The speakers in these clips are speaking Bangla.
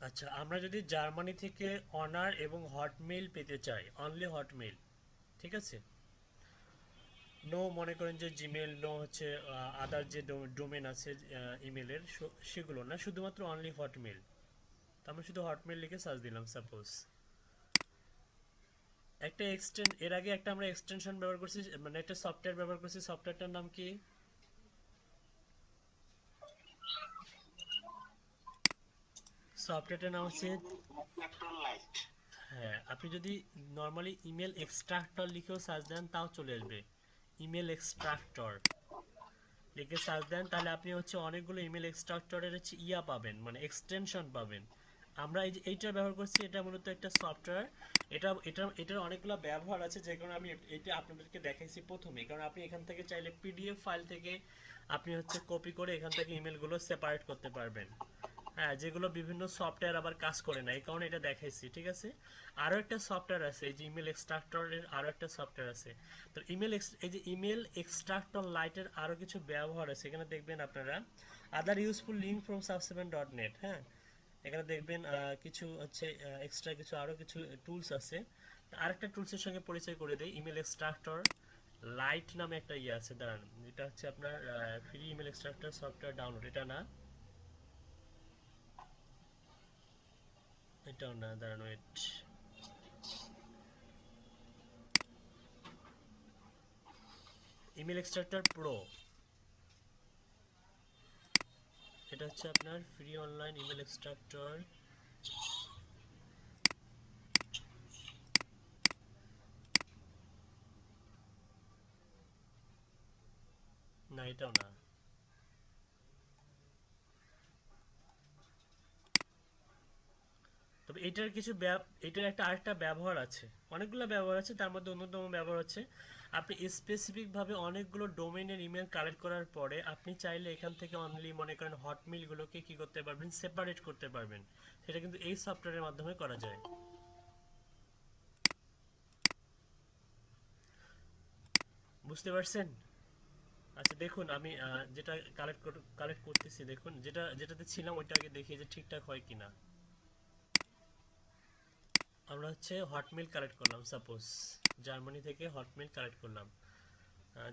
আচ্ছা, আমরা যদি জার্মানি থেকে অনার এবং হটমেইল পেতে চাই, অনলি হটমেইল, ঠিক আছে? নো মনে করেন যে জিমেল, নো হচ্ছে আদার যে ডোমেন আছে ইমেলের, সেগুলো না, শুধুমাত্র অনলি হটমেইল। তো আমরা শুধু হটমেইল লিখে সার্চ দিলাম সাপোজ। একটা এর আগে একটা আমরা এক্সটেনশন ব্যবহার করছি, মানে একটা সফটওয়্যার ব্যবহার করছি, সফটওয়্যারটার নাম কি? সফটওয়্যারটার নাম হচ্ছে, লাইট। হ্যাঁ, আপনি যদি নর্মালি ইমেল এক্সট্রাক্টর লিখেও সার্চ দেন তাও চলে আসবে। ইমেল এক্সট্রাক্টর লিখে সার্চ দেন, তাহলে আপনি হচ্ছে অনেকগুলো ইমেল এক্সট্রাক্টরের হচ্ছে পাবেন, মানে এক্সটেনশন পাবেন। আমরা এই যে এইটা ব্যবহার করছি, এটা মূলত একটা সফটওয়্যার। এটার অনেকগুলো ব্যবহার আছে, যে কারণে আমি এটা আপনাদেরকে দেখাইছি প্রথমে, কারণ আপনি এখান থেকে চাইলে পিডিএফ ফাইল থেকে আপনি হচ্ছে কপি করে এখান থেকে ইমেলগুলো সেপারেট করতে পারবেন। হ্যাঁ, যেগুলো বিভিন্ন সফটওয়্যার আবার কাজ করে না, এই কারণে এটা দেখাইছি, ঠিক আছে? আরো একটা সফটওয়্যার আছে, এই যে ইমেল এক্সট্রাক্টরের আরো একটা সফটওয়্যার আছে। তো এই যে ইমেল এক্সট্রাক্টর লাইটের আরো কিছু ব্যবহার আছে, এখানে দেখবেন আপনারা আদার ইউজফুল লিঙ্ক ফ্রম sub7.net। হ্যাঁ, এখানে দেখবেন কিছু হচ্ছে এক্সট্রা কিছু আরো কিছু টুলস আছে। আরেকটা টুলসের সঙ্গে পরিচয় করে দেই, ইমেল এক্সট্রাক্টর লাইট নামে একটা ইয়ে আছে, দাঁড়ান, এটা হচ্ছে আপনার free email extractor software download, এটা না, এটাও না, দাঁড়ান ওয়েট, ইমেল এক্সট্রাক্টর প্রো, এটা হচ্ছে আপনার ফ্রি অনলাইন ইমেল এক্সট্রাক্টর। না, এটাও না। তবে এটার একটা আরেকটা ব্যবহার আছে, অনেকগুলো ব্যবহার আছে, তার মধ্যে অন্যতম ব্যবহার হচ্ছে আপনি স্পেসিফিক ভাবে অনেকগুলো ডোমেইনের ইমেল কালেক্ট করার পরে আপনি চাইলে এখান থেকে অনলি মনে করেন হটমেইল গুলোকে কি করতে পারবেন, সেপারেট করতে পারবেন। সেটা কিন্তু এই সফটওয়্যারের মাধ্যমে করা যায়। বুঝতে পারছেন? আচ্ছা দেখুন, আমি যেটা কালেক্ট করতেছি, দেখুন যেটাতে ছিলাম ওইটা আগে দেখি যে ঠিকঠাক হয় কিনা। আমরা হচ্ছে হটমেইল কালেক্ট করলাম সাপোজ, জার্মানি থেকে হটমেইল কালেক্ট করলাম।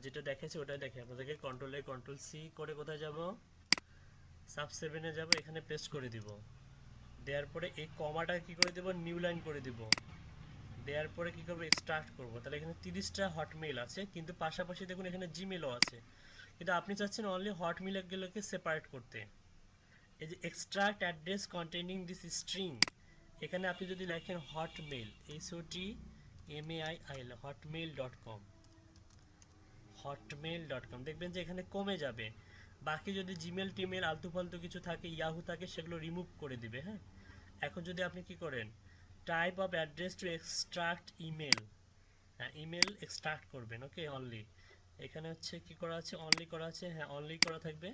যেটা দেখাচ্ছে ওটা দেখে আপনাদেরকে কন্ট্রোল সি করে কোথায় যাব, সাব সেভেনে যাব, এখানে পেস্ট করে দিব। দেওয়ার পরে এই কমাটা কি করে দেব, নিউ লাইন করে দিব। দেওয়ার পরে কি করবো, এক্সট্রাক্ট করব। তাহলে এখানে 30টা হটমেইল আছে, কিন্তু পাশাপাশি দেখুন এখানে জিমেলও আছে, কিন্তু আপনি চাচ্ছেন অনলি হটমেইল গুলোকে সেপারেট করতে। এই যে extract address containing this string, এখানে আপনি যদি লেখেন হটমেইল, HOTMAIL, hotmail.com, hotmail.com, দেখবেন যে এখানে কমে যাবে। বাকি যদি জিমেল টিমেল আলতু ফালতু কিছু থাকে, ইয়াহু থাকে, সেগুলো রিমুভ করে দিবে। হ্যাঁ, এখন যদি আপনি কি করেন, type of address to extract email, হ্যাঁ, ইমেল এক্সট্রাক্ট করবেন, ওকে, অনলি। এখানে হচ্ছে কি করা আছে, অনলি করা আছে, হ্যাঁ অনলি করা থাকবে।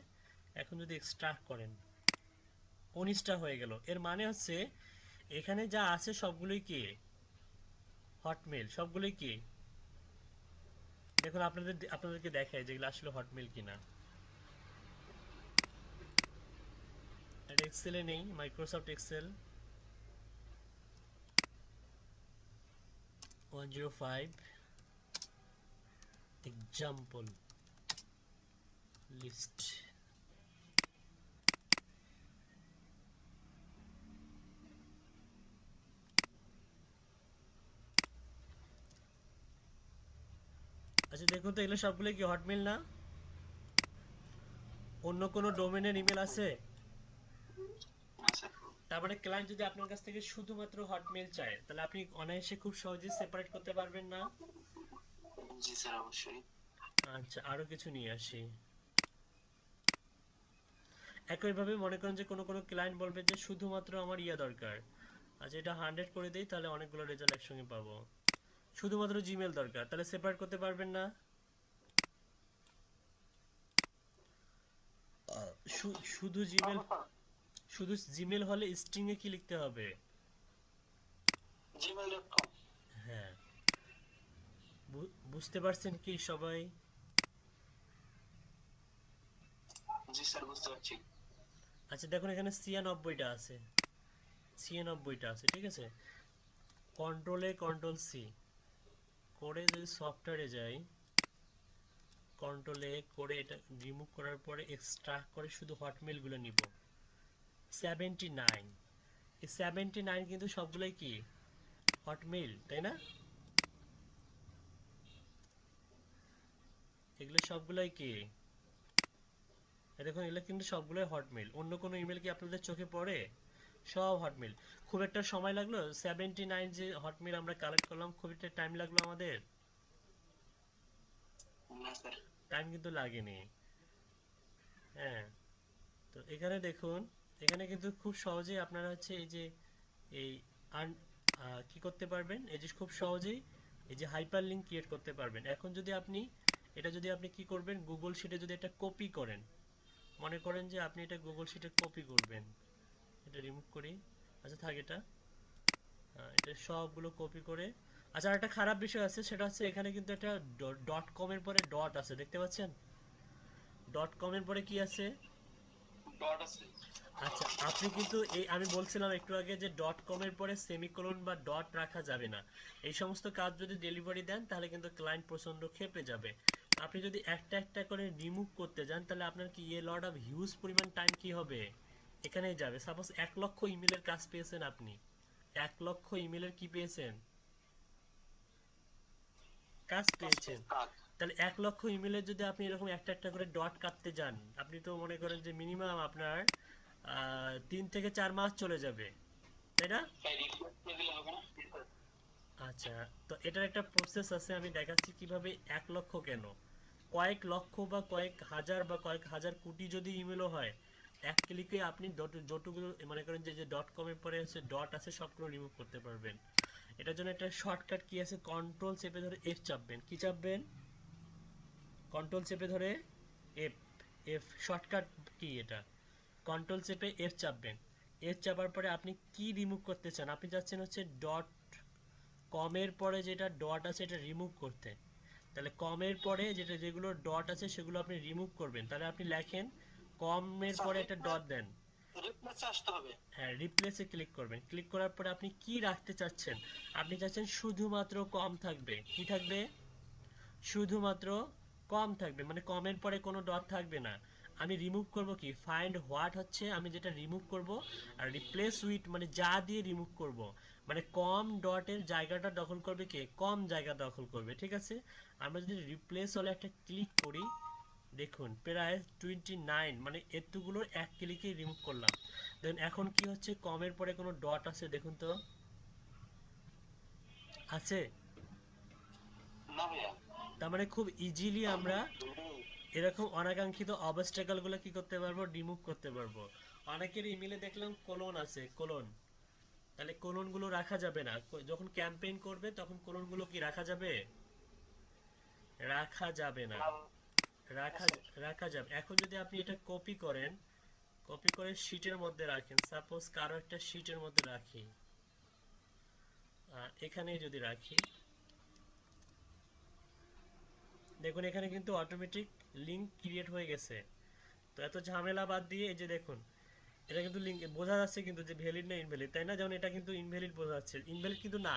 এখন যদি এক্সট্রাক্ট করেন, 19টা হয়ে গেল, এর মানে হচ্ছে এখানে যা আছে সবগুলোই কি, হটমেল, সবগুলোই কি। দেখুন আপনাদেরকে দেখায় যেগুলো আসলে হটমেল কিনা। এটা এক্সেলে নেই, মাইক্রোসফট এক্সেল 105 এক্সাম্পল লিস্ট। আচ্ছা দেখুন তো, এগুলো সবগুলো কি হটমেল না? অন্য কোনো ডোমেনের ইমেল আছে? আচ্ছা। তার মানে ক্লায়েন্ট যদি আপনার কাছ থেকে শুধুমাত্র হটমেল চায়, তাহলে আপনি অনায়াসে খুব সহজেই সেপারেট করতে পারবেন না? জি স্যার, অবশ্যই। আচ্ছা, আরো কিছু নিয়ে আসি। একইভাবে মনে করেন যে কোনো কোনো ক্লায়েন্ট বলবে যে শুধুমাত্র আমার দরকার। আচ্ছা, এটা 100 করে দেই, তাহলে অনেকগুলো রেজাল্ট একসঙ্গে পাবো। শুধুমাত্র জিমেল দরকার, তাহলে সেপারেট করতে পারবেন না? শুধু জিমেল, পারবো স্যার। শুধু জিমেল হলে স্ট্রিং এ কি লিখতে হবে? gmail.com। হ্যাঁ, বুঝতে পারছেন কি সবাই? জি স্যার, বুঝতে পারছি। আচ্ছা দেখুন, এখানে 96টা আছে, 96টা আছে, ঠিক আছে। কন্ট্রোল এ কন্ট্রোল সি করে যদি সফটওয়্যারে যাই, কন্ট্রোল এ করে এটা রিমুভ করার পরে এক্সট্রাক্ট করে শুধু হটমেল গুলো নিব। 79, এই 79 কিন্তু সবগুলোই কি হটমেল, তাই না? এগুলো সবগুলোই কি, দেখুন এগুলো কিন্তু সবগুলোই হটমেল। অন্য কোনো ইমেল কি আপনাদের চোখে পড়ে? সব হটমেল। খুব একটা সময় লাগলো 79 যে হটমেল আমরা কালেক্ট করলাম, খুব একটা টাইম লাগলো আমাদের? না স্যার। টাইম কিন্তু লাগেনি। হ্যাঁ, তো এখানে দেখুন, এখানে কিন্তু খুব সহজেই আপনারা হচ্ছে এই যে এই কি করতে পারবেন, এই যে খুব সহজেই এই যে হাইপার লিঙ্ক ক্রিয়েট করতে পারবেন। এখন যদি আপনি এটা যদি আপনি কি করবেন, গুগল শিটে যদি এটা কপি করেন, মনে করেন যে আপনি এটা গুগল শিটে কপি করবেন, এটা রিমুভ করি, আচ্ছা থাক এটা, এটা সবগুলো কপি করে। আচ্ছা, আর একটা খারাপ বিষয় আছে, সেটা হচ্ছে এখানে কিন্তু একটা ডট কম এর পরে ডট আছে, দেখতে পাচ্ছেন? ডট কম এর পরে কি আছে? ডট আছে। আচ্ছা, আপনি কিন্তু এই আমি বলছিলাম একটু আগে যে ডট কম এর পরে সেমিকোলন বা ডট রাখা যাবে না। এই সমস্ত কাজ যদি ডেলিভারি দেন তাহলে কিন্তু ক্লায়েন্ট প্রচন্ড ক্ষেপে যাবে। আপনি যদি একটা একটা করে রিমুভ করতে যান তাহলে আপনার কি এ লট অফ হিউজ পরিমাণ টাইম কি হবে, এখানেই যাবে। সাপোজ 1 লক্ষ ইমেলের কাজ পেয়েছেন আপনি, 1 লক্ষ ইমেলের কি পেয়েছেন, কাজ পেয়েছেন। কাজ। তাহলে 1 লক্ষ ইমেলে যদি আপনি এরকম একটা একটা করে ডট কাটতে যান, আপনি তো মনে করেন যে মিনিমাম আপনার 3 থেকে 4 মাস চলে যাবে, তাই না? তাই রিপোর্ট করে দিলে হবে না? আচ্ছা, তো এটার একটা প্রসেস আছে, আমি দেখাচ্ছি কিভাবে। 1 লক্ষ কেন, কয়েক লক্ষ বা কয়েক হাজার বা কয়েক হাজার কোটি যদি ইমেলও হয়, এক ক্লিকে আপনি যতগুলো মনে করেন যে ডট কম এর পরে আছে ডট আছে সবগুলো রিমুভ করতে পারবেন। এটার জন্য একটা শর্টকাট কি আছে, কন্ট্রোল চেপে ধরে এফ চাপবেন। কি চাপবেন? কন্ট্রোল চেপে ধরে এফ। এফ শর্টকাট কি এটা, কন্ট্রোল চেপে এফ চাপবেন। এফ চাপার পরে আপনি কি রিমুভ করতে চান, আপনি চাচ্ছেন হচ্ছে ডট কমের পরে যেটা ডট আছে এটা রিমুভ করতে। তাহলে কমের পরে যেটা যেগুলো ডট আছে সেগুলো আপনি রিমুভ করবেন। তাহলে আপনি লেখেন কমের পরে একটা ডট দেন। রিপ্লেসে আসতে হবে। হ্যাঁ, রিপ্লেসে ক্লিক করবেন। ক্লিক করার পরে আপনি কি রাখতে চাচ্ছেন, আপনি চাচ্ছেন শুধুমাত্র কম থাকবে। কি থাকবে? শুধুমাত্র কম থাকবে, মানে কমের পরে কোনো ডট থাকবে না। আমি রিমুভ করব কি, ফাইন্ড হোয়াট হচ্ছে আমি যেটা রিমুভ করব, আর রিপ্লেস উইথ মানে যা দিয়ে রিমুভ করব, মানে কম ডটের জায়গাটা দখল করবে কে, কম জায়গা দখল করবে, ঠিক আছে। আমরা যদি রিপ্লেস হলে একটা ক্লিক করি, দেখুন প্রায় 29, মানে এতগুলো এক ক্লিকে রিমুভ করলাম। দেন এখন কি হচ্ছে, কমের পরে কোনো ডট আছে দেখুন তো, আছে? না ভাইয়া। তার মানে খুব ইজিলি আমরা এরকম অনাকাঙ্ক্ষিত অবস্টাকল গুলো কি করতে পারবো, রিমুভ করতে পারবো। অনেকের ইমেলে দেখলাম কোলন আছে, কোলন, তাহলে কোলন গুলো রাখা যাবে না। যখন ক্যাম্পেইন করবে তখন কোলন গুলো কি রাখা যাবে? রাখা যাবে না। রাখা রাখা যাবে। এখন যদি আপনি এটা কপি করেন, কপি করে শিটের মধ্যে রাখেন, সাপোজ কারো একটা শিটের মধ্যে রাখি, এখানে যদি রাখি, দেখুন এখানে কিন্তু অটোমেটিক লিংক ক্রিয়েট হয়ে গেছে। তো এত ঝামেলা বাদ দিয়ে এই যে দেখুন, এটা কিন্তু লিংক বোঝা যাচ্ছে কিন্তু যে ভ্যালিড না ইনভ্যালিড, তাই না? যেমন এটা কিন্তু ইনভ্যালিড বোঝা যাচ্ছে, ইনভ্যালিড কিন্তু না।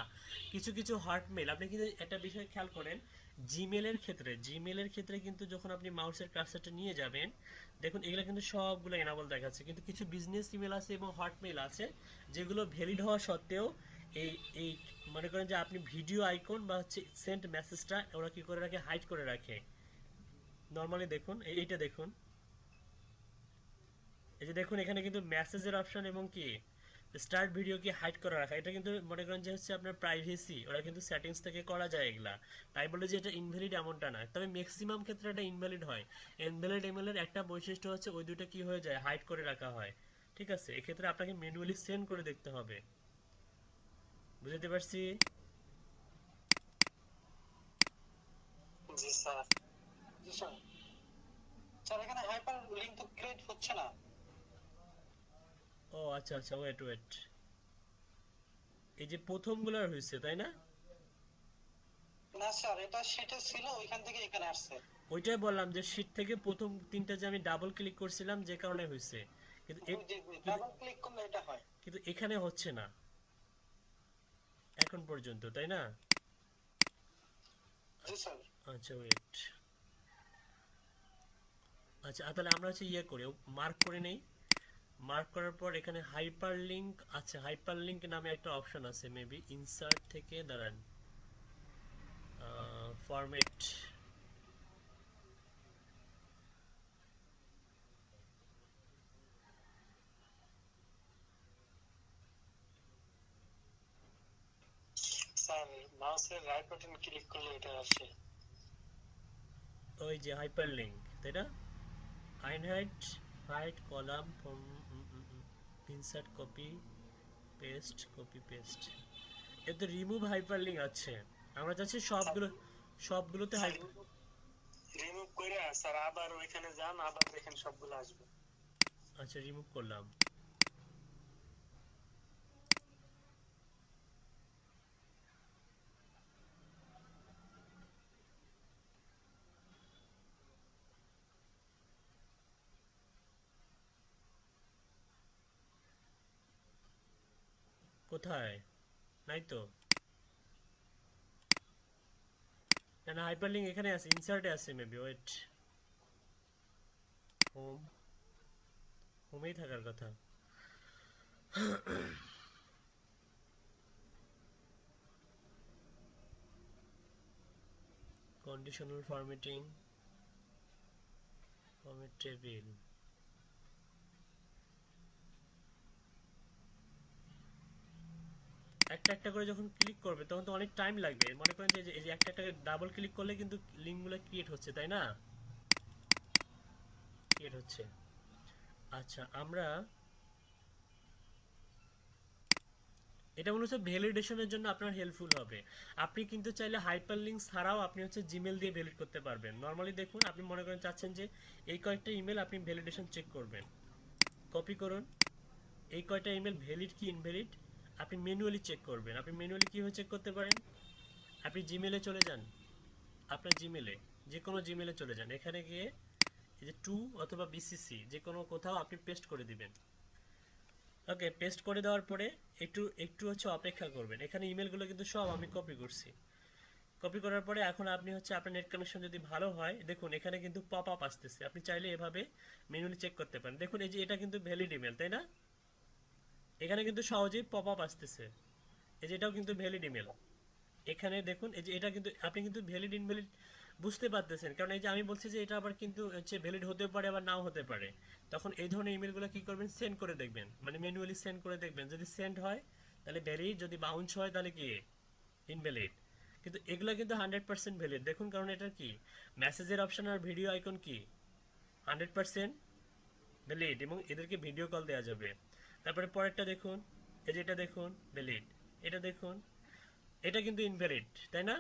কিছু কিছু হটমেল আপনি কিন্তু একটা বিষয় খেয়াল করেন, জিমেলের ক্ষেত্রে কিন্তু যখন আপনি মাউসের কার্সারটা নিয়ে যাবেন, দেখুন এগুলো কিন্তু সবগুলো এনাবল দেখাচ্ছে, কিন্তু কিছু বিজনেস ইমেল আছে এবং হটমেল আছে যেগুলো ভ্যালিড হওয়া সত্ত্বেও এই এই মনে করেন যে আপনি ভিডিও আইকন বা হচ্ছে সেন্ট মেসেজটা ওরা কি করে রাখে, হাইড করে রাখে। নরমালি দেখুন এইটা দেখুন, এই যে দেখুন এখানে কিন্তু মেসেজের অপশন এবং কি স্টার্ট ভিডিও কি হাইড করে রাখা, এটা কিন্তু মনে করেন যে হচ্ছে আপনার প্রাইভেসি, ওরা কিন্তু সেটিংস থেকে করা যায় এগুলা। তাই বলে যে এটা ইনভ্যালিড এমনটা না, তবে ম্যাক্সিমাম ক্ষেত্রে এটা ইনভ্যালিড হয়। ইনভ্যালিড ইমেলের একটা বৈশিষ্ট্য হচ্ছে ওই দুটো কি হয়ে যায়, হাইড করে রাখা হয়। ঠিক আছে, এক্ষেত্রে আপনাকে ম্যানুয়ালি সেন্ড করে দেখতে হবে। বুঝতে পারছি? জি স্যার। জি স্যার। স্যার এখানে হাইপার লিংক তো ক্রিয়েট হচ্ছে না। ও আচ্ছা আচ্ছা, ওয়েট ওয়েট, এই যে প্রথমগুলোর হয়েছে তাই না? না স্যার, এটা সেটা ছিল, ওইখান থেকে এখানে আসছে। ওইটাই বললাম যে শীট থেকে প্রথম তিনটা যে আমি ডাবল ক্লিক করছিলাম যে কারণে হয়েছে, কিন্তু ডাবল ক্লিক করলে এটা হয়। কিন্তু এখানে হচ্ছে না এখন পর্যন্ত, তাই না? জি স্যার। আচ্ছা ওয়েট, আচ্ছা তাহলে আমরা হচ্ছে ইয়ে করি, মার্ক করে নেই। মার্ক করার পর এখানে হাইপার লিঙ্ক আছে, হাইপার লিঙ্ক নামে একটা অপশন আছে, মেবি ইনসার্ট থেকে দাঁড়ান, ফরম্যাট, স্যার মাউসের রাইট বাটন ক্লিক করলে এটা আসে। ওই যে হাইপার লিঙ্ক, তাই না? Hide, hide column from, insert copy paste, copy paste, এতে রিমুভ হাইপার লিঙ্ক আছে। আমরা চাচ্ছি সবগুলো, সবগুলোতে স্যার হাইপার। রিমুভ করে স্যার আবার ওইখানে যান, আবার দেখেন সবগুলো আসবে। আচ্ছা রিমুভ করলাম। কোথায়? নাই তো। না না, হাইপার লিঙ্ক এখানে আছে, ইনসার্টে আছে মেবি, ওয়েট, হোম, হোমেই থাকার কথা। কন্ডিশনাল ফরম্যাটিং, ফরম্যাট টেবিল, একটা একটা করে যখন ক্লিক করবে তখন তো অনেক টাইম লাগবে। মনে করেন যে এই যে একটা একটা ডাবল ক্লিক করলে কিন্তু লিঙ্কগুলো ক্রিয়েট হচ্ছে, তাই না? ক্রিয়েট হচ্ছে। আচ্ছা আমরা, এটা মনে হচ্ছে ভ্যালিডেশনের জন্য আপনার হেল্পফুল হবে। আপনি কিন্তু চাইলে হাইপার লিঙ্ক ছাড়াও আপনি হচ্ছে জিমেল দিয়ে ভ্যালিড করতে পারবেন। নর্মালি দেখুন, আপনি মনে করেন চাচ্ছেন যে এই কয়েকটা ইমেল আপনি ভ্যালিডেশন চেক করবেন, কপি করুন, এই কয়টা ইমেল ভ্যালিড কি ইনভ্যালিড আপনি ম্যানুয়ালি চেক করবেন। আপনি ম্যানুয়ালি কীভাবে চেক করতে পারেন? আপনি জিমেলে চলে যান, আপনার জিমেলে, যে কোনো জিমেলে চলে যান, এখানে গিয়ে এই যে টু অথবা বিসিসি যে কোনো কোথাও আপনি পেস্ট করে দিবেন। ওকে, পেস্ট করে দেওয়ার পরে একটু একটু হচ্ছে অপেক্ষা করবেন। এখানে ইমেলগুলো কিন্তু সব আমি কপি করছি। কপি করার পরে এখন আপনি হচ্ছে আপনার নেট কানেকশন যদি ভালো হয়, দেখুন এখানে কিন্তু পপ আপ আসতেছে, আপনি চাইলে এভাবে ম্যানুয়ালি চেক করতে পারেন। দেখুন এই যে এটা কিন্তু ভ্যালিড ইমেল, তাই না? এখানে কিন্তু সহজেই পপ আপ আসতেছে, এই যে এটাও কিন্তু ভ্যালিড ইমেল। এখানে দেখুন এই যে এটা কিন্তু আপনি কিন্তু ভ্যালিড ইনভ্যালিড বুঝতে পারতেছেন, কারণ এই যে আমি বলছি যে এটা আবার কিন্তু হচ্ছে ভ্যালিড হতে পারে আবার নাও হতে পারে। তখন এই ধরনের ইমেলগুলো কি করবেন, সেন্ড করে দেখবেন, মানে ম্যানুয়ালি সেন্ড করে দেখবেন, যদি সেন্ড হয় তাহলে ভ্যালিড, যদি বাউন্স হয় তাহলে কি ইনভ্যালিড। কিন্তু এগুলো কিন্তু 100% ভ্যালিড, দেখুন, কারণ এটার কি মেসেজের অপশন আর ভিডিও আইকন কি 100% ভ্যালিড, এবং এদেরকে ভিডিও কল দেওয়া যাবে। তারপরে পরেরটা দেখুন, এই যে এটা দেখুন ভ্যালিড, এটা দেখুন, এটা কিন্তু ইনভ্যালিড, তাই না?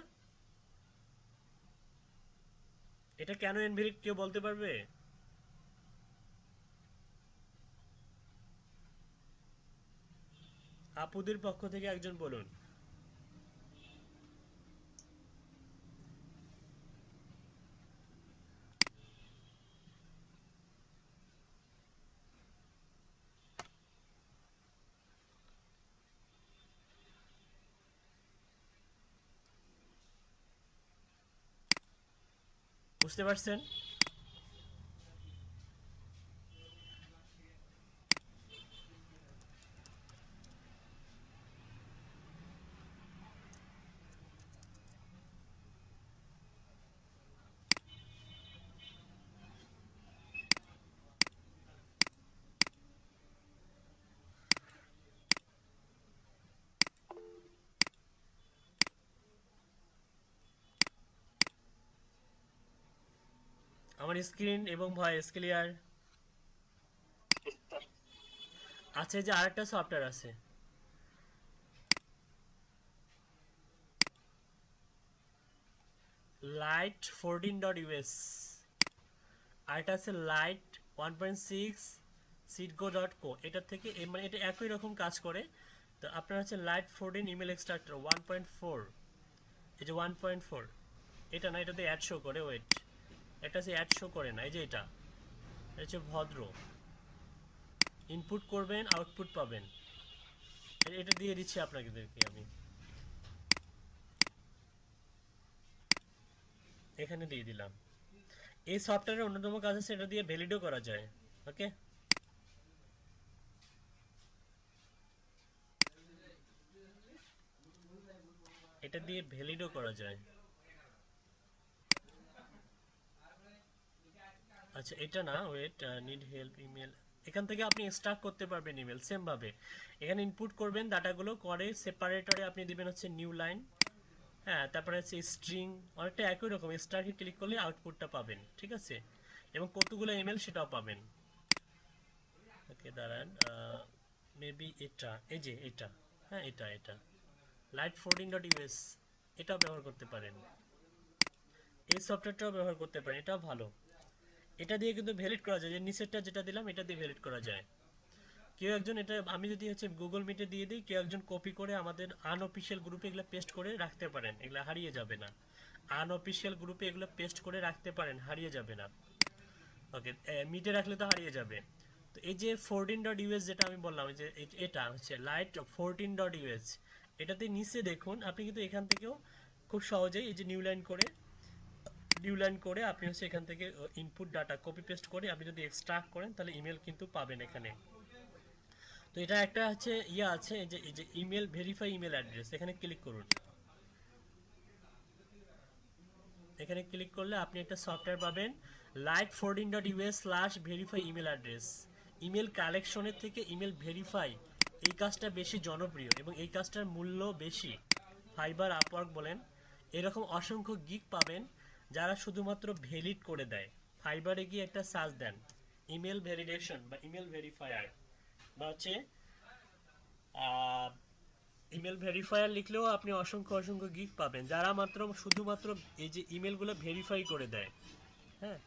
এটা কেন ইনভ্যালিড কেউ বলতে পারবে? আপুদের পক্ষ থেকে একজন বলুন। বুঝতে পারছেন? আমার স্ক্রিন এবং ভয়েস ক্লিয়ার আছে? যে আরেকটা সফটওয়্যার আছে, লাইট 14.us, আর এটা আছে লাইট 1.6 সিটগো.co, এটা থেকে মানে এটা একই রকম কাজ করে। তো আপনার হচ্ছে লাইট 14 ইমেল এক্সট্রাক্টর 1.4, এই যে 1.4, এটা না, এটাতে অ্যাড শো করে, ওয়েট, এটা হচ্ছে অ্যাড শো করে না, এই যে এটা, এটা হচ্ছে ভদ্র, ইনপুট করবেন, আউটপুট পাবেন। এটা দিয়ে দিচ্ছি আপনাদেরকে আমি, এখানে দিয়ে দিলাম। এই সফটওয়্যারের অন্যতম কাজ আছে, এটা দিয়ে ভ্যালিডও করা যায়। ওকে, এটা দিয়ে ভ্যালিডও করা যায়। আচ্ছা এটা না, ওয়েট, নিড হেল্প ইমেল, এখান থেকে আপনি এক্সট্রাক্ট করতে পারবেন ইমেল সেম ভাবে। এখানে ইনপুট করবেন ডাটাগুলো, করে সেপারেটরে আপনি দিবেন হচ্ছে নিউ লাইন, হ্যাঁ, তারপরে হচ্ছে স্ট্রিং, অনেকটা একই রকম। এক্সট্রাকে ক্লিক করলে আউটপুটটা পাবেন, ঠিক আছে, এবং কতগুলো ইমেল সেটাও পাবেন। ওকে দাঁড়ান, মেবি এটা, এই যে এটা, হ্যাঁ এটা light14.us, এটাও ব্যবহার করতে পারেন, এই সফটওয়্যারটাও ব্যবহার করতে পারেন, এটাও ভালো। এটা দিয়ে কিন্তু ভ্যালিড করা যায়, যে নিচেরটা যেটা দিলাম এটা দিয়ে ভ্যালিড করা যায়। কেউ একজন, এটা আমি যদি হচ্ছে গুগল মিটে দিয়ে দিই, কেউ একজন কপি করে আমাদের আনঅফিসিয়াল গ্রুপে এগুলো পেস্ট করে রাখতে পারেন, এগুলো হারিয়ে যাবে না। আনঅফিসিয়াল গ্রুপে এগুলো পেস্ট করে রাখতে পারেন, হারিয়ে যাবে না। ওকে, মিটে রাখলে তো হারিয়ে যাবে। তো এই যে 14.us যেটা আমি বললাম, যে এটা হচ্ছে light14.us, এটাতে নিচে দেখুন, আপনি কিন্তু এখান থেকেও খুব সহজেই এই যে নিউ লাইন করে আপনি হচ্ছে এখান থেকে ইনপুট ডাটা কপি পেস্ট করে আপনি যদি এক্সট্রাক্ট করেন তাহলে ইমেল কিন্তু পাবেন এখানে। তো এটা একটা হচ্ছে ইয়ে আছে, এই যে ইমেল ভেরিফাই ইমেল অ্যাড্রেস, এখানে ক্লিক করুন। এখানে ক্লিক করলে আপনি একটা সফটওয়্যার পাবেন, light14.us/verify ইমেল অ্যাড্রেস। ইমেল কালেকশনের থেকে ইমেল ভেরিফাই, এই কাজটা বেশি জনপ্রিয় এবং এই কাজটার মূল্য বেশি। ফাইবার, আপওয়ার্ক বলেন, এরকম অসংখ্য গিগ পাবেন যারা শুধুমাত্র ভ্যালিড করে দেয়। ফাইবারে গিয়ে একটা সার্চ দেন, ইমেল ভ্যালিডেশন বা ইমেল ভেরিফায়ার, বা হচ্ছে ইমেল ভেরিফায়ার লিখলেও আপনি অসংখ্য অসংখ্য গিগ পাবেন যারা মাত্র শুধুমাত্র এই যে ইমেলগুলো ভেরিফাই করে দেয়। হ্যাঁ,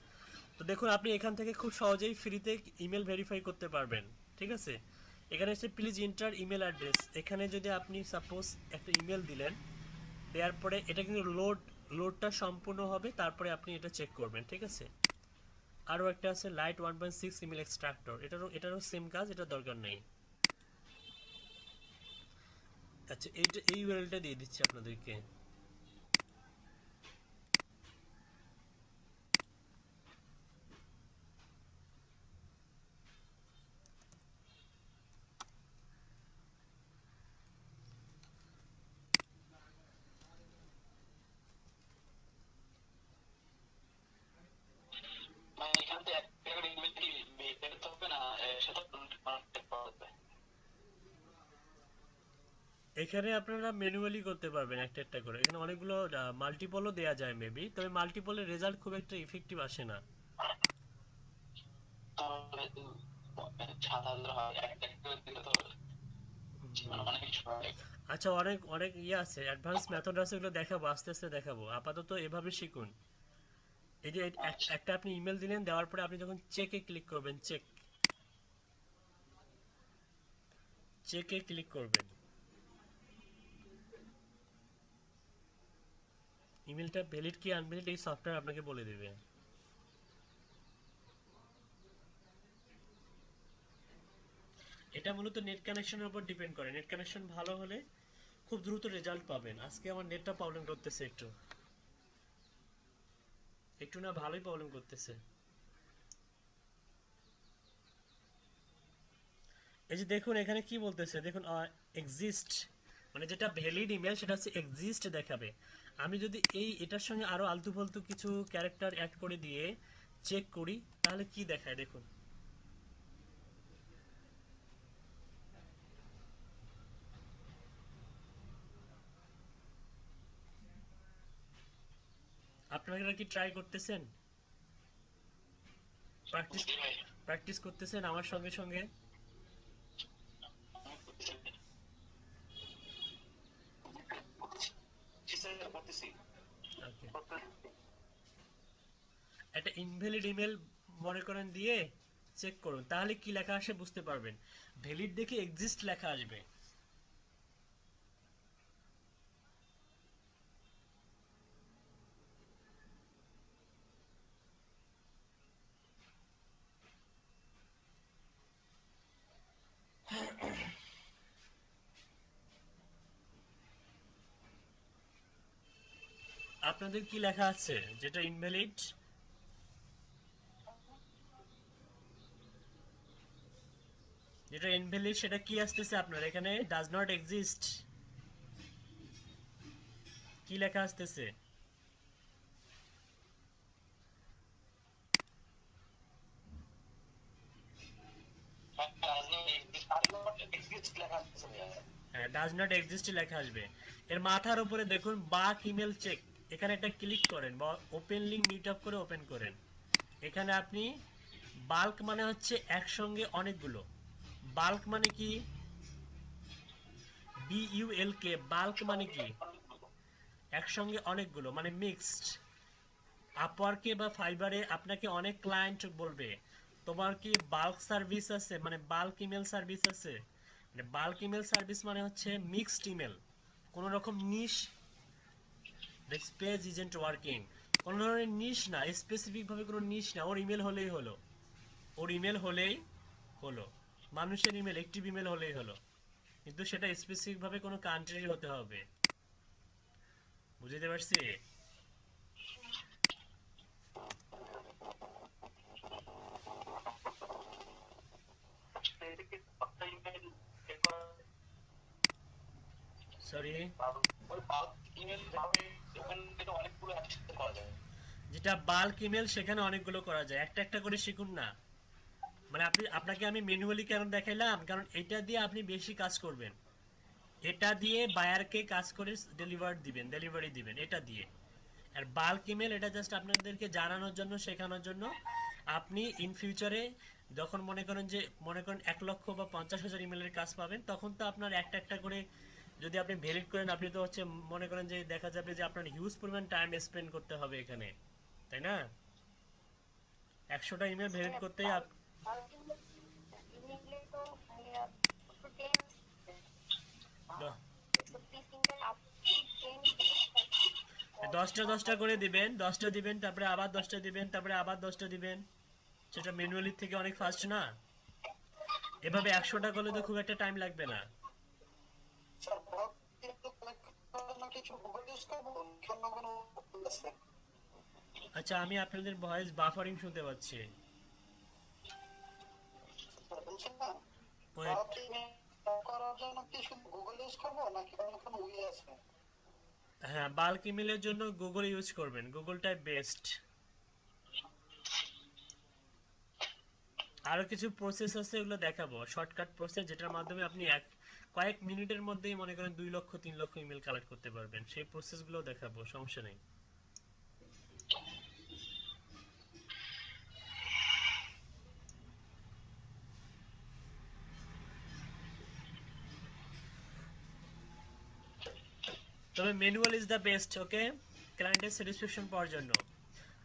তো দেখুন আপনি এখান থেকে খুব সহজেই ফ্রিতে ইমেল ভেরিফাই করতে পারবেন, ঠিক আছে। এখানে এসে প্লিজ এন্টার ইমেল অ্যাড্রেস, এখানে যদি আপনি সাপোজ একটা ইমেল দিলেন, দেওয়ার পরে এটা কিন্তু লোডটা সম্পূর্ণ হবে, তারপরে আপনি এটা চেক করবেন, ঠিক আছে। আরও একটা আছে light1.6 ইমেল এক্সট্রাক্টর, এটারও সেম কাজ, এটা দরকার নেই। আচ্ছা এই ইউআরএলটা দিয়ে দিচ্ছি আপনাদেরকে। মানে এখান থেকে একটা করে ইমেল কি বের করতে হবে না, সেটা কন্ট্যাক্ট পাওয়া যাবে? এখানে আপনারা ম্যানুয়ালি করতে পারবেন একটা একটা করে, এখানে অনেকগুলো মাল্টিপলও দেয়া যায় মেবি, তবে মাল্টিপলের রেজাল্ট খুব একটা ইফেক্টিভ আসে না। তাহলে 7,000 হয়, একটা করে দিলে তো মানে অনেক কিছু হয়। আচ্ছা, অনেক অনেক ইয়ে আছে, অ্যাডভান্স মেথড আছে, ওগুলো দেখাবো, আস্তে আস্তে দেখাবো, আপাতত এভাবে শিখুন। এই যে আচ্ছা, একটা আপনি ইমেল দিলেন, দেওয়ার পরে আপনি যখন চেকে ক্লিক করবেন, চেকে ক্লিক করবেন, ইমেলটা ভ্যালিড কি আনভ্যালিড এই সফটওয়্যার আপনাকে বলে দেবে। এটা মূলত নেট কানেকশনের উপর ডিপেন্ড করে, নেট কানেকশন ভালো হলে খুব দ্রুত রেজাল্ট পাবেন। আজকে আমার নেটটা প্রবলেম করতেছে একটু, একটু না ভালোই প্রবলেম করতেছে। এই যে দেখুন এখানে কি বলতেছে, দেখুন এক্সিস্ট, মানে যেটা ভ্যালিড ইমেল সেটা হচ্ছে এক্সিস্ট দেখাবে। আমি যদি এটার সঙ্গে আরো আলতু ফালতু কিছু ক্যারেক্টার অ্যাড করে দিয়ে চেক করি, তাহলে কি দেখায় দেখুন। আপনারা কি ট্রাই করতেছেন, প্র্যাকটিস জি ভাই, প্র্যাকটিস করতেছেন আমার সঙ্গে সঙ্গে? আমি করতেছি। কিসে করতেছি? ওকে, একটা ইনভ্যালিড ইমেল মনে করেন দিয়ে চেক করুন, তাহলে কি লেখা আসে বুঝতে পারবেন। ভ্যালিড দেখে এক্সিস্ট লেখা আসবে। আপনাদের কি লেখা আছে যেটা ইনভ্যালিড? যেটা ইনভ্যালিড সেটা কি আসতেছে আপনার এখানে? ডাজ নট এক্সিস্ট কি লেখা আসতেছে? হ্যাঁ, ডাজ নট এক্সিস্ট লেখা আসবে। এর মাথার উপরে দেখুন বাক ইমেল চেক, এখানে একটা ক্লিক করেন বা ওপেন লিঙ্ক মিট আপ করে ওপেন করেন। এখানে আপনি বাল্ক মানে হচ্ছে একসঙ্গে অনেকগুলো। বাল্ক মানে কি? BULK, বাল্ক মানে কি? একসঙ্গে অনেকগুলো মানে মিক্সড। আপওয়ার্কে বা ফাইবারে আপনাকে অনেক ক্লায়েন্ট বলবে তোমার কি বাল্ক সার্ভিস আছে, মানে বাল্ক ইমেল সার্ভিস আছে। মানে বাল্ক ইমেল সার্ভিস মানে হচ্ছে মিক্সড ইমেল, কোন রকম নিশ দিস পেজ ইজন্ট ওয়ার্কিং, কোন ধরনের নিশ না, স্পেসিফিক ভাবে কোনো নিশ না, ওর ইমেল হলেই হলো, ওর ইমেল হলেই হলো, মানুষের ইমেল একটিভ ইমেল হলেই হলো, কিন্তু সেটা স্পেসিফিক ভাবে কোনো কান্ট্রির হতে হবে। বুঝতে পারছি? সরি, যেটা বাল্ক ইমেল সেখানে অনেকগুলো করা যায়, একটা একটা করে শিখুন না। মানে আপনাকে আমি ম্যানুয়ালি কেন দেখাইলাম, কারণ এটা দিয়ে আপনি বেশি কাজ করবেন, এটা দিয়ে বায়ারকে কাজ করে ডেলিভারি দিবেন এটা দিয়ে। আর বাল্ক ইমেল এটা জাস্ট আপনাদেরকে জানানোর জন্য, শেখানোর জন্য। আপনি ইন ফিউচারে যখন মনে করেন 1 লক্ষ বা 50,000 ইমেলের কাজ পাবেন, তখন তো আপনার একটা একটা করে যদি আপনি ভেরিট করেন, আপনি তো হচ্ছে মনে করেন যে দেখা যাবে যে আপনার হিউজ পরিমাণ টাইম স্পেন্ড করতে হবে এখানে, তাই না? 100টা ইমেল ভেরিট করতে দশটা দশটা করে দিবেন, 10টা দিবেন, তারপরে আবার 10টা দিবেন, তারপরে আবার 10টা দিবেন। সেটা ম্যানুয়ালি থেকে অনেক ফাস্ট না? এভাবে 100টা করলে তো খুব একটা টাইম লাগবে না। আচ্ছা, আমি আপনাদের ভয়েস বাফারিং শুনতে পাচ্ছি। ওয়েট। হ্যাঁ, বাল্ক ইমেলের জন্য গুগল ইউজ করবেন, গুগলটাই বেস্ট। আরো কিছু প্রসেস আছে, ওগুলো দেখাবো, শর্টকাট প্রসেস যেটার মাধ্যমে আপনি কয়েক মিনিটের মধ্যেই মনে করেন 2 লক্ষ 3 লক্ষ ইমেল কালেক্ট করতে পারবেন, সেই প্রসেসগুলো দেখাবো, সমস্যা নেই। তবে ম্যানুয়াল ইজ দ্য বেস্ট, ওকে, ক্লায়েন্টের স্যাটিসফ্যাকশন পাওয়ার জন্য।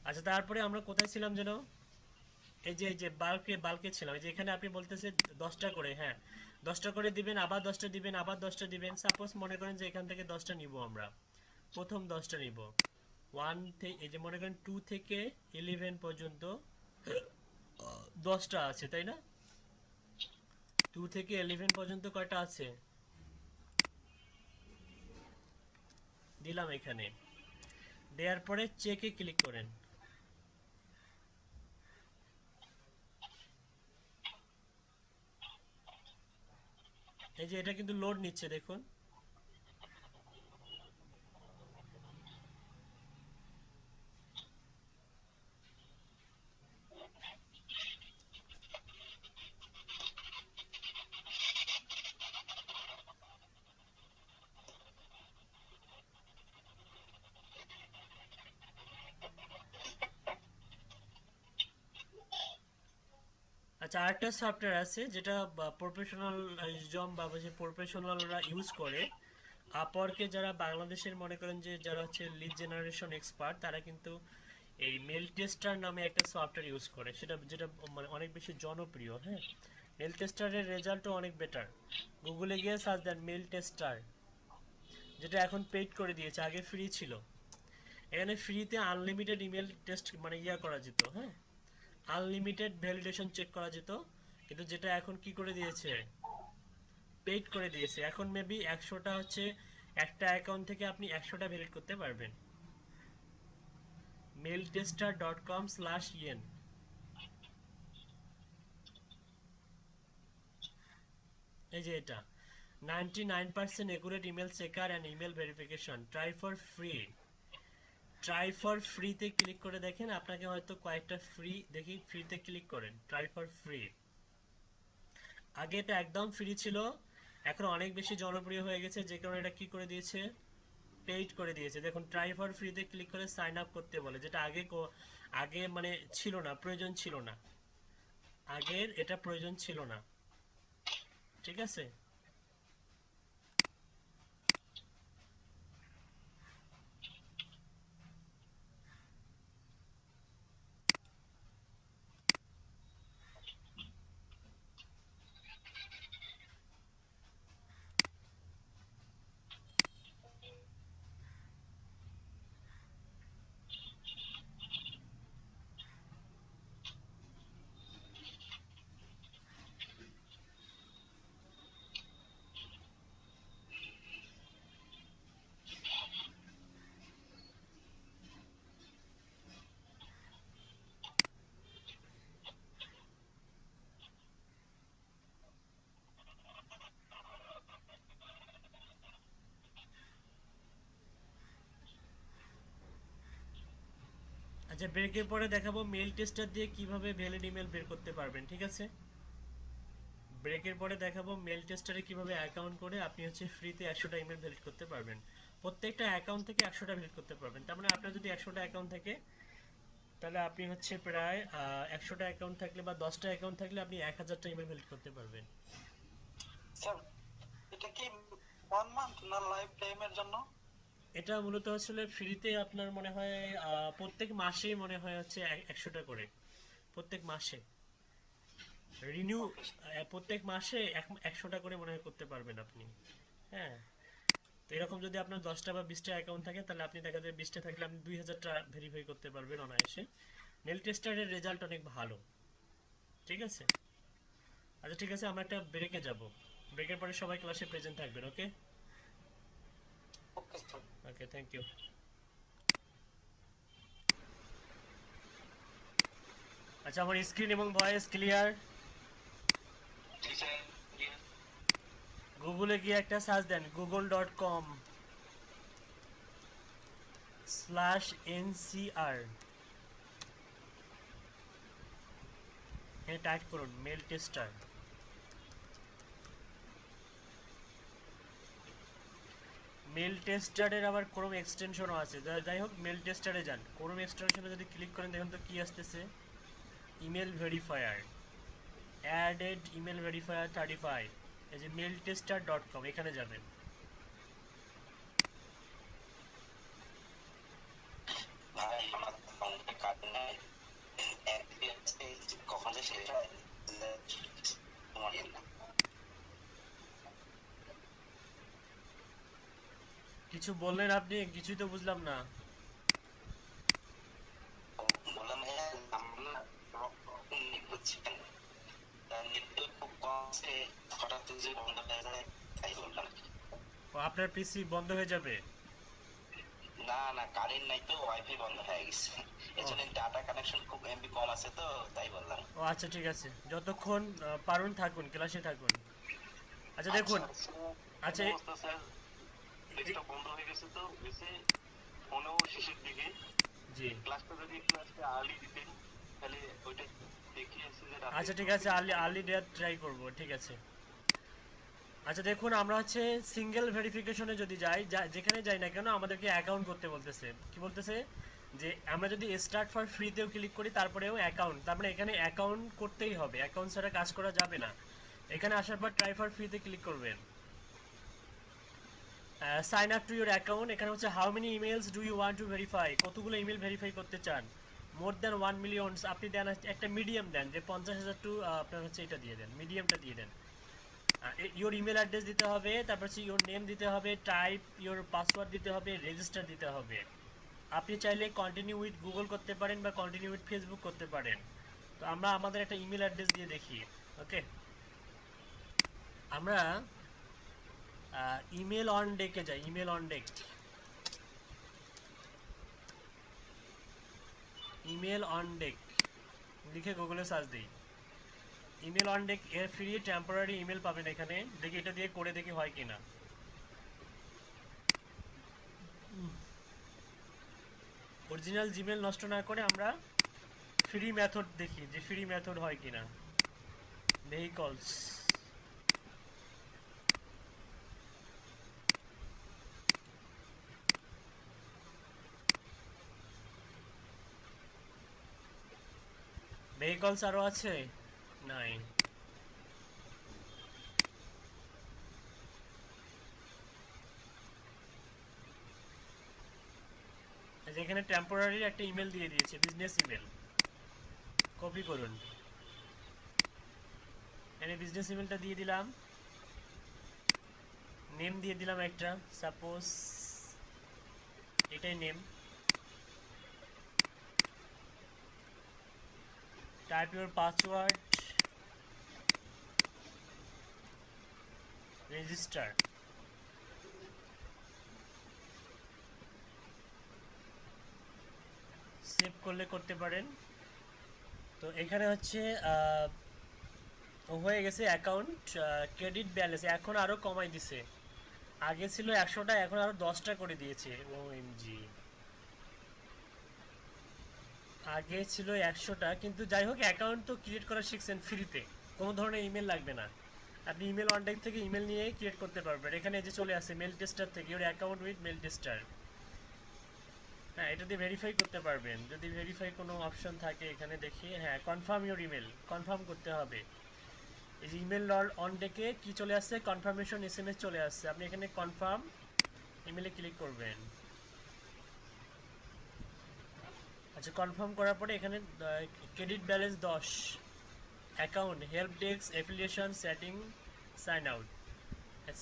আচ্ছা, তারপরে আমরা কোথায় ছিলাম যেন? এই যে বাল্কে ছিলাম, এই যে এখানে আপনি বলতেছে 10টা করে, হ্যাঁ 10টা করে দিবেন, আবার 10টা দিবেন, আবার 10টা দিবেন। সাপোজ মনে করেন যে এখান থেকে 10টা নিব আমরা, প্রথম 10টা নিব। এই যে মনে করেন 2 থেকে 11 পর্যন্ত 10টা আছে, তাই না? 2 থেকে 11 পর্যন্ত কয়টা আছে? দিলাম এখানে। দেওয়ার পরে চেকে ক্লিক করেন। এই যে এটা কিন্তু লোড নিচ্ছে, দেখুন। আচ্ছা, আরেকটা সফটওয়্যার আছে যেটা প্রফেশনাল বা প্রফেশনালরা ইউজ করে। আপওয়ার্কে যারা বাংলাদেশের মনে করেন যে যারা হচ্ছে লিড জেনারেশন এক্সপার্ট, তারা কিন্তু এই মেল টেস্টার নামে একটা সফটওয়্যার ইউজ করে, যেটা মানে অনেক বেশি জনপ্রিয়। হ্যাঁ, মেল টেস্টারের রেজাল্টও অনেক বেটার। গুগলে গিয়ে সার্চ দেন মেল টেস্টার, যেটা এখন পেইড করে দিয়েছে, আগে ফ্রি ছিল। এখানে ফ্রিতে আনলিমিটেড ইমেল টেস্ট মানে করা যেত, হ্যাঁ, আনলিমিটেড ভ্যালিডেশন চেক করা যেত। কিন্তু যেটা এখন কি করে দিয়েছে, পেইড করে দিয়েছে। এখন মেবি 100টা হচ্ছে একটা অ্যাকাউন্ট থেকে আপনি 100টা ভ্যালিড করতে পারবেন। mailtester.com/yen। এই যে এটা 99% accurate email checker and email verification, try for free তে ক্লিক করে দেখেন, আপনাকে হয়তো কয়েকটা ফ্রি দেখি, ফ্রিতে ক্লিক করেন, try for free। আগে এটা একদম ফ্রি ছিল, এখন অনেক বেশি জনপ্রিয় হয়ে গেছে, যে কারণে এটা কি করে দিয়েছে, পেইড করে দিয়েছে। দেখুন ট্রাই ফর ফ্রিতে ক্লিক করে সাইন আপ করতে বলে, যেটা আগে মানে ছিল না, প্রয়োজন ছিল না, আগের এটা প্রয়োজন ছিল না, ঠিক আছে। আচ্ছা, ব্রেকের পরে দেখাবো মেল টেস্টার দিয়ে কিভাবে ভ্যালিড ইমেল বের করতে পারবেন, ঠিক আছে। ব্রেকের পরে দেখাবো মেল টেস্টারে কিভাবে অ্যাকাউন্ট করে আপনি হচ্ছে ফ্রিতে 100টা ইমেল ভ্যালিড করতে পারবেন, প্রত্যেকটা অ্যাকাউন্ট থেকে 100টা ভ্যালিড করতে পারবেন। তার মানে আপনার যদি 100টা অ্যাকাউন্ট থাকে, তাহলে আপনি হচ্ছে প্রায় 100টা অ্যাকাউন্ট থাকলে বা 10টা অ্যাকাউন্ট থাকলে আপনি 1000টা ইমেল ভ্যালিড করতে পারবেন। স্যার এটা কি 1 মান্থ না লাইফ টাইমের জন্য? এটা মূলত আসলে ফ্রিতে আপনার মনে হয় প্রত্যেক মাসেই মনে হয় হচ্ছে 100টা করে, প্রত্যেক মাসে রিনিউ, প্রত্যেক মাসে 100টা করে মনে হয় করতে পারবেন আপনি। হ্যাঁ, তো এরকম যদি আপনার 10টা বা 20টা অ্যাকাউন্ট থাকে, তাহলে আপনি দেখা যায় 20টা থাকলে আপনি 2000টা ভেরিফাই করতে পারবেন অনায়াসে। মেল টেস্টারের রেজাল্ট অনেক ভালো, ঠিক আছে। আচ্ছা ঠিক আছে, আমরা একটা ব্রেকে যাব, ব্রেকের পরে সবাই ক্লাসে প্রেজেন্ট থাকবেন। Okay okay sir. Okay, thank you. আচ্ছা, আমার স্ক্রিন এবং ভয়েস ক্লিয়ার? জি স্যার। গুগলে গিয়ে একটা সার্চ দেন, google.com/ncr, টাইপ করুন মেল টেস্টার। মেল টেস্টারের আবার ক্রোম এক্সটেনশনও আছে, যাই হোক মেল টেস্টারে যান, ক্রোম এক্সটেনশনে যদি ক্লিক করেন দেখুন তো কি আসতেছে, email verifier, added email verifier 35, এই যে mailtester.com, এখানে যাবেন। ভাই আমার ফোনটা কাট নাই, একদিকে আছে, কখন যে শেষ হয় তোমার না। কিছু বললেন আপনি, কিছুই তো বুঝলাম না। বললাম হ্যাঁ আমরা নেট বুঝছেন, নেট তো খুব কম আছে, হঠাৎ যে বন্ধ হয়ে যায়, তাই বললাম। ও, আপনার পিসি বন্ধ হয়ে যাবে? না না, কারেন্ট নাই তো, ওয়াইফাই বন্ধ হয়ে গেছে, ও এজন্য ডাটা কানেকশন খুব এমবি কম আছে তো, তাই বললাম। ও আচ্ছা ঠিক আছে, যতক্ষণ পারুন থাকুন, ক্লাসে থাকুন। আচ্ছা দেখুন, আচ্ছা অবস্থা স্যার, ডেস্কটপ বন্ধ হয়ে গেছে তো বেশি, ফোনেও শেষের দিকে। জি ক্লাসটা যদি একটু আজকে আর্লি দিতেন তাহলে ওইটা দেখে এসে যে রাতে আচ্ছা ঠিক আছে, আর্লি ডেট ট্রাই করব, ঠিক আছে। আচ্ছা দেখুন, আমরা হচ্ছে সিঙ্গেল ভেরিফিকেশনে যদি যাই, যেখানে যাই না কেন আমাদেরকে অ্যাকাউন্ট করতে বলতেছে, কি বলতেছে যে আমরা যদি স্টার্ট ফর ফ্রিতেও ক্লিক করি তারপরেও অ্যাকাউন্ট, তার মানে এখানে অ্যাকাউন্ট করতেই হবে, অ্যাকাউন্ট ছাড়া কাজ করা যাবে না। এখানে আসার পর ট্রাই ফর ফ্রিতে ক্লিক করবেন, sign up to your account, এখানে হচ্ছে how many emails do you want to verify, কতগুলো ইমেল ভেরিফাই করতে চান, মোর দ্যান 1 মিলিয়ন, আপনি দেন একটা মিডিয়াম দেন, যে 50,000 টু আপনার হচ্ছে এটা দিয়ে দেন, মিডিয়ামটা দিয়ে দেন। ইওর ইমেল অ্যাড্রেস দিতে হবে, তারপর হচ্ছে ইওর নেম দিতে হবে, টাইপ ইওর পাসওয়ার্ড দিতে হবে, রেজিস্টার দিতে হবে। আপনি চাইলে কন্টিনিউ উইথ গুগল করতে পারেন বা কন্টিনিউ উইথ ফেসবুক করতে পারেন। তো আমরা আমাদের একটা ইমেল অ্যাড্রেস দিয়ে দেখি। ওকে, আমরা ইমেল অন ডেকে যাই, email on deck. Email on deck লিখে গুগলে সার্চ দিই। ইমেল অন ডেক এর ফ্রি টেম্পোরারি ইমেল পাবেন এখানে। দেখি এটা দিয়ে করে দেখি হয় কিনা। অরিজিনাল জিমেল নষ্ট না করে আমরা ফ্রি মেথড দেখি যে ফ্রি মেথড হয় কিনা। ভেহিকলস, ভেহিকলস আরো আছে নাই। যেখানে টেম্পোরারি একটা ইমেল দিয়ে দিয়েছে, বিজনেস ইমেল, কপি করুন। এখানে বিজনেস ইমেলটা দিয়ে দিলাম, নেম দিয়ে দিলাম একটা, সাপোজ এটাই name. Type your password, register. Save করলে করতে পারেন। তো এখানে হচ্ছে হয়ে গেছে অ্যাকাউন্ট ক্রেডিট ব্যালেন্স এখন আরো কমাই দিছে। আগে ছিল 100টা, এখন আরো 10টা করে দিয়েছে। ওএমজি, আগে ছিল 100টা, কিন্তু যাই হোক অ্যাকাউন্ট তো ক্রিয়েট করা শিখছেন ফ্রিতে, কোনো ধরনের ইমেল লাগবে না। আপনি ইমেল অনলাইন থেকে ইমেল নিয়ে ক্রিয়েট করতে পারবেন। এখানে যে চলে আসে মেল টেস্টার থেকে your account with mail tester. হ্যাঁ, এটা দিয়ে ভেরিফাই করতে পারবেন। যদি ভেরিফাই কোনো অপশন থাকে এখানে দেখি, হ্যাঁ কনফার্ম ইওর ইমেল, কনফার্ম করতে হবে। এই যে ইমেল অন ডেকে কি চলে আসছে, কনফার্মেশন এসএমএস চলে আসছে। আপনি এখানে কনফার্ম ইমেলে ক্লিক করবেন। আচ্ছা, কনফার্ম করার পরে এখানে credit balance 10, account, help desk, affiliation, setting, sign out,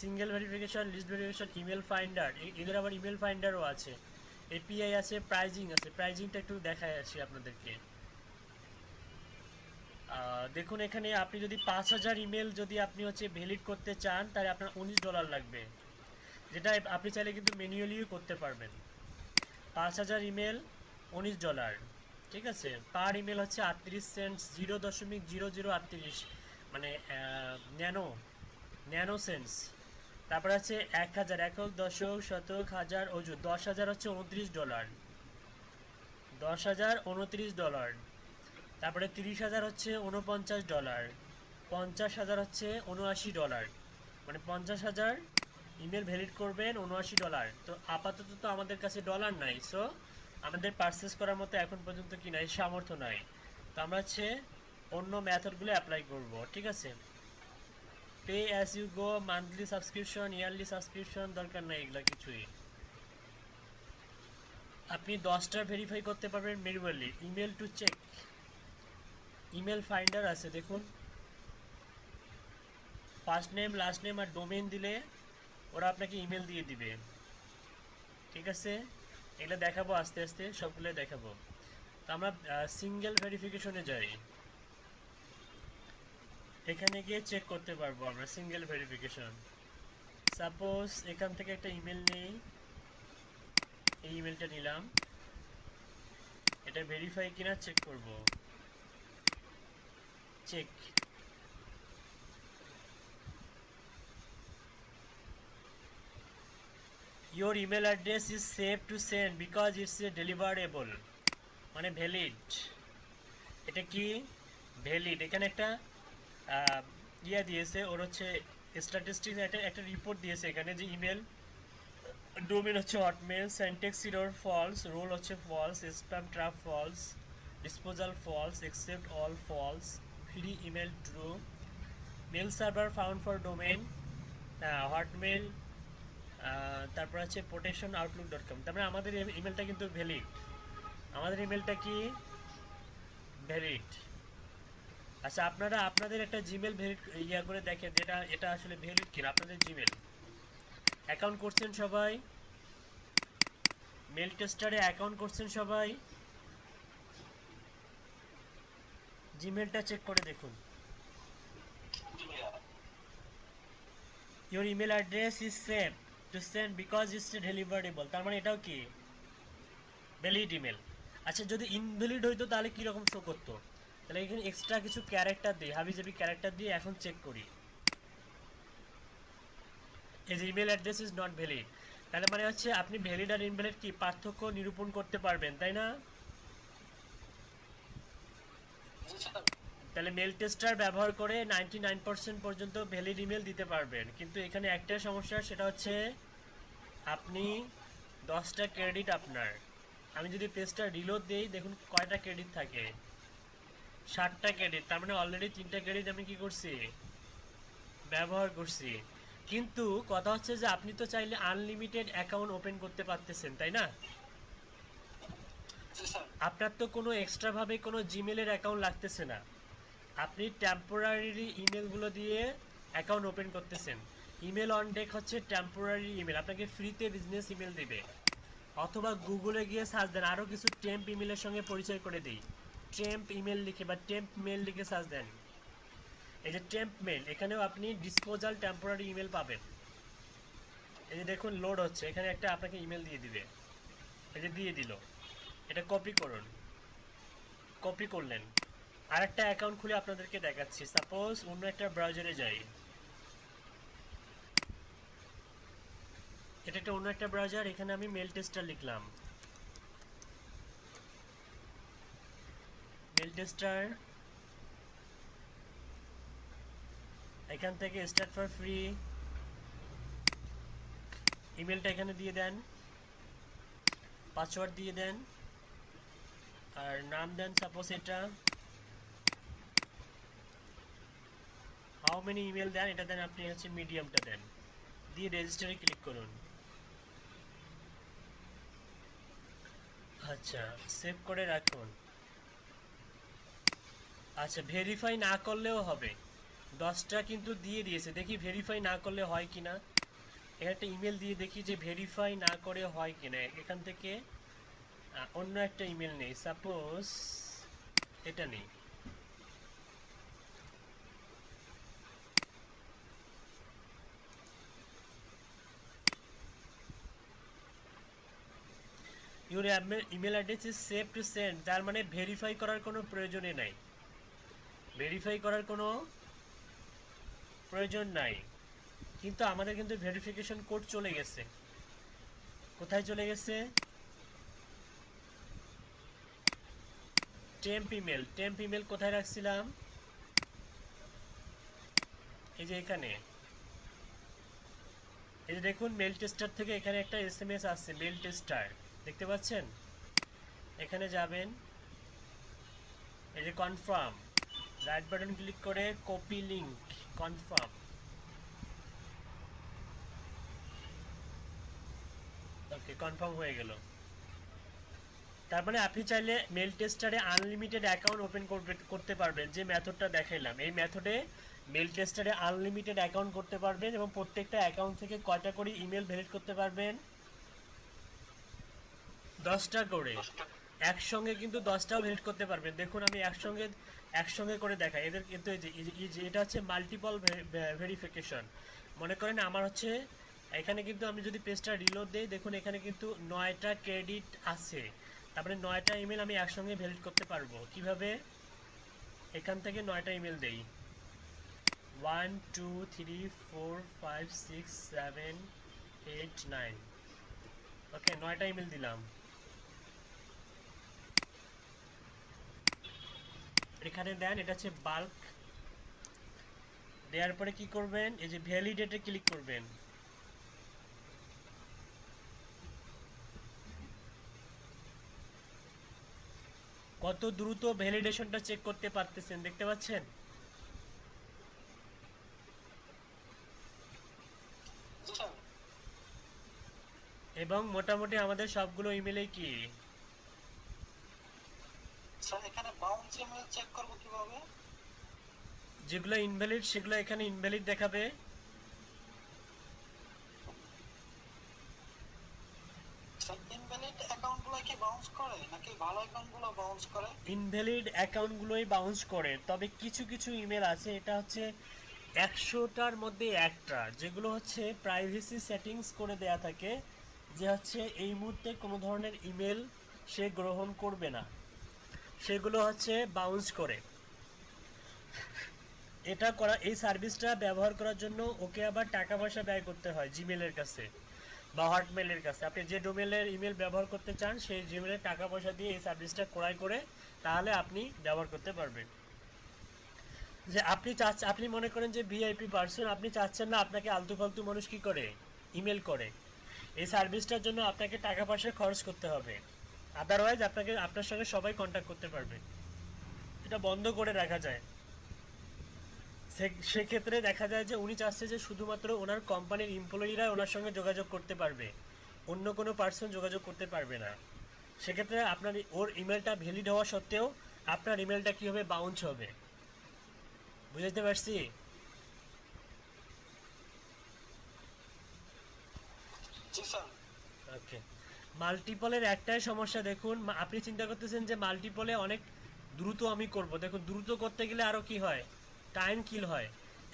single verification, list verification, email finder. এদের আবার ইমেল ফাইন্ডারও আছে, এপিআই আছে, প্রাইজিং আছে। প্রাইজিংটা একটু দেখায় আসি আপনাদেরকে। দেখুন এখানে আপনি যদি 5000 ইমেল যদি আপনি হচ্ছে ভ্যালিড করতে চান তাহলে আপনার $19 লাগবে, যেটা আপনি চাইলে কিন্তু ম্যানুয়ালিও করতে পারবেন। 5000 ইমেল $19, ঠিক আছে। পার ইমেল হচ্ছে 38 সেন্ট, 0.0038, মানে ন্যানো ন্যানো সেন্স। তারপরে আছে 1000, একক, দশক, শতক, হাজার, অযুত। 10,000 হচ্ছে $29, 10,000 $29। তারপরে 30,000 হচ্ছে $49, 50,000 হচ্ছে $79, মানে 50,000 ইমেল ভ্যালিড করবেন $79। তো আপাতত তো আমাদের কাছে ডলার নাই, সো আমাদের পারচেস করার মতো এখন পর্যন্ত কি নাই, সামর্থ্য নাই। তো আমরা হচ্ছে অন্য মেথডগুলো অ্যাপ্লাই করব, ঠিক আছে। Pay as you go, monthly subscription, yearly subscription দরকার নাই এগুলা কিছুই। আপনি 10টা ভেরিফাই করতে পারবেন manually. Email to check, email finder আছে দেখুন। ফার্স্ট নেম, লাস্ট নেম আর ডোমেইন দিলে ওরা আপনাকে ইমেল দিয়ে দিবে, ঠিক আছে। এগুলো দেখাবো আস্তে আস্তে, সবগুলো দেখাবো। তো আমরা সিঙ্গেল ভেরিফিকেশনে যাই, এখানে গিয়ে চেক করতে পারবো আমরা সিঙ্গেল ভেরিফিকেশন। সাপোজ এখান থেকে একটা ইমেল নেই, এই ইমেলটা নিলাম, এটা ভেরিফাই কিনা চেক করব। Check, your email address is safe to send because it's a deliverable, মানে ভ্যালিড। এটা কি ভ্যালিড, এখানে একটা ইয়া দিয়েছে ওর হচ্ছে স্ট্যাটিস্টিক্স, একটা রিপোর্ট দিয়েছে এখানে যে ইমেল ডোমেন হচ্ছে Hotmail, syntax error false, role হচ্ছে false, spam trap false, disposal false, accept all false, free email true, mail server found for domain, Hotmail, তারপর আছে প্রোটেকশন আউটলুক.com। তারপরে আমাদের ইমেলটা কিন্তু ভ্যালিড, আমাদের ইমেলটা কি ভ্যালিড। আচ্ছা, আপনারা আপনাদের একটা জিমেল ভ্যালিড ইয়া করে দেখেন যেটা এটা আসলে ভ্যালিড কিনা আপনাদের জিমেল। অ্যাকাউন্ট করছেন সবাই, মেল টেস্টারে অ্যাকাউন্ট করছেন সবাই, জিমেলটা চেক করে দেখুন। Your email address is save to send because it's deliverable, তার মানে এটাও কি ভ্যালিড ইমেল। আচ্ছা যদি ইনভ্যালিড হইতো তাহলে কি রকম শো করতো? তাহলে এখানে এক্সট্রা কিছু ক্যারেক্টার দিই, হাবিজাবি ক্যারেক্টার দিয়ে এখন চেক করি। এই যে email address is not valid, তাহলে মানে হচ্ছে আপনি ভ্যালিড আর ইনভ্যালিড কি পার্থক্য নিরূপণ করতে পারবেন, তাই না? জি স্যার। তাহলে মেল টেস্টার ব্যবহার করে 99% পর্যন্ত ভ্যালিড ইমেল দিতে পারবেন, কিন্তু এখানে একটা সমস্যা, সেটা হচ্ছে আপনি 10টা ক্রেডিট আপনার। আমি যদি পেজটা রিলোড দেই, দেখুন কয়টা ক্রেডিট থাকে, 60টা ক্রেডিট। তার মানে অলরেডি 3টা ক্রেডিট আমি কি করছি, ব্যবহার করছি। কিন্তু কথা হচ্ছে যে আপনি তো চাইলে আনলিমিটেড অ্যাকাউন্ট ওপেন করতে পারতেছেন, তাই না? জি স্যার। আপনার তো কোনো এক্সট্রা ভাবে কোনো জিমেলের অ্যাকাউন্ট লাগতেছে না, আপনি টেম্পোরারি ইমেলগুলো দিয়ে অ্যাকাউন্ট ওপেন করতেছেন। ইমেল অন ডেক হচ্ছে টেম্পোরারি ইমেল, আপনাকে ফ্রিতে বিজনেস ইমেল দিবে। অথবা গুগলে গিয়ে সার্চ দেন, আরও কিছু টেম্প ইমেলের সঙ্গে পরিচয় করে দিই, টেম্প ইমেল লিখে বা টেম্প মেল লিখে সার্চ দেন। এই যে টেম্প মেল, এখানেও আপনি ডিসপোজাল টেম্পোরারি ইমেল পাবেন। এই যে দেখুন লোড হচ্ছে, এখানে একটা আপনাকে ইমেল দিয়ে দিবে, এই যে দিয়ে দিল। এটা কপি করুন, কপি করলেন, আর একটা অ্যাকাউন্ট খুলে আপনাদেরকে দেখাচ্ছি। সাপোজ অন্য একটা ব্রাউজারে যাই, এটা একটা অন্য একটা ব্রাউজার, এখানে আমি মেল টেস্টার লিখলাম, মেল টেস্টার। এখান থেকে স্টার্ট ফর ফ্রি, ইমেলটা এখানে দিয়ে দেন, পাসওয়ার্ড দিয়ে দেন, আর নাম দেন সাপোজ এটা, হাউ মেনি ইমেল দেন, এটা দেন আপনি হচ্ছে মিডিয়ামটা দেন, দিয়ে রেজিস্টারে ক্লিক করুন। আচ্ছা সেভ করে রাখুন। আচ্ছা ভেরিফাই না করলেও হবে, 10টা কিন্তু দিয়ে দিয়েছে, দেখি ভেরিফাই না করলে হয় কিনা। এখানে একটা ইমেল দিয়ে দেখি যে ভেরিফাই না করে হয় কিনা। এখান থেকে অন্য একটা ইমেল নেই, সাপোজ এটা নেই, your email address is save to send, তার মানে ভেরিফাই করার কোনো প্রয়োজনই নাই, ভেরিফাই করার কোনো প্রয়োজন নাই। কিন্তু আমাদের কিন্তু ভেরিফিকেশন কোড চলে গেছে, কোথায় চলে গেছে, টেম্প ইমেল। টেম্প ইমেল কোথায় রাখছিলাম, এই যে এখানে, এই যে দেখুন মেল টেস্টার থেকে এখানে একটা এসএমএস আসছে, মেল টেস্টার, দেখতে পাচ্ছেন? এখানে যাবেন, এই যে কনফার্ম, রাইট বাটন ক্লিক করে কপি লিংক, কনফার্ম, ওকে কনফার্ম হয়ে গেল। তার মানে আপনি চাইলে মেল টেস্টারে আনলিমিটেড অ্যাকাউন্ট ওপেন করতে পারবেন, যে মেথডটা দেখাইলাম এই মেথডে মেল টেস্টারে আনলিমিটেড অ্যাকাউন্ট করতে পারবেন, এবং প্রত্যেকটা অ্যাকাউন্ট থেকে কয়টা করে ইমেল ভেরিফাই করতে পারবেন, 10টা করে। একসঙ্গে কিন্তু 10টাও ভেরিফাই করতে পারবেন। দেখুন আমি একসঙ্গে একসঙ্গে করে দেখাই এদের, কিন্তু এই যে এটা হচ্ছে মাল্টিপল ভেরিফিকেশন। মনে করেন আমার হচ্ছে এখানে কিন্তু আমি যদি পেজটা রিলোড দেই, দেখুন এখানে কিন্তু 9টা ক্রেডিট আছে, তারপরে 9টা ইমেল আমি একসঙ্গে ভেরিফাই করতে পারবো। কিভাবে, এখান থেকে 9টা ইমেল দেই, 1 2 3 4 5 6 7 8 9, ওকে 9টা ইমেল দিলাম। এখানে দেন, এটা হচ্ছে বাল্ক, দেওয়ার পরে কি করবেন, এই যে ভ্যালিডেটে ক্লিক করবেন, কত দ্রুত ভ্যালিডেশনটা চেক করতে পারতেছেন, দেখতে পাচ্ছেন? জি স্যার। এবং মোটামুটি আমাদের সবগুলো ইমেলে কি, স্যার এখানে বাউন্স ইমেল চেক করবো কিভাবে? যেগুলো ইনভ্যালিড সেগুলো এখানে ইনভ্যালিড দেখাবে, স্যার ইনভ্যালিড অ্যাকাউন্ট গুলো কি বাউন্স করে নাকি ভালো অ্যাকাউন্ট গুলো বাউন্স করে? ইনভ্যালিড অ্যাকাউন্টগুলোই বাউন্স করে, তবে কিছু কিছু ইমেল আছে, এটা হচ্ছে 100টার মধ্যে একটা, যেগুলো হচ্ছে প্রাইভেসি সেটিংস করে দেয়া থাকে, যে হচ্ছে এই মুহূর্তে কোনো ধরনের ইমেল সে গ্রহণ করবে না, সেগুলো হচ্ছে বাউন্স করে। এটা করা, এই সার্ভিসটা ব্যবহার করার জন্য ওকে আবার টাকা পয়সা ব্যয় করতে হয় জিমেলের কাছে বা হটমেলের কাছে। আপনি যে ডোমেলের ইমেল ব্যবহার করতে চান সেই জিমেলের টাকা পয়সা দিয়ে এই সার্ভিসটা ক্রয় করে তাহলে আপনি ব্যবহার করতে পারবেন। যে আপনি মনে করেন যে ভিআইপি পার্সন, আপনি চাচ্ছেন না আপনাকে আলতু ফালতু মানুষ কি করে ইমেল করে, এই সার্ভিসটার জন্য আপনাকে টাকা পয়সা খরচ করতে হবে, আদারওয়াইজ আপনার সঙ্গে সবাই কন্ট্যাক্ট করতে পারবে। এটা বন্ধ করে রাখা যায়। সেক্ষেত্রে দেখা যায় যে উনি চাচ্ছে যে শুধুমাত্র ওনার কোম্পানির এমপ্লয়িরা ওনার সঙ্গে যোগাযোগ করতে পারবে, অন্য কোনো পার্সন যোগাযোগ করতে পারবে না। সেক্ষেত্রে আপনার ওর ইমেলটা ভ্যালিড হওয়া সত্ত্বেও আপনার ইমেলটা কি হবে, বাউন্স হবে। বুঝতে পারছি? জি স্যার। ওকে। মাল্টিপলের একটাই সমস্যা, দেখুন আপনি চিন্তা করতেছেন যে মাল্টিপলে অনেক দ্রুত আমি করব, দেখুন দ্রুত করতে গেলে আরো কি হয়, টাইম কিল হয়।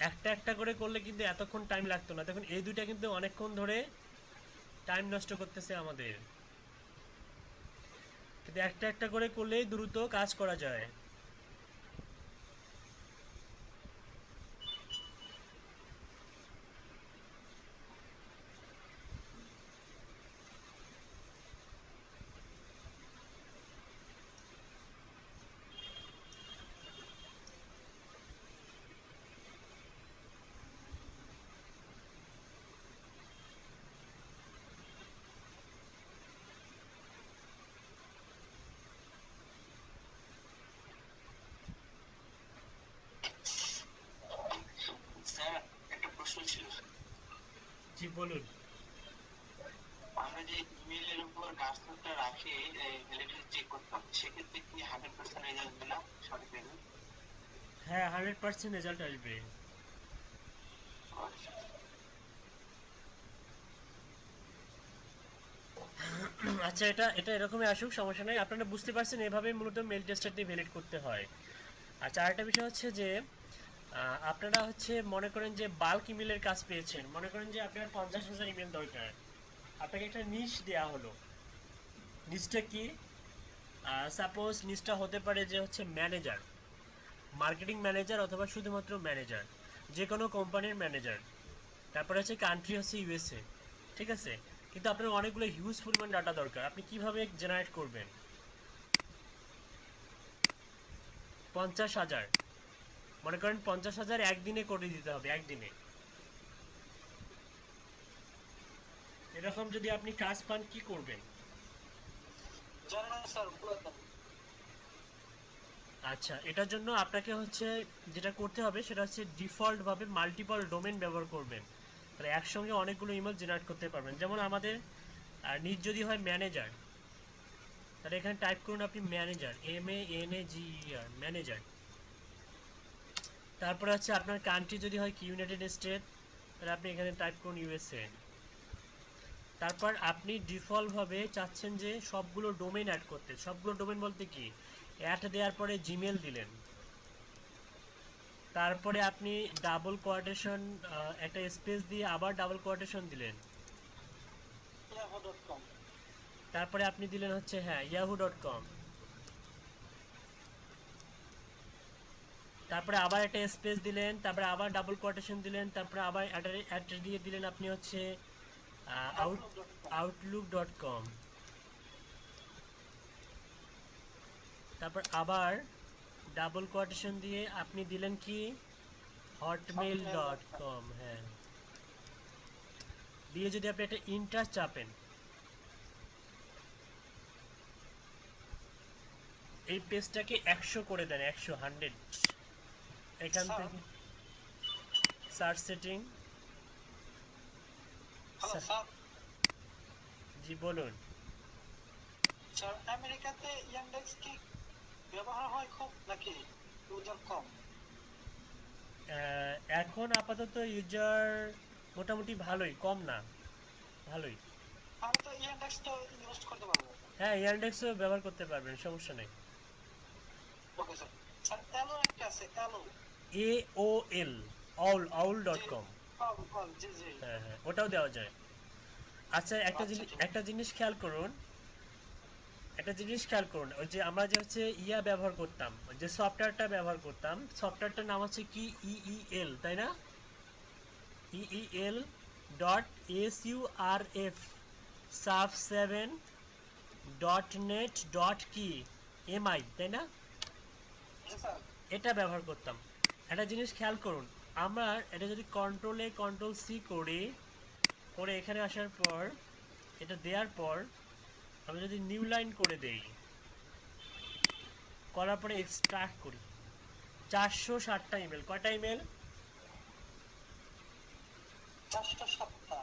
একটা একটা করে করলে কিন্তু এতক্ষণ টাইম লাগতো না, দেখুন এই দুইটা কিন্তু অনেকক্ষণ ধরে টাইম নষ্ট করতেছে আমাদের, কিন্তু একটা একটা করে করলেই দ্রুত কাজ করা যায়। স্যার একটা প্রশ্ন ছিল। জি বলুন। আমরা যে ইমেলের উপর কার্সরটা রাখি ভ্যালিডিটি চেক করতাম, সেক্ষেত্রে কি 100% রেজাল্ট আসবে না সঠিক রেজাল্ট? হ্যাঁ 100% রেজাল্ট আসবে। আচ্ছা, এটা এটা এরকমই আসুক, সমস্যা নাই। আপনারা বুঝতে পারছেন এভাবে মূলত মেল টেস্টার দিয়ে ভ্যালিড করতে হয়। আচ্ছা, আরেকটা বিষয় হচ্ছে যে আপনারা হচ্ছে মনে করেন যে বাল্ক ইমেলের কাজ পেয়েছেন, মনে করেন যে আপনার 50,000 ইমেল দরকার, আপনাকে একটা নিশ দেওয়া হলো। নিশটা কি? সাপোজ নিশটা হতে পারে যে হচ্ছে ম্যানেজার, মার্কেটিং ম্যানেজার অথবা শুধুমাত্র ম্যানেজার, যে কোনো কোম্পানির ম্যানেজার। তারপরে হচ্ছে কান্ট্রি হচ্ছে ইউএসএ, ঠিক আছে? কিন্তু আপনার অনেকগুলো হিউজ পরিমাণ ডাটা দরকার, আপনি কিভাবে জেনারেট করবেন? 50,000, মনে করেন 50,000 একদিনে করে দিতে হবে, একদিনে। এরকম যদি আপনি কাজ পান কি করবেন? জানি না স্যার, বলে দেন। আচ্ছা, এটার জন্য আপনাকে হচ্ছে যেটা করতে হবে সেটা হচ্ছে ডিফল্ট ভাবে মাল্টিপল ডোমেন ব্যবহার করবেন, তাহলে একসঙ্গে অনেকগুলো ইমেল জেনারেট করতে পারবেন। যেমন আমাদের নিজ যদি হয় ম্যানেজার, তাহলে এখানে টাইপ করুন আপনি ম্যানেজার, MANAGER, ম্যানেজার। তারপরে হচ্ছে আপনার কান্ট্রি যদি হয় কি ইউনাইটেড স্টেট, তাহলে আপনি এখানে টাইপ করুন USA। তারপর আপনি ডিফল্ট ভাবে চাচ্ছেন যে সবগুলো ডোমেইন অ্যাড করতে, সবগুলো ডোমেইন বলতে কি, অ্যাড দেওয়ার পরে জিমেল দিলেন, তারপরে আপনি ডাবল কোয়াটেশন একটা স্পেস দিয়ে আবার ডাবল কোয়াটেশন দিলেন, yahoo.com। তারপরে আপনি দিলেন হচ্ছে হ্যাঁ yahoo.com, তারপরে আবার একটা স্পেস দিলেন, তারপরে আবার ডাবল কোয়াটেশন দিলেন, তারপরে আবার অ্যাড্রেস দিয়ে দিলেন আপনি হচ্ছে outlook.com, তারপর আবার ডাবল কোয়াটেশন দিয়ে আপনি দিলেন কি hotmail.com। হ্যাঁ, দিয়ে যদি আপনি একটা ইন্টার চাপেন, এই পেজটাকে 100 করে দেন, 100 এখান থেকে সার্চ সেটিং। Hello sir. জি বলুন। স্যার, আমেরিকাতে ইয়ান্ডেক্স কি ব্যবহার হয় খুব নাকি ইউজার কম? এখন আপাতত ইউজার মোটামুটি ভালোই, কম না, ভালোই। আমি তো ইয়ান্ডেক্স তো ইউজ করতে পারবো। হ্যাঁ ইয়ান্ডেক্সও ব্যবহার করতে পারবেন, সমস্যা নেই। Okay sir. স্যার এলো একটা আছে, এলো। AOL, aul.com। জি জি। হ্যাঁ হ্যাঁ, ওটাও দেওয়া যায়। আচ্ছা, আচ্ছা, ঠিক আছে। একটা জিনিস খেয়াল করুন, একটা জিনিস খেয়াল করুন, ওই যে আমরা যে হচ্ছে ইয়া ব্যবহার করতাম, যে সফটওয়্যারটা ব্যবহার করতাম, সফটওয়্যারটার নাম হচ্ছে কি ইইএল, তাই না? ইইএল ডট surf surf7.net.কি তাই না? জি স্যার। এটা ব্যবহার করতাম। একটা জিনিস খেয়াল করুন, আমার এটা যদি কন্ট্রোল সি করি, করে এখানে আসার পর এটা দেওয়ার পর আমি যদি নিউ লাইন করে দেই, করার পরে এক্সট্রাক্ট করি, 460টা ইমেল। কয়টা ইমেল? 407টা।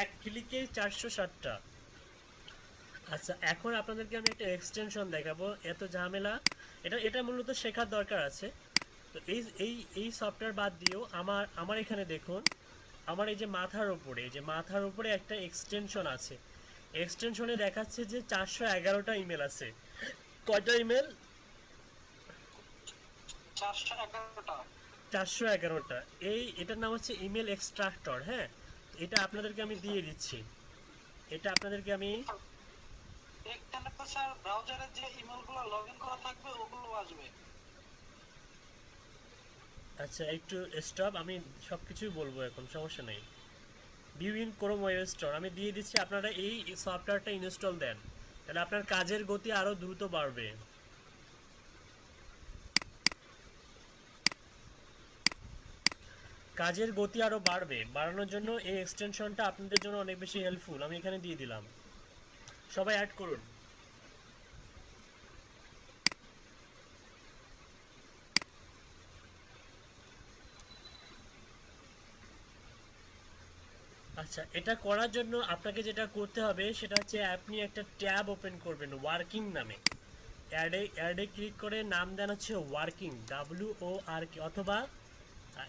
এক ক্লিকে 460টা। আচ্ছা, এখন আপনাদেরকে আমি একটা এক্সটেনশন দেখাবো, এত ঝামেলা, এটা মূলত শেখার দরকার আছে। তো এই সফটওয়্যার বাদ দিয়েও আমার এখানে দেখুন, আমার এই যে মাথার উপরে একটা এক্সটেনশন আছে। এক্সটেনশনে দেখাচ্ছে যে 411টা ইমেল আছে। কয়টা ইমেল? 411টা। 411টা। এটার নাম হচ্ছে ইমেল এক্সট্রাক্টর। হ্যাঁ, এটা আপনাদেরকে আমি দিয়ে দিচ্ছি, এটা আপনাদেরকে আমি এখানে তো স্যার ব্রাউজারে যে ইমেলগুলো লগইন করা থাকবে ওগুলো আসবে। আচ্ছা একটু স্টপ, আমি সবকিছুই বলবো এখন, সমস্যা নেই। View in Chrome web store আমি দিয়ে দিচ্ছি, আপনারা এই সফটওয়্যারটা ইনস্টল দেন, তাহলে আপনার কাজের গতি আরো দ্রুত বাড়বে। কাজের গতি আরো বাড়বে, বাড়ানোর জন্য এই এক্সটেনশনটা আপনাদের জন্য অনেক বেশি হেল্পফুল। আমি এখানে দিয়ে দিলাম, সবাই অ্যাড করুন। আচ্ছা, এটা করার জন্য আপনাকে যেটা করতে হবে সেটা হচ্ছে আপনি একটা ট্যাব ওপেন করবেন ওয়ার্কিং নামে। অ্যাডে ক্লিক করে নাম দেন হচ্ছে ওয়ার্কিং, WORK, অথবা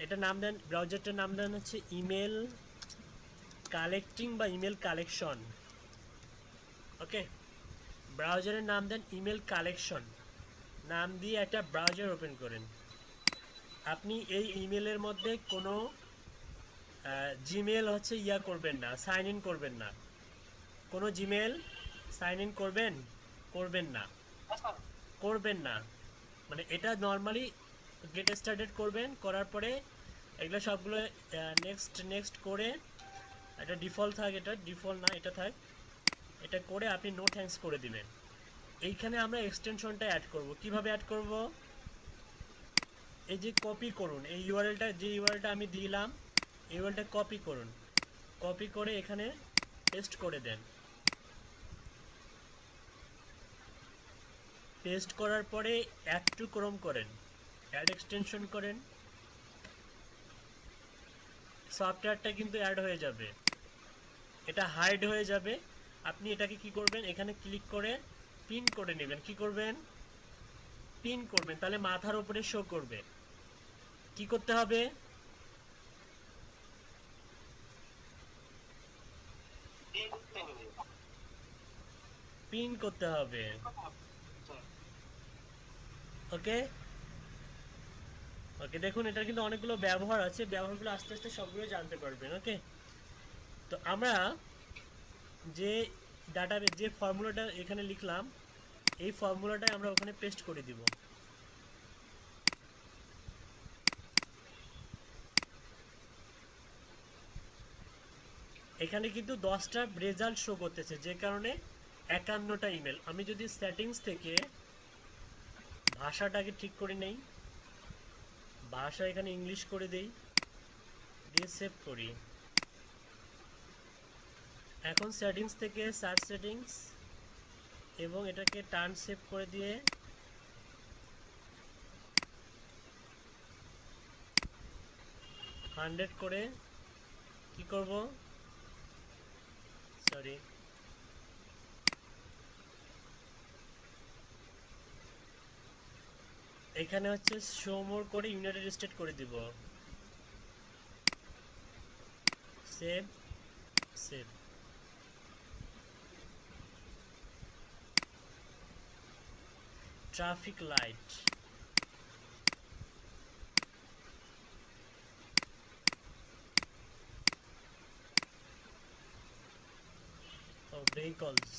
এটা নাম দেন, ব্রাউজারটার নাম দেন হচ্ছে ইমেল কালেক্টিং বা ইমেল কালেকশন। ওকে, ব্রাউজারের নাম দেন ইমেল কালেকশন, নাম দিয়ে একটা ব্রাউজার ওপেন করেন। আপনি এই ইমেলের মধ্যে কোনো জিমেল হচ্ছে ইয়া করবেন না, সাইন ইন করবেন না। কোনো জিমেল সাইন ইন করবেন না, স্যার করবেন না। মানে এটা নর্মালি গেট স্টার্টেড করবেন, করার পরে এগুলো সবগুলো নেক্সট নেক্সট করে, এটা ডিফল্ট থাক, এটা ডিফল্ট না, এটা থাক, এটা করে আপনি নো থ্যাঙ্কস করে দিবেন। এইখানে আমরা এক্সটেনশনটা অ্যাড করব। কিভাবে অ্যাড করব? এই যে কপি করুন, এই ইউআরএলটা, যে ইউআরএলটা আমি দিলাম, এই ইউআরএলটা কপি করুন, কপি করে এখানে পেস্ট করে দেন। পেস্ট করার পরে অ্যাড টু ক্রোম করেন, অ্যাড এক্সটেনশন করেন, সফটওয়্যারটা কিন্তু অ্যাড হয়ে যাবে, এটা হাইড হয়ে যাবে। আপনি এটাকে কি করবেন, এখানে ক্লিক করে পিন করে নেবেন। কি করবেন? পিন করবেন, তাহলে মাথার উপরে শো করবে। কি করতে হবে? এই করতে হবে। পিন করতে হবে। স্যার ওকে ওকে, দেখুন এটার কিন্তু অনেকগুলো ব্যবহার আছে, ব্যবহারগুলো আস্তে আস্তে সবগুলো জানতে পারবেন। ওকে, তো আমরা যে ডাটাবেস, যে ফর্মুলাটা এখানে লিখলাম, এই ফর্মুলাটাই আমরা ওখানে পেস্ট করে দিব। এখানে কিন্তু 10টা রেজাল্ট শো করতেছে, যে কারণে 51টা ইমেল। আমি যদি সেটিংস থেকে ভাষাটাকে ঠিক করে নেই, ভাষা এখানে ইংলিশ করে দেই, দিয়ে সেভ করি। এখন সেটিংস থেকে সার্চ সেটিংস, এবং এটাকে টার্ন সেভ করে দিয়ে হান্ড্রেড করে কি করব, সরি, এখানে হচ্ছে শো মোর করে ইউনাইটেড স্টেট করে দিব। Save, save. Traffic light of vehicles,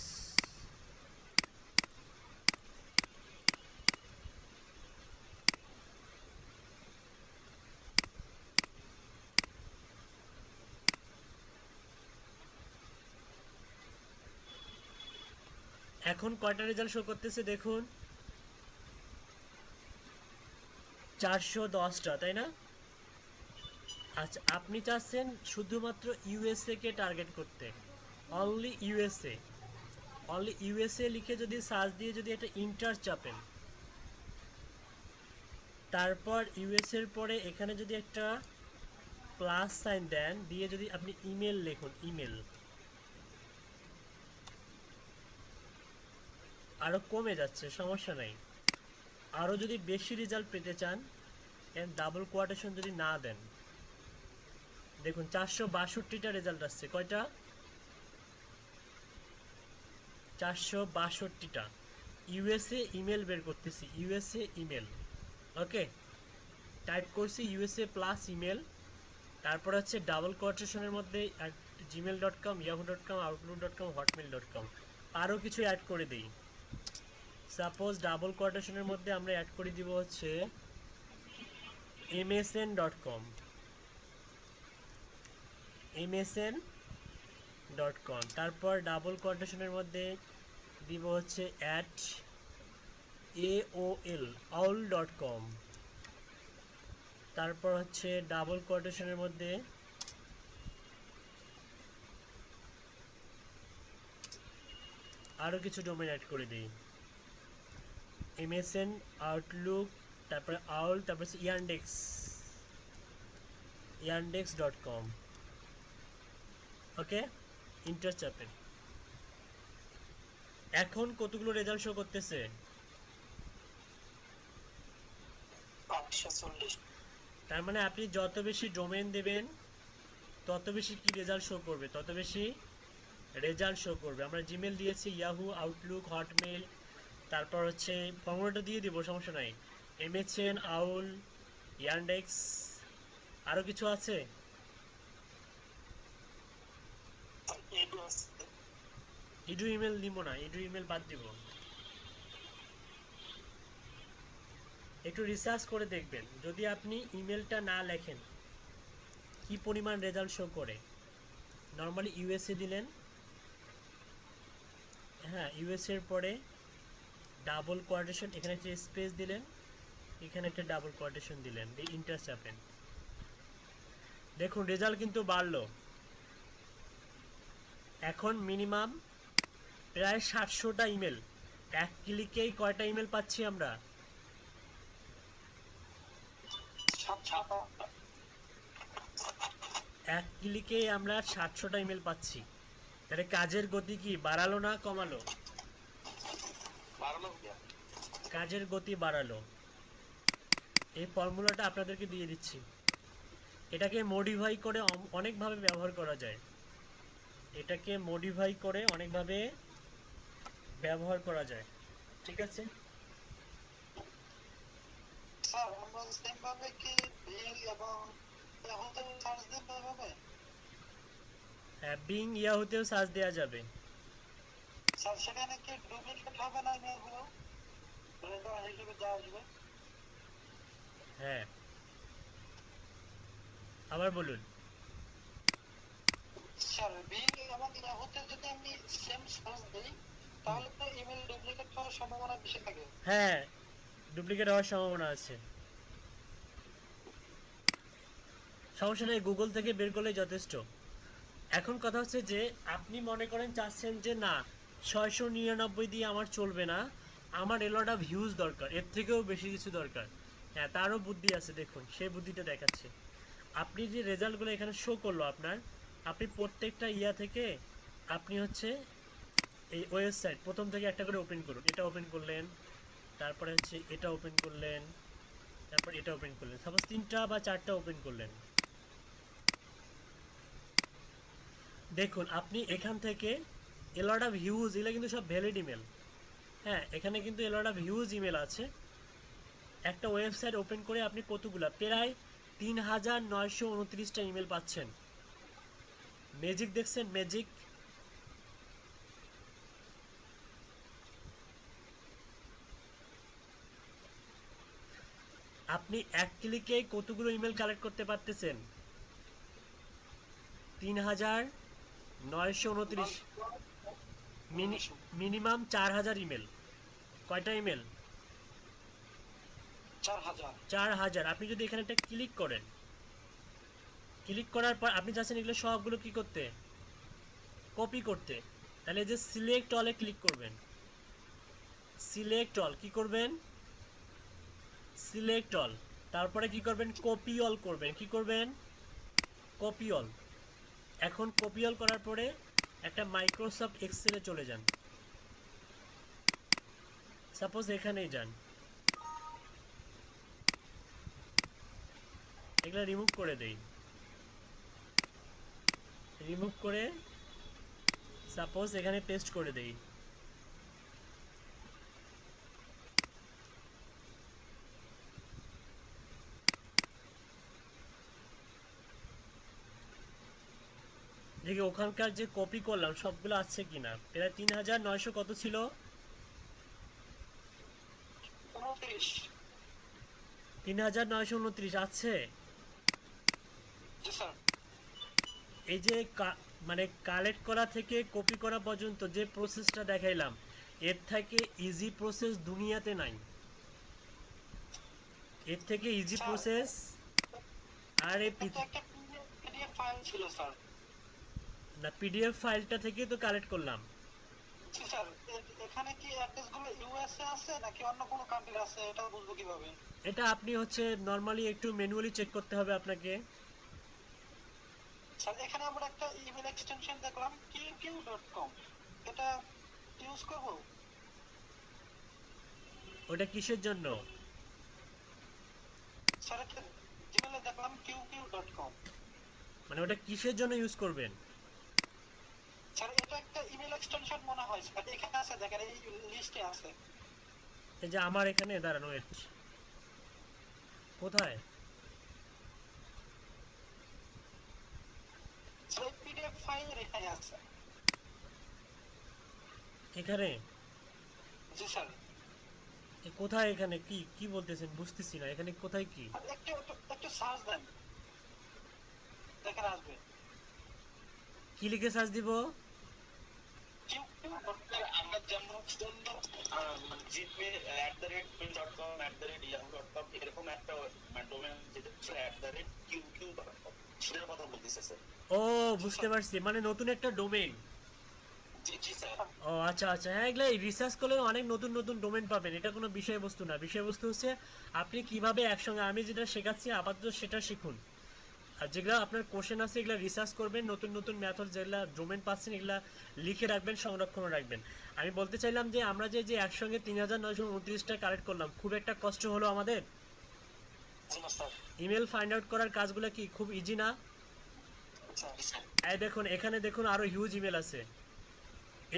এখন কয়টা রেজাল্ট শো করতেছে দেখুন, 410টা, তাই না? আচ্ছা, আপনি চাচ্ছেন শুধুমাত্র ইউএসএ কে টার্গেট করতে, অনলি ইউএসএ। অনলি ইউএসএ লিখে যদি সার্চ দিয়ে যদি একটা ইন্টার চাপেন, তারপর ইউএসএ এর পরে এখানে যদি একটা প্লাস সাইন দেন, দিয়ে যদি আপনি ইমেল লিখুন, ইমেল, আরো কমে যাচ্ছে, সমস্যা নাই। আরো যদি বেশি রেজাল্ট পেতে চান, ডাবল কোয়াটেশন যদি না দেন, দেখুন 462টা রেজাল্ট আসছে। কয়টা? 462টা। ইউএসএ ইমেল বের করতেছি, ইউএসএ ইমেল। ওকে, টাইপ করছি ইউএসএ প্লাস ইমেল, তারপর হচ্ছে ডাবল কোয়াটেশনের মধ্যে gmail.com, yahoo.com, outlook.com, hotmail.com। আরও কিছু অ্যাড করে দিই। সাপোজ ডাবল কোয়াটেশনের মধ্যে আমরা অ্যাড করে দিব হচ্ছে msn.com, msn.com, তারপর ডাবল কোয়াটেশনের মধ্যে দিব হচ্ছে aol.com, তারপর হচ্ছে ডাবল কোয়াটেশনের মধ্যে আরো কিছু ডোমেন অ্যাড করে দিই, msn, outlook, তারপর aol, তারপর হচ্ছে yandex.com। ওকে, ইন্টার চাপেন। এখন কতগুলো রেজাল্ট শো করতেছে? 540। তার মানে আপনি যত বেশি ডোমেন দেবেন তত বেশি কি রেজাল্ট শো করবে, তত বেশি রেজাল্ট শো করবে। আমরা জিমেল দিয়েছি, ইয়াহু, আউটলুক, হটমেল, তারপর হচ্ছে ফর্মুলাটা দিয়ে দিব, সমস্যা নাই, এমএসএন, আউল, ইয়ান্ডেক্স, আরো কিছু আছে। ইডু ইমেল দিব না, ইডু ইমেল বাদ দিব। একটু রিসার্চ করে দেখবেন, যদি আপনি ইমেলটা না লেখেন কি পরিমাণ রেজাল্ট শো করে। নর্মালি ইউএসএ দিলেন, হ্যাঁ ইউএসএ এর পরে ডাবল কোয়াটেশন, এখানে একটা স্পেস দিলেন, এখানে একটা ডাবল কোয়াটেশন দিলেন, দিয়ে ইন্টার চাপেন, দেখুন রেজাল্ট কিন্তু বাড়লো। এখন মিনিমাম প্রায় 700টা ইমেল, এক ক্লিকেই কয়টা ইমেল পাচ্ছি আমরা? এক ক্লিকেই আমরা 700টা ইমেল পাচ্ছি। তাহলে কাজের গতি কি বাড়ালো না কমালো? কাজের গতি বাড়ালো। এই ফর্মুলাটা আপনাদেরকে দিয়ে দিচ্ছি, এটাকে মডিফাই করে অনেকভাবে ব্যবহার করা যায়, এটাকে মডিফাই করে অনেকভাবে ব্যবহার করা যায়, ঠিক আছে? স্যার আমরা সেম ভাবে কি বিং এবং ইয়াহুতে সার্চ দিতে হবে? হ্যাঁ, বিং, ইয়াহুতেও সার্চ দেওয়া যাবে। স্যার সেখানে কি ডুপ্লিকেট হবে না ইমেলগুলো? রেজাল্ট হিসেবে যা আসবে। হ্যাঁ, আবার বলুন। স্যার বিং এবং ইয়াহুতে যদি আমি সেম সার্চ দিই তাহলে তো ইমেল ডুপ্লিকেট হওয়ার সম্ভাবনা বেশি থাকে। হ্যাঁ, ডুপ্লিকেট হওয়ার সম্ভাবনা আছে, সমস্যা নেই, গুগল থেকে বের করলে যথেষ্ট। এখন কথা হচ্ছে যে আপনি মনে করেন চাচ্ছেন যে না 699 দিয়ে আমার চলবে না, আমার এলোটা ভিউজ দরকার, এর থেকেও বেশি কিছু দরকার। হ্যাঁ, তারও বুদ্ধি আছে, দেখুন সেই বুদ্ধিটা দেখাচ্ছে। আপনি যে রেজাল্টগুলো এখানে শো করলো আপনার, আপনি প্রত্যেকটা ইয়া থেকে আপনি হচ্ছে এই ওয়েবসাইট প্রথম থেকে একটা করে ওপেন করুন। এটা ওপেন করলেন, তারপরে হচ্ছে এটা ওপেন করলেন, তারপর এটা ওপেন করলেন, সাপোজ 3টা বা 4টা ওপেন করলেন। দেখুন আপনি এখান থেকে এলটা ভিউজ, এগুলো কিন্তু সব ভ্যালিড ইমেল। হ্যাঁ, এখানে কিন্তু এলটা ভিউজ ইমেল আছে। একটা ওয়েবসাইট ওপেন করে আপনি কতগুলা, প্রায় 3929টা ইমেল পাচ্ছেন। ম্যাজিক দেখছেন, ম্যাজিক? আপনি এক ক্লিকে কতগুলো ইমেল কালেক্ট করতে পারতেছেন? 3929। Minimum 4000 email. কয়টা ইমেল? 4000। 4000। আপনি যদি এখানে একটা ক্লিক করেন, ক্লিক করার পর আপনি চাচ্ছেন এগুলো সবগুলো কি করতে, কপি করতে, তাহলে এই যে সিলেক্ট অলে ক্লিক করবেন। সিলেক্ট অল কি করবেন, সিলেক্ট অল, তারপরে কি করবেন, কপি অল করবেন। কি করবেন, কপি অল। এখন কপি অল করার পরে একটা মাইক্রোসফট এক্সেলে চলে যান। সাপোজ এখানেই যান, এগুলা রিমুভ করে দেই। রিমুভ করে সাপোজ এখানে পেস্ট করে দেই। দেখি ওখানকার যে কপি করলাম সবগুলো আছে কিনা। প্রায় 3900 কত ছিল, 29। 3929 আছে। জি স্যার। এই যে মানে কালেক্ট করা থেকে কপি করা পর্যন্ত যে প্রসেসটা দেখাইলাম, এর থেকে ইজি প্রসেস দুনিয়াতে নাই। এর থেকে ইজি স্যার, প্রসেস আর এই এটা তো একটা পিডিএফ ফাইল ছিল স্যার। না, পিডিএফ ফাইলটা থেকে তো কালেক্ট করলাম। জি স্যার, এখানে কি অ্যাড্রেস গুলো ইউএসএ আছে নাকি অন্য কোনো কান্ট্রির আছে, এটা বুঝবো কিভাবে? এটা আপনি হচ্ছে নরমালি একটু ম্যানুয়ালি চেক করতে হবে আপনাকে। স্যার এখানে আমরা একটা ইমেল এক্সটেনশন দেখলাম qq.com, এটা ইউজ করব? ওটা কিসের জন্য? স্যার একটা জিমেলে দেখলাম qq.com। মানে ওটা কিসের জন্য ইউজ করবেন? স্যার এটা একটা ইমেল এক্সটেনশন মনে হয় স্যার, এখানে আছে দেখেন, এই লিস্টে আছে। এই যে আমার এখানে দাঁড়ানো, ওয়েট, কোথায়? স্যার এই পিডিএফ ফাইল এখানে আছে। এখানে? জি স্যার। কোথায় এখানে? কি কি বলতেছেন বুঝতেছি না, এখানে কোথায় কি? আর একটু সার্চ দেন, দেখেন আসবে। কি লিখে সার্চ দিব? আমরা যেমন gmail@gmail.com@yahoo.com এরকম একটা ডোমেন যেটা হচ্ছে @qq.com, সেটার কথা বলতেছে স্যার। ও বুঝতে পারছি, মানে নতুন একটা ডোমেইন। জি জি স্যার। ও আচ্ছা আচ্ছা, হ্যাঁ এগুলো রিসার্চ করলে অনেক নতুন নতুন ডোমেন পাবেন। এটা কোনো বিষয়বস্তু না, বিষয়বস্তু হচ্ছে আপনি কিভাবে একসঙ্গে, আমি যেটা শেখাচ্ছি আপাতত সেটা শিখুন। আর যেগুলো আপনার কোশ্চেন আছে এগুলো রিসার্চ করবেন, নতুন নতুন মেথড যেগুলো ডোমেন পাচ্ছেন এগুলো লিখে রাখবেন, সংরক্ষণ রাখবেন। আমি বলতে চাইলাম যে আমরা যে যে একসঙ্গে 3929টা কালেক্ট করলাম, খুব একটা কষ্ট হলো আমাদের? ইমেল ফাইন্ড আউট করার কাজগুলো কি খুব ইজি না? এই দেখুন এখানে দেখুন আরো হিউজ ইমেল আছে।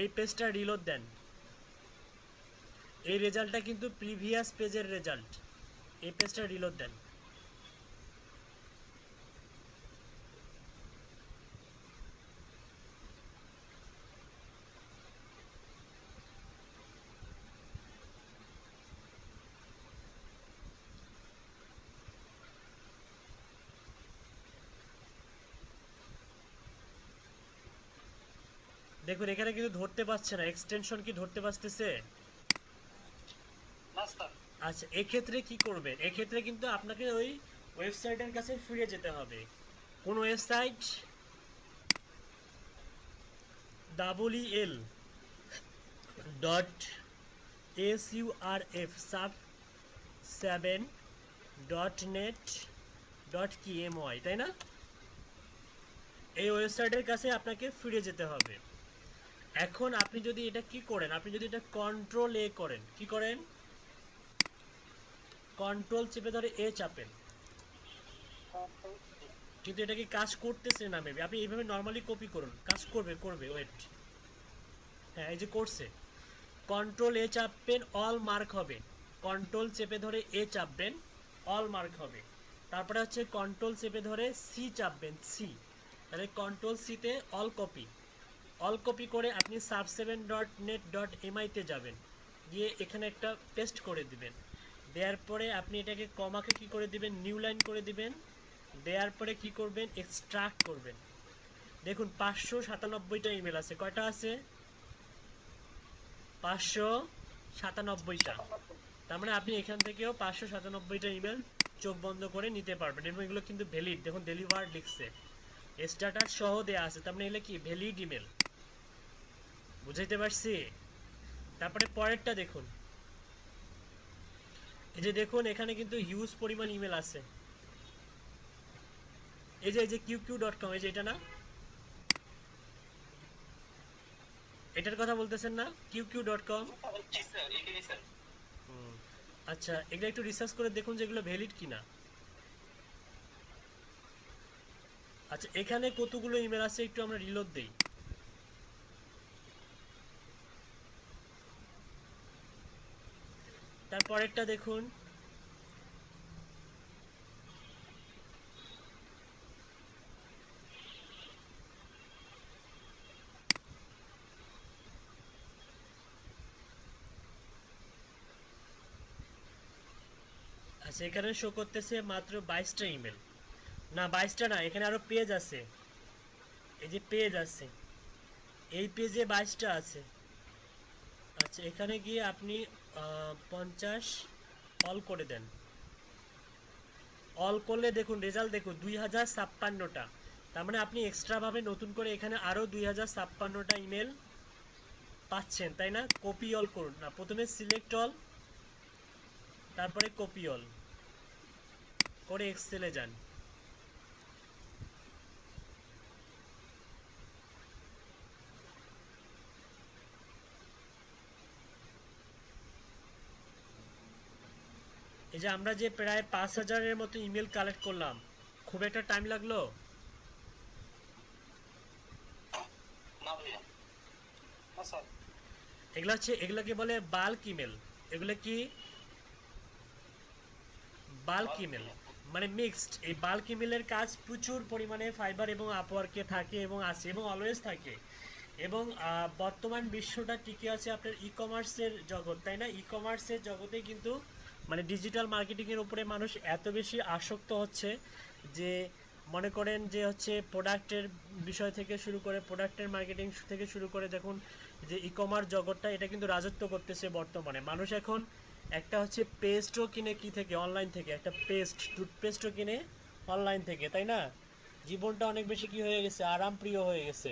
এই পেজটা রিলোড দেন, এই রেজাল্টটা কিন্তু প্রিভিয়াস পেজের রেজাল্ট। এই পেজটা রিলোড দেন। দেখুন এখানে কিন্তু ধরতে পারছে না, এক্সটেনশন কি ধরতে পারতেছে? না স্যার। আচ্ছা, এক্ষেত্রে কি করবেন? এক্ষেত্রে কিন্তু আপনাকে ওই ওয়েবসাইটের কাছে ফিরে যেতে হবে। কোন ওয়েবসাইট? wel.surf7.net.kmy, তাই না? এই ওয়েবসাইটের কাছে আপনাকে ফিরে যেতে হবে। এখন আপনি যদি এটা কি করেন, আপনি যদি এটা কন্ট্রোল এ করেন, কি করেন, কন্ট্রোল চেপে ধরে এ চাপেন, কিন্তু এটা কি কাজ করতেছে না? মেবি আপনি এইভাবে নরমালি কপি করুন, কাজ করবে করবে, ওয়েট। হ্যাঁ এই যে করছে। কন্ট্রোল এ চাপবেন, অল মার্ক হবে। কন্ট্রোল চেপে ধরে এ চাপবেন, অল মার্ক হবে। তারপরে হচ্ছে কন্ট্রোল চেপে ধরে সি চাপবেন, সি, তাহলে কন্ট্রোল সিতে অল কপি। অল কপি করে আপনি surf7.net.my তে যাবেন, গিয়ে এখানে একটা পেস্ট করে দিবেন। দেওয়ার পরে আপনি এটাকে কমাকে কি করে দিবেন, নিউ লাইন করে দিবেন। দেওয়ার পরে কি করবেন, এক্সট্রাক্ট করবেন। দেখুন 597টা ইমেল আছে, কয়টা আছে? 597টা। তার মানে আপনি এখান থেকেও 597টা ইমেল চোখ বন্ধ করে নিতে পারবেন এবং এগুলো কিন্তু ভ্যালিড। দেখুন ডেলিভার্ড লিখছে, স্ট্যাটাস সহ দেয়া আছে, তার মানে এগুলো কি ভ্যালিড ইমেল। বুঝাইতে পারছি? তারপরে পরেরটা দেখুন, এই যে দেখুন এখানে কিন্তু হিউজ পরিমাণ ইমেল আছে। এই যে qq.com, এই যে এটা না, এটার কথা বলতেছেন না, qq.com। জি স্যার, এটাই স্যার। আচ্ছা, এগুলো একটু রিসার্চ করে দেখুন যে এগুলো ভ্যালিড কিনা। আচ্ছা, এখানে কতগুলো ইমেল আছে একটু আমরা রিলোড দেই। তারপরেরটা দেখুন, আচ্ছা এখানে শো করতেছে মাত্র 22টা ইমেল। না 22টা না, এখানে আরো পেজ আছে, এই যে পেজ আছে, এই পেজে 22টা আছে। আচ্ছা এখানে গিয়ে আপনি 50 অল করে দেন। অল করলে দেখুন রেজাল্ট দেখুন 2056টা। তার মানে আপনি এক্সট্রা ভাবে নতুন করে এখানে আরো 2056টা ইমেল পাচ্ছেন, তাই না? কপি অল করুন না, প্রথমে সিলেক্ট অল, তারপরে কপি অল করে এক্সেলে যান। এই যে আমরা যে প্রায় 5000-এর মতো ইমেল কালেক্ট করলাম, খুব একটা টাইম লাগলো? না ভাইয়া। না স্যার। এগুলাকে বলে বাল্ক ইমেল। এগুলো কি বাল্ক ইমেল, মানে মিক্সড। এই বাল্ক ইমেলের কাজ প্রচুর পরিমাণে ফাইবার এবং আপওয়ার্কে থাকে এবং আছে এবং অলওয়েজ থাকে। এবং বর্তমান বিশ্বটা টিকে আছে আপনার ই কমার্সের জগৎ, তাই না? ই কমার্সের জগতে কিন্তু মানে ডিজিটাল মার্কেটিংয়ের উপরে মানুষ এত বেশি আসক্ত হচ্ছে যে মনে করেন যে হচ্ছে প্রোডাক্টের বিষয় থেকে শুরু করে, প্রোডাক্টের মার্কেটিং থেকে শুরু করে, দেখুন যে ই কমার্স জগৎটা এটা কিন্তু রাজত্ব করতেছে বর্তমানে। মানুষ এখন একটা হচ্ছে পেস্টও কিনে কি থেকে, অনলাইন থেকে, একটা টুথপেস্টও কিনে অনলাইন থেকে, তাই না? জীবনটা অনেক বেশি কি হয়ে গেছে, আরাম প্রিয় হয়ে গেছে।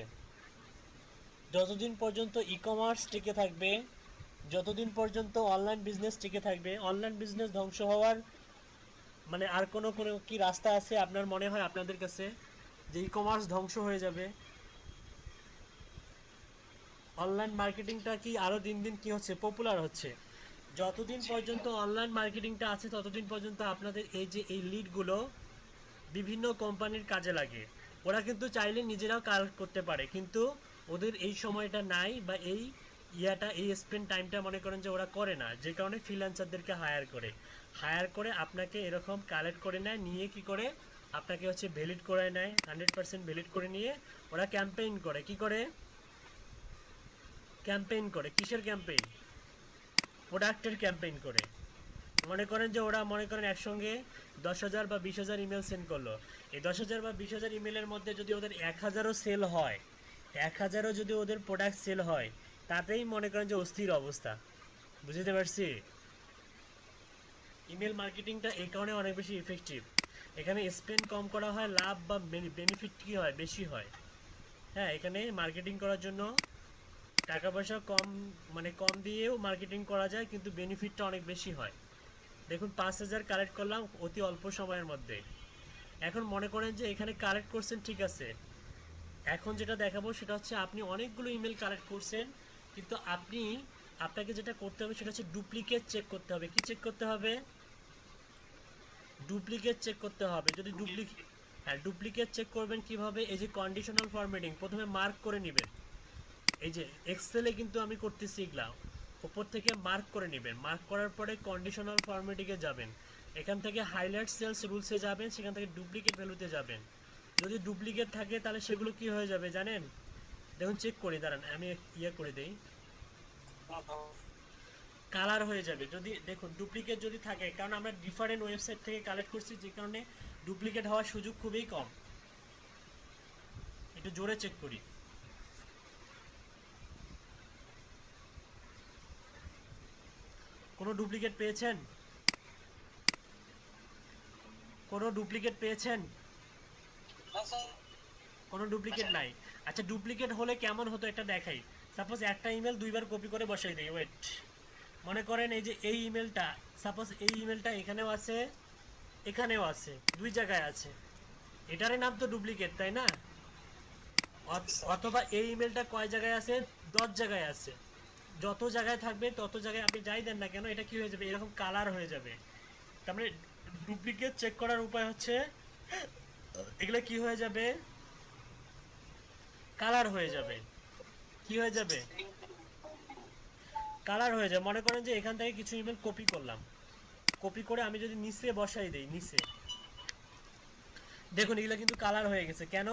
যতদিন পর্যন্ত ই কমার্স টিকে থাকবে, যতদিন পর্যন্ত অনলাইন বিজনেস টিকে থাকবে, অনলাইন বিজনেস ধ্বংস হওয়ার মানে আর কোনো কি রাস্তা আছে আপনার মনে হয় আপনাদের কাছে যে ই কমার্স ধ্বংস হয়ে যাবে? অনলাইন মার্কেটিংটা কি আরো দিন দিন কি হচ্ছে, পপুলার হচ্ছে। যতদিন পর্যন্ত অনলাইন মার্কেটিংটা আছে ততদিন পর্যন্ত আপনাদের এই যে এই লিডগুলো বিভিন্ন কোম্পানির কাজে লাগে। ওরা কিন্তু চাইলে নিজেরাও কালেক্ট করতে পারে, কিন্তু ওদের এই সময়টা নাই বা এই এই স্পেন্ড টাইমটা মনে করেন যে ওরা করে না, যে কারণে ফ্রিল্যান্সারদেরকে হায়ার করে আপনাকে এরকম কালেক্ট করে নেয়, নিয়ে কি করে আপনাকে হচ্ছে ভ্যালিড করে নেয়, 100% ভ্যালিড করে নিয়ে ওরা ক্যাম্পেইন করে। কি করে ক্যাম্পেইন করে? কিসের ক্যাম্পেইন? প্রোডাক্টের ক্যাম্পেইন করে। মনে করেন যে ওরা মনে করেন একসঙ্গে 10,000 বা 20,000 ইমেল সেন্ড করলো। এই 10,000 বা 20,000 ইমেলের মধ্যে যদি ওদের 1,000ও সেল হয়, 1,000ও যদি ওদের প্রোডাক্ট সেল হয়, তাতেই মনে করেন যে অস্থির অবস্থা। বুঝতে পারছি? ইমেল মার্কেটিংটা এই কারণে অনেক বেশি ইফেক্টিভ। এখানে স্পেন্ড কম করা হয়, লাভ বা বেনিফিট কি হয়, বেশি হয়। হ্যাঁ, এখানে মার্কেটিং করার জন্য টাকা পয়সা কম, মানে কম দিয়েও মার্কেটিং করা যায়, কিন্তু বেনিফিটটা অনেক বেশি হয়। দেখুন 5,000 কালেক্ট করলাম অতি অল্প সময়ের মধ্যে। এখন মনে করেন যে এখানে কালেক্ট করছেন, ঠিক আছে, এখন যেটা দেখাবো সেটা হচ্ছে আপনি অনেকগুলো ইমেল কালেক্ট করছেন, কিন্তু আপনাকে যেটা করতে হবে সেটা হচ্ছে ডুপ্লিকেট চেক করতে হবে। কি চেক করতে হবে? ডুপ্লিকেট চেক করতে হবে। যদি ডুপ্লিকেট চেক করবেন কিভাবে? এই যে কন্ডিশনাল ফরম্যাটিং, প্রথমে মার্ক করে নেবেন। এই যে এক্সেলে কিন্তু আমি করতেছি এগুলা, উপর থেকে মার্ক করে নেবেন। মার্ক করার পরে কন্ডিশনাল ফরম্যাটিংয়ে যাবেন, এখান থেকে হাইলাইট সেলস রুলসে যাবেন, সেখান থেকে ডুপ্লিকেট ভ্যালুতে যাবেন। যদি ডুপ্লিকেট থাকে তাহলে সেগুলো কি হয়ে যাবে জানেন? দেখুন চেক করি, দাঁড়ান আমি করে দেই, কালার হয়ে যাবে। যদি দেখুন ডুপ্লিকেট যদি থাকে, কারণ আমরা ডিফারেন্ট ওয়েবসাইট থেকে কালেক্ট করছি, যে কারণে ডুপ্লিকেট হওয়ার সুযোগ খুবই কম। একটু জোরে চেক করি। কোনো ডুপ্লিকেট পেয়েছেন? কোনো ডুপ্লিকেট পেয়েছেন? না স্যার। কোনো ডুপ্লিকেট নাই। আচ্ছা ডুপ্লিকেট হলে কেমন হতো এটা দেখাই। সাপোজ একটা ইমেল দুইবার কপি করে বসাই দিই। ওয়েট, মনে করেন এই যে এই ইমেলটা, সাপোজ এই ইমেলটা এখানেও আছে এখানেও আছে, দুই জায়গায় আছে, এটারই নাম তো ডুপ্লিকেট, তাই না? অথবা এই ইমেলটা কয় জায়গায় আছে? 10 জায়গায় আছে। যত জায়গায় থাকবে তত জায়গায় আপনি যাই দেন না কেন, এটা কি হয়ে যাবে? এরকম কালার হয়ে যাবে। তার মানে ডুপ্লিকেট চেক করার উপায় হচ্ছে এগুলো কি হয়ে যাবে? কালার হয়ে যাবে। কি হয়ে যাবে? কালার হয়ে যাবে। মনে করেন যে এখান থেকে কিছু ইমেল কপি করলাম, কপি করে আমি যদি নিচে বসাই দেই, নিচে দেখুন এগুলো কিন্তু কালার হয়ে গেছে। কেন?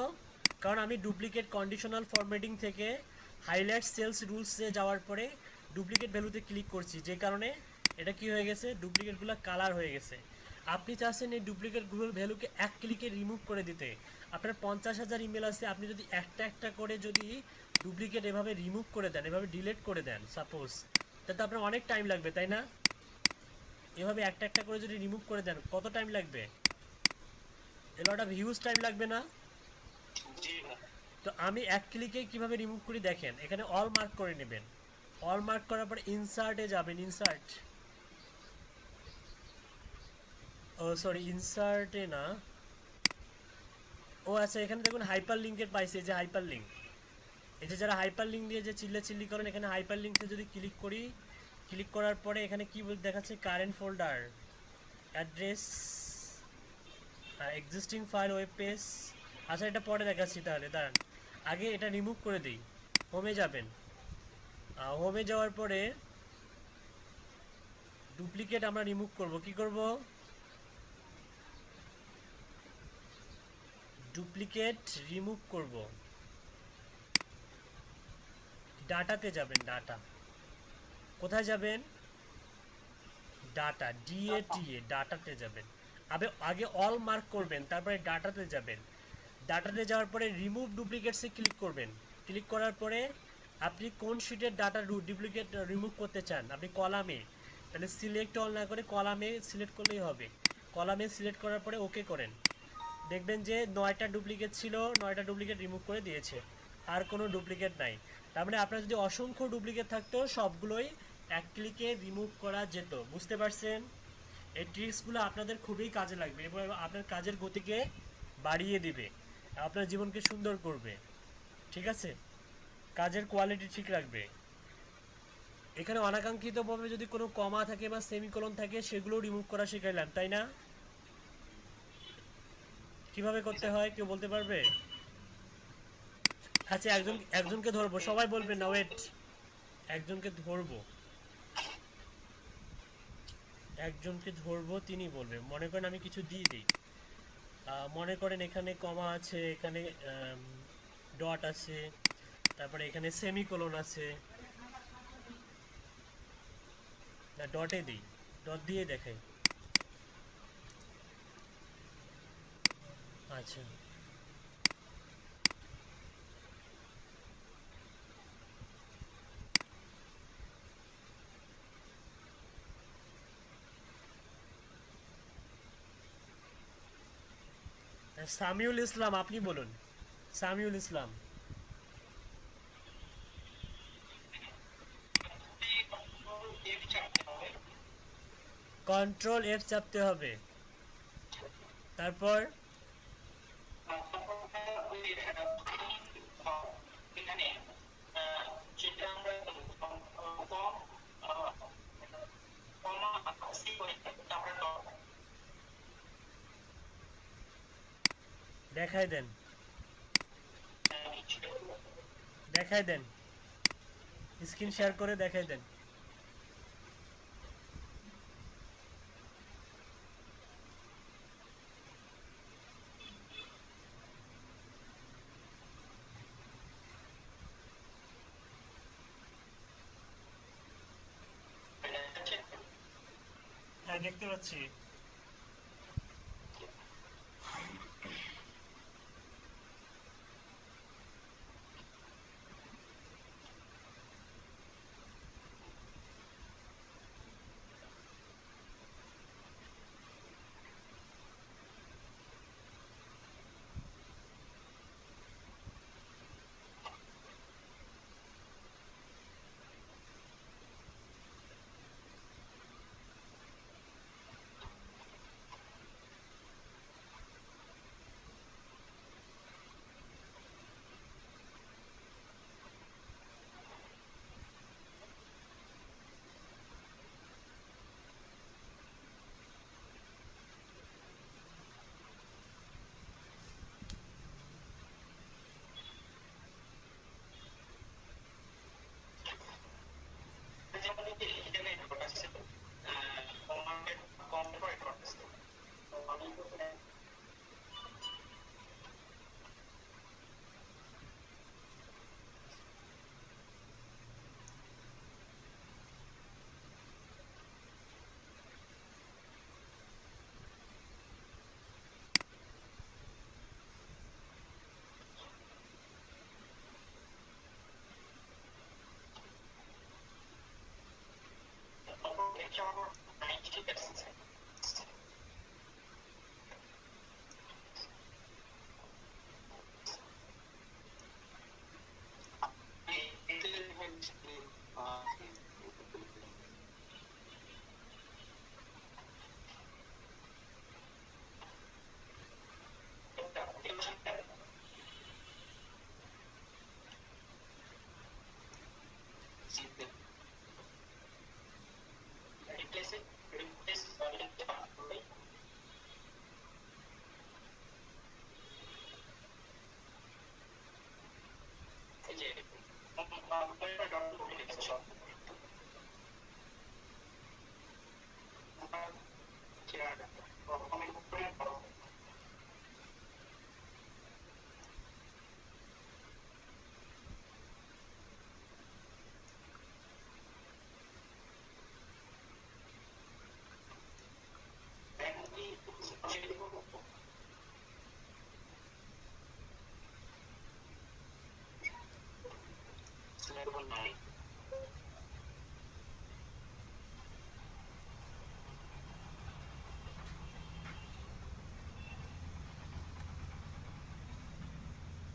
কারণ আমি ডুপ্লিকেট কন্ডিশনাল ফরম্যাটিং থেকে হাইলাইট সেলস রুলসে যাওয়ার পরে ডুপ্লিকেট ভ্যালুতে ক্লিক করছি, যে কারণে এটা কি হয়ে গেছে? ডুপ্লিকেটগুলো কালার হয়ে গেছে। আপনি চাচ্ছেন এই ডুপ্লিকেটগুলোর ভ্যালুকে এক ক্লিকে রিমুভ করে দিতে। আপনার 50,000 ইমেল আছে, আপনি যদি একটা একটা করে যদি ডুপ্লিকেট এভাবে রিমুভ করে দেন, এভাবে ডিলিট করে দেন সাপোজ, তাতে আপনার অনেক টাইম লাগবে, তাই না? এভাবে একটা একটা করে যদি রিমুভ করে দেন কত টাইম লাগবে? এ লট অফ হিউজ টাইম লাগবে না? জি ভাই। তো আমি এক ক্লিকে কিভাবে রিমুভ করি দেখেন, এখানে অল মার্ক করে নেবেন। অল মার্ক করার পর ইনসার্টে যাবেন, ইনসার্ট, ও সরি ইনসার্টে না, ও আচ্ছা এখানে দেখুন হাইপার লিঙ্কের পাইছে, যে হাইপার লিঙ্ক, এই যে যারা হাইপার লিঙ্ক দিয়ে যে চিল্লি করেন, এখানে হাইপার লিঙ্কে যদি ক্লিক করি, ক্লিক করার পরে এখানে কি বল দেখাচ্ছে? Current folder, address, existing file, web page. আচ্ছা এটা পরে দেখাচ্ছি, তাহলে দাঁড়ান আগে এটা রিমুভ করে দিই। হোমে যাবেন, হোমে যাওয়ার পরে ডুপ্লিকেট আমরা রিমুভ করব। কি করব? ডুপ্লিকেট রিমুভ করব। ডাটাতে যাবেন, ডাটা, কোথায় যাবেন? ডাটা, ডিএটিএ, ডাটাতে যাবেন। আগে অল মার্ক করবেন, তারপরে ডাটাতে যাবেন। ডাটাতে যাওয়ার পরে রিমুভ ডুপ্লিকেটসে ক্লিক করবেন। ক্লিক করার পরে আপনি কোন শিটের ডাটা ডুপ্লিকেট রিমুভ করতে চান, আপনি কলামে, তাহলে সিলেক্ট অল না করে কলামে সিলেক্ট করলেই হবে। কলামে সিলেক্ট করার পরে ওকে করেন, দেখবেন যে 9টা ডুপ্লিকেট ছিল, 9টা ডুপ্লিকেট রিমুভ করে দিয়েছে, আর কোনো ডুপ্লিকেট নাই। তার মানে আপনার যদি অসংখ্য ডুপ্লিকেট থাকতো সবগুলোই এক ক্লিকে রিমুভ করা যেত। বুঝতে পারছেন? এই ট্রিক্সগুলো আপনাদের খুবই কাজে লাগবে এবং আপনার কাজের গতিকে বাড়িয়ে দিবে, আপনার জীবনকে সুন্দর করবে। ঠিক আছে? কাজের কোয়ালিটি ঠিক রাখবে। এখানে অনাকাঙ্ক্ষিতভাবে যদি কোনো কমা থাকে বা সেমিকোলন থাকে সেগুলো রিমুভ করা শিখাইলাম, তাই না? কিভাবে করতে হয় কেউ বলতে পারবে? আচ্ছা একজনকে ধরবো, সবাই বলবেন না, ওয়েট, একজনকে ধরবো, একজনকে ধরবো, তিনি বলবে। মনে করেন আমি কিছু দিয়ে দিই, মনে করেন এখানে কমা আছে, এখানে ডট আছে, তারপরে এখানে সেমিকোলন আছে, না ডটে দিই, ডট দিয়ে দেখাই। আচ্ছা সামিউল ইসলাম, আপনি বলুন। সামিউল ইসলাম, কন্ট্রোল এফ চাপতে হবে, তারপর এখানে যেটা আমরা দেখাই দেন, দেখাই দেন, স্ক্রিন শেয়ার করে দেখাই দেন। হ্যাঁ দেখতে পাচ্ছি।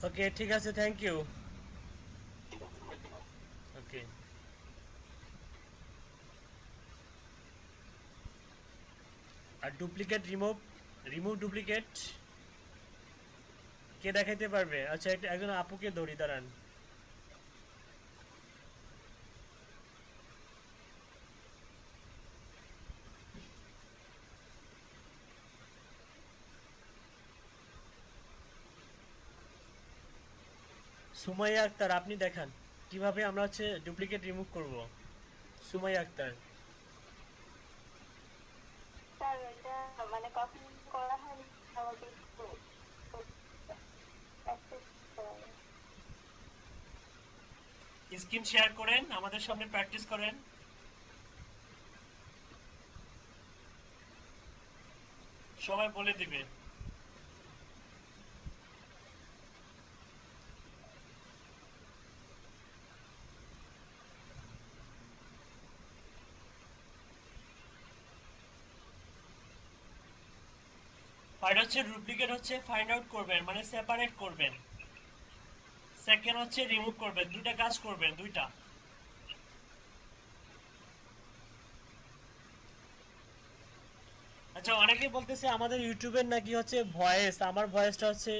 ওকে ঠিক আছে, থ্যাংক ইউ। ওকে, আর ডুপ্লিকেট রিমুভ ডুপ্লিকেট কে দেখাইতে পারবে? আচ্ছা, একজন আপুকে ধরি, দাঁড়ান। সুমাইয়া আক্তার, আপনি দেখান কিভাবে আমরা হচ্ছে ডুপ্লিকেট রিমুভ করব। সুমাইয়া আক্তার। স্যার এটা মানে কপি করা হয়নি, আমাকে একটু স্ক্রিন শেয়ার করেন, আমাদের সামনে প্র্যাকটিস করেন। সবাই বলে দিবে। ফাইন্ড হচ্ছে ডুপ্লিকেট হচ্ছে ফাইন্ড আউট করবেন, মানে সেপারেট করবেন। সেকেন্ড হচ্ছে রিমুভ করবেন, দুইটা কাজ করবেন, দুইটা। আচ্ছা, অনেকে বলতেছে আমাদের ইউটিউবের নাকি হচ্ছে ভয়েস, আমার ভয়েসটা হচ্ছে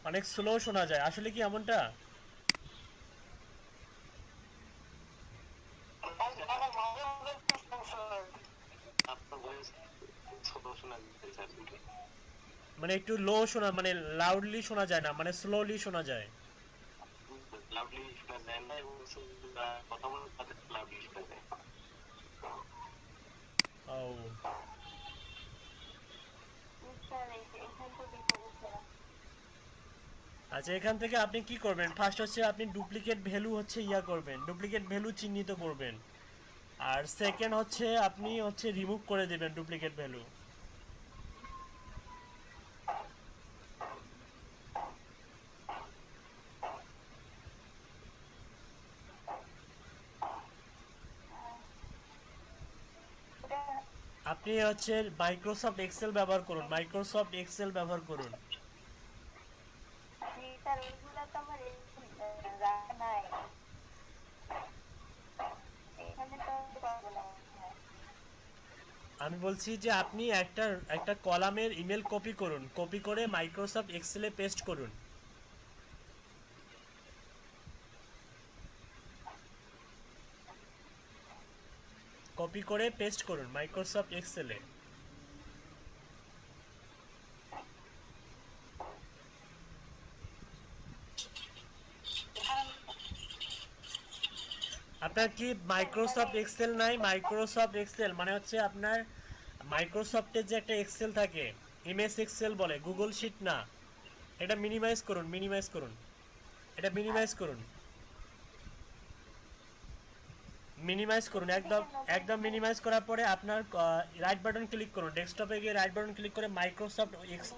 অনেক স্লো শোনা যায়, আসলে কি এমনটা? মানে একটু লো শোনা, মানে লাউডলি শোনা যায় না, মানে স্লোলি শোনা যায়। ও আচ্ছা, এখান থেকে আপনি কি করবেন? ফার্স্ট হচ্ছে আপনি ডুপ্লিকেট ভ্যালু হচ্ছে করবেন, ডুপ্লিকেট ভ্যালু চিহ্নিত করবেন। আর সেকেন্ড হচ্ছে আপনি হচ্ছে রিমুভ করে দিবেন ডুপ্লিকেট ভ্যালু। আপনি হচ্ছে মাইক্রোসফট এক্সেল ব্যবহার করুন, মাইক্রোসফট এক্সেল ব্যবহার করুন। আমি বলছি যে আপনি একটা কলামের ইমেল কপি করুন, কপি করে মাইক্রোসফট এক্সেলে পেস্ট করুন। কপি করে পেস্ট করুন মাইক্রোসফট এক্সেলে। আপনার কি মাইক্রোসফট এক্সেল নাই? মাইক্রোসফট এক্সেল মানে হচ্ছে আপনার মাইক্রোসফটের যে একটা এক্সেল থাকে, এমএস এক্সেল বলে, গুগল শিট না। এটা মিনিমাইজ করুন, মিনিমাইজ করুন, এটা মিনিমাইজ করুন, মিনিমাইজ করুন, একদম একদম মিনিমাইজ করার পরে আপনার রাইট বাটন ক্লিক করুন, ডেস্কটপে গিয়ে রাইট বাটন ক্লিক করে মাইক্রোসফট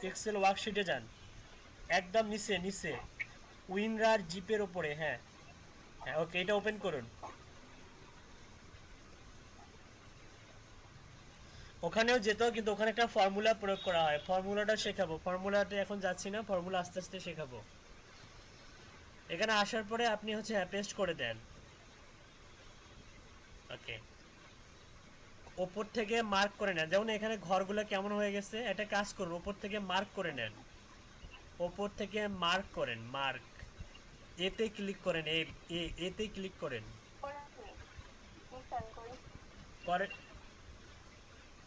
এক্সেল ওয়ার্কশিটে যান, একদম নিচে নিচে উইনরার জিপের উপরে। হ্যাঁ হ্যাঁ, ওকে, এটা ওপেন করুন। ওখানেও যেতেও, কিন্তু ওখানে একটা ফর্মুলা প্রয়োগ করা হয়, ফর্মুলাটা শেখাবো, ফর্মুলাতে এখন যাচ্ছি না, ফর্মুলা আস্তে আস্তে শেখাবো। এখানে আসার পরে আপনি হচ্ছে পেস্ট করে দেন। ওকে, ওপর থেকে মার্ক করে নেন, যেমন এখানে ঘরগুলো কেমন হয়ে গেছে, একটা কাজ করুন, ওপর থেকে মার্ক করে নেন, ওপর থেকে মার্ক করেন, মার্ক, এতে ক্লিক করেন, এতে ক্লিক করেন, করেছি। জি স্যার করেছি। করে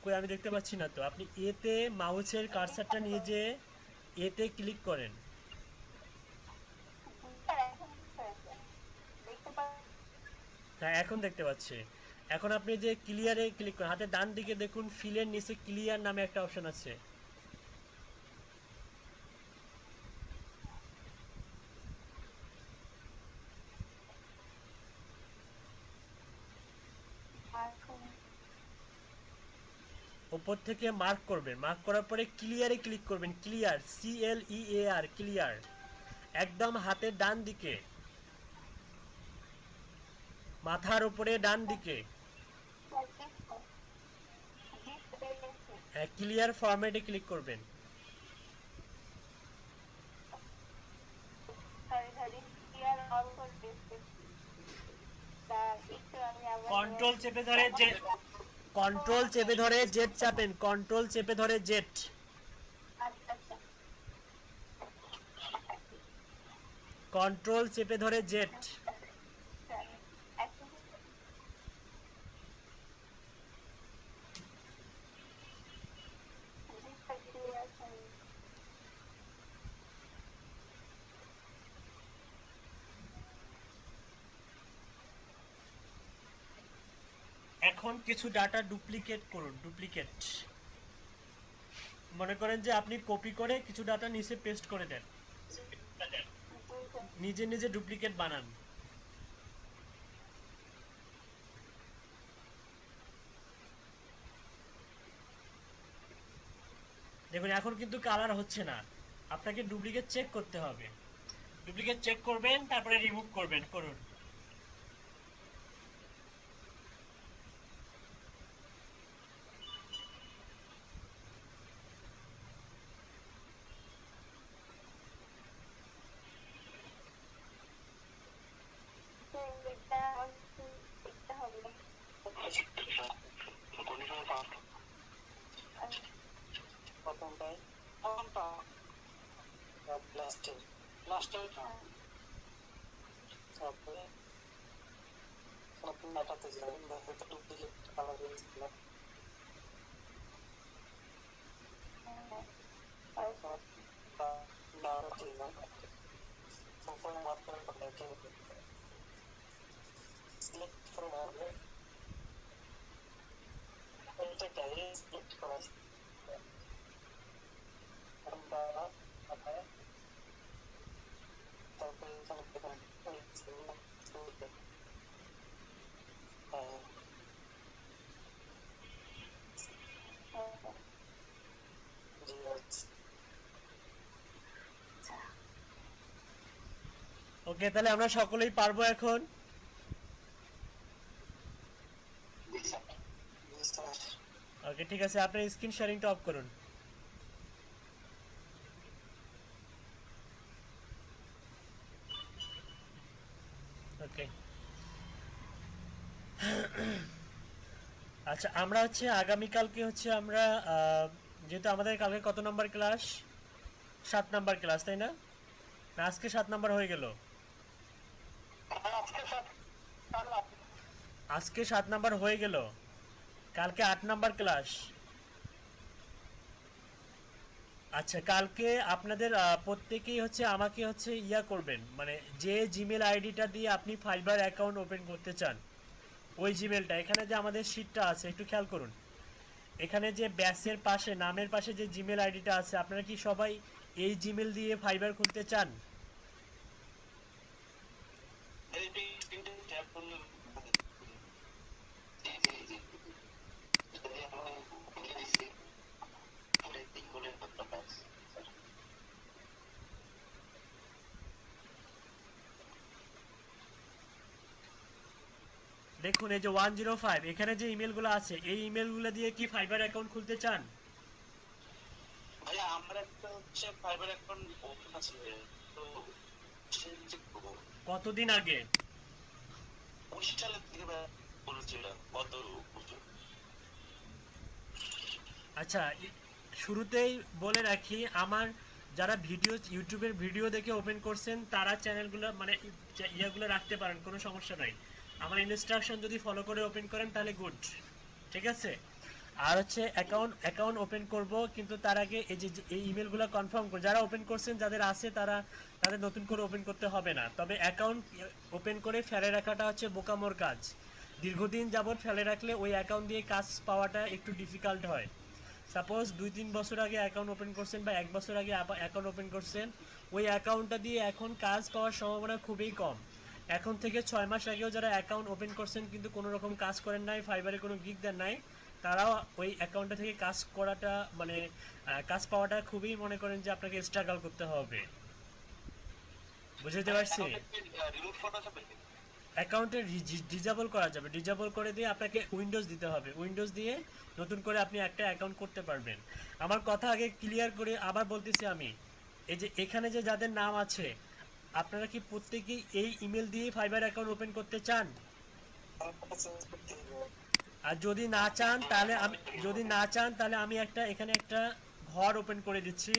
কই আমি দেখতে পাচ্ছি না তো, আপনি এতে মাউসের কার্সারটা নিয়ে যে এতে ক্লিক করেন। জি স্যার এখন হয়েছে। দেখতে পাচ্ছি। হ্যাঁ এখন দেখতে পাচ্ছি। এখন আপনি যে ক্লিয়ারে ক্লিক করেন, হাতে ডান দিকে দেখুন ফিলের নিচে ক্লিয়ার নামে একটা অপশন আছে। এখন উপর থেকে মার্ক করবেন, মার্ক করার পরে ক্লিয়ারে ক্লিক করবেন, ক্লিয়ার, CLEAR, ক্লিয়ার, একদম হাতের ডান দিকে, মাথার উপরে ডান দিকে। স্যার জি স্যার। জি স্যার পেয়েছি। ক্লিয়ার ফরম্যাটে ক্লিক করবেন। সরি সরি ক্লিয়ার অল করে দিয়েছি। স্যার একটু আমি আবার কন্ট্রোল চেপে ধরে জেড, কন্ট্রোল চেপে ধরে জেড চাপেন, কন্ট্রোল চেপে ধরে জেড, আচ্ছা আচ্ছা কন্ট্রোল চেপে ধরে জেড। স্যার এখন জি স্যার ক্লিয়ার স্যার। এখন কিছু ডাটা ডুপ্লিকেট করুন, ডুপ্লিকেট, মনে করেন যে আপনি কপি করে কিছু ডাটা নিচে পেস্ট করে দেন, জি স্যার। নিজে নিজে ডুপ্লিকেট বানান। দেখুন এখন কিন্তু কালার হচ্ছে না, আপনাকে ডুপ্লিকেট চেক করতে হবে, ডুপ্লিকেট চেক করবেন তারপরে রিমুভ করবেন, করুন। স্যার এটা আমার একটু দেখতে হবে। কন্ডিশন ফার্স্ট আমি প্রথমটাই প্রথমটা লাস্টে লাস্টেরটা তারপরে নতুন ডাটাতে যাবেন, দেখো তো ডুপ্লিকেট কালার হয়েছিল। ডাটাতে যান, তারপরে মাত্রার কথা সিলেক্ট ফ্রম অর্ডার, এটাকে সিলেক্ট করা দ্বারা তারপরে এখানে দেখেন ওকে, তাহলে আমরা সকলেই পারবো এখন। জি স্যার। ওকে ঠিক আছে, আপনার স্ক্রিন শেয়ারিংটা অফ করুন। ওকে, আচ্ছা আমরা হচ্ছে আগামীকালকে হচ্ছে আমরা যেহেতু আমাদের কালকে কত নাম্বার ক্লাস, 7 নাম্বার ক্লাস, তাই না? না আজকে 7 নাম্বার হয়ে গেল, আজকে 7 নাম্বার হয়ে গেল, কালকে 8 নাম্বার ক্লাস। আচ্ছা কালকে আপনাদের প্রত্যেকেই হচ্ছে আমাকে হচ্ছে ইয়া করবেন, মানে যে জিমেল আইডিটা দিয়ে আপনি ফাইবার অ্যাকাউন্ট ওপেন করতে চান ওই জিমেলটা, এখানে যে আমাদের শীটটা আছে একটু খেয়াল করুন, এখানে যে ব্যাচের পাশে নামের পাশে যে জিমেল আইডিটা আছে, আপনারা কি সবাই এই জিমেল দিয়ে ফাইবার খুলতে চান? এই তিনটে ট্যাব করলে জি জি জি। যদি আমি খুলে দিছি, খুলে দিই, খুলে করতে পারছি স্যার। দেখুন এই যে 105 এখানে যে ইমেলগুলো আছে এই ইমেলগুলো দিয়ে কি ফাইবার অ্যাকাউন্ট খুলতে চান? ভাইয়া আমার একটা হচ্ছে ফাইবার অ্যাকাউন্ট ওপেন আছে ভাইয়া, তো সে চেক করবো। কতদিন আগে? 20 সালের থেকে ভাইয়া করেছিল, গত বছর। আচ্ছা, শুরুতেই বলে রাখি, আমার যারা ভিডিও ইউটিউবের ভিডিও দেখে ওপেন করছেন তারা চ্যানেলগুলো মানে ইয়াগুলো রাখতে পারেন, কোনো সমস্যা নাই। আমার ইনস্ট্রাকশন যদি ফলো করে ওপেন করেন তাহলে গুড, ঠিক আছে। আর হচ্ছে অ্যাকাউন্ট ওপেন করব, কিন্তু তার আগে এই যে এই ইমেলগুলো কনফার্ম করে যারা ওপেন করছেন যাদের আছে তাদের নতুন করে ওপেন করতে হবে না। তবে অ্যাকাউন্ট ওপেন করে ফেলে রাখাটা হচ্ছে বোকামোর কাজ। দীর্ঘদিন যাবৎ ফেলে রাখলে ওই অ্যাকাউন্ট দিয়ে কাজ পাওয়াটা একটু ডিফিকাল্ট হয়। সাপোজ 2-3 বছর আগে অ্যাকাউন্ট ওপেন করছেন বা 1 বছর আগে অ্যাকাউন্ট ওপেন করছেন, ওই অ্যাকাউন্টটা দিয়ে এখন কাজ পাওয়ার সম্ভাবনা খুবই কম। এখন থেকে 6 মাস আগেও যারা অ্যাকাউন্ট ওপেন করছেন কিন্তু কোনো রকম কাজ করেন নাই, ফাইবারে কোনো গিগ দেন নাই, তারাও ওই অ্যাকাউন্টটা থেকে কাজ করাটা মানে কাজ পাওয়াটা খুবই মনে করেন যে আপনাকে স্ট্রাগল করতে হবে। বুঝতে পারছি? রিমুভ করা যাবে? অ্যাকাউন্টে ডিজেবল করা যাবে, ডিজেবল করে দিয়ে আপনাকে উইন্ডোজ দিতে হবে, উইন্ডোজ দিয়ে নতুন করে আপনি একটা অ্যাকাউন্ট করতে পারবেন। আমার কথা আগে ক্লিয়ার করে আবার বলতেছি আমি, এই যে এখানে যে যাদের নাম আছে আপনারা কি প্রত্যেকেই এই ইমেল দিয়ে ফাইবার অ্যাকাউন্ট ওপেন করতে চান? আর যদি না চান তাহলে আমি এখানে একটা ঘর ওপেন করে দিচ্ছি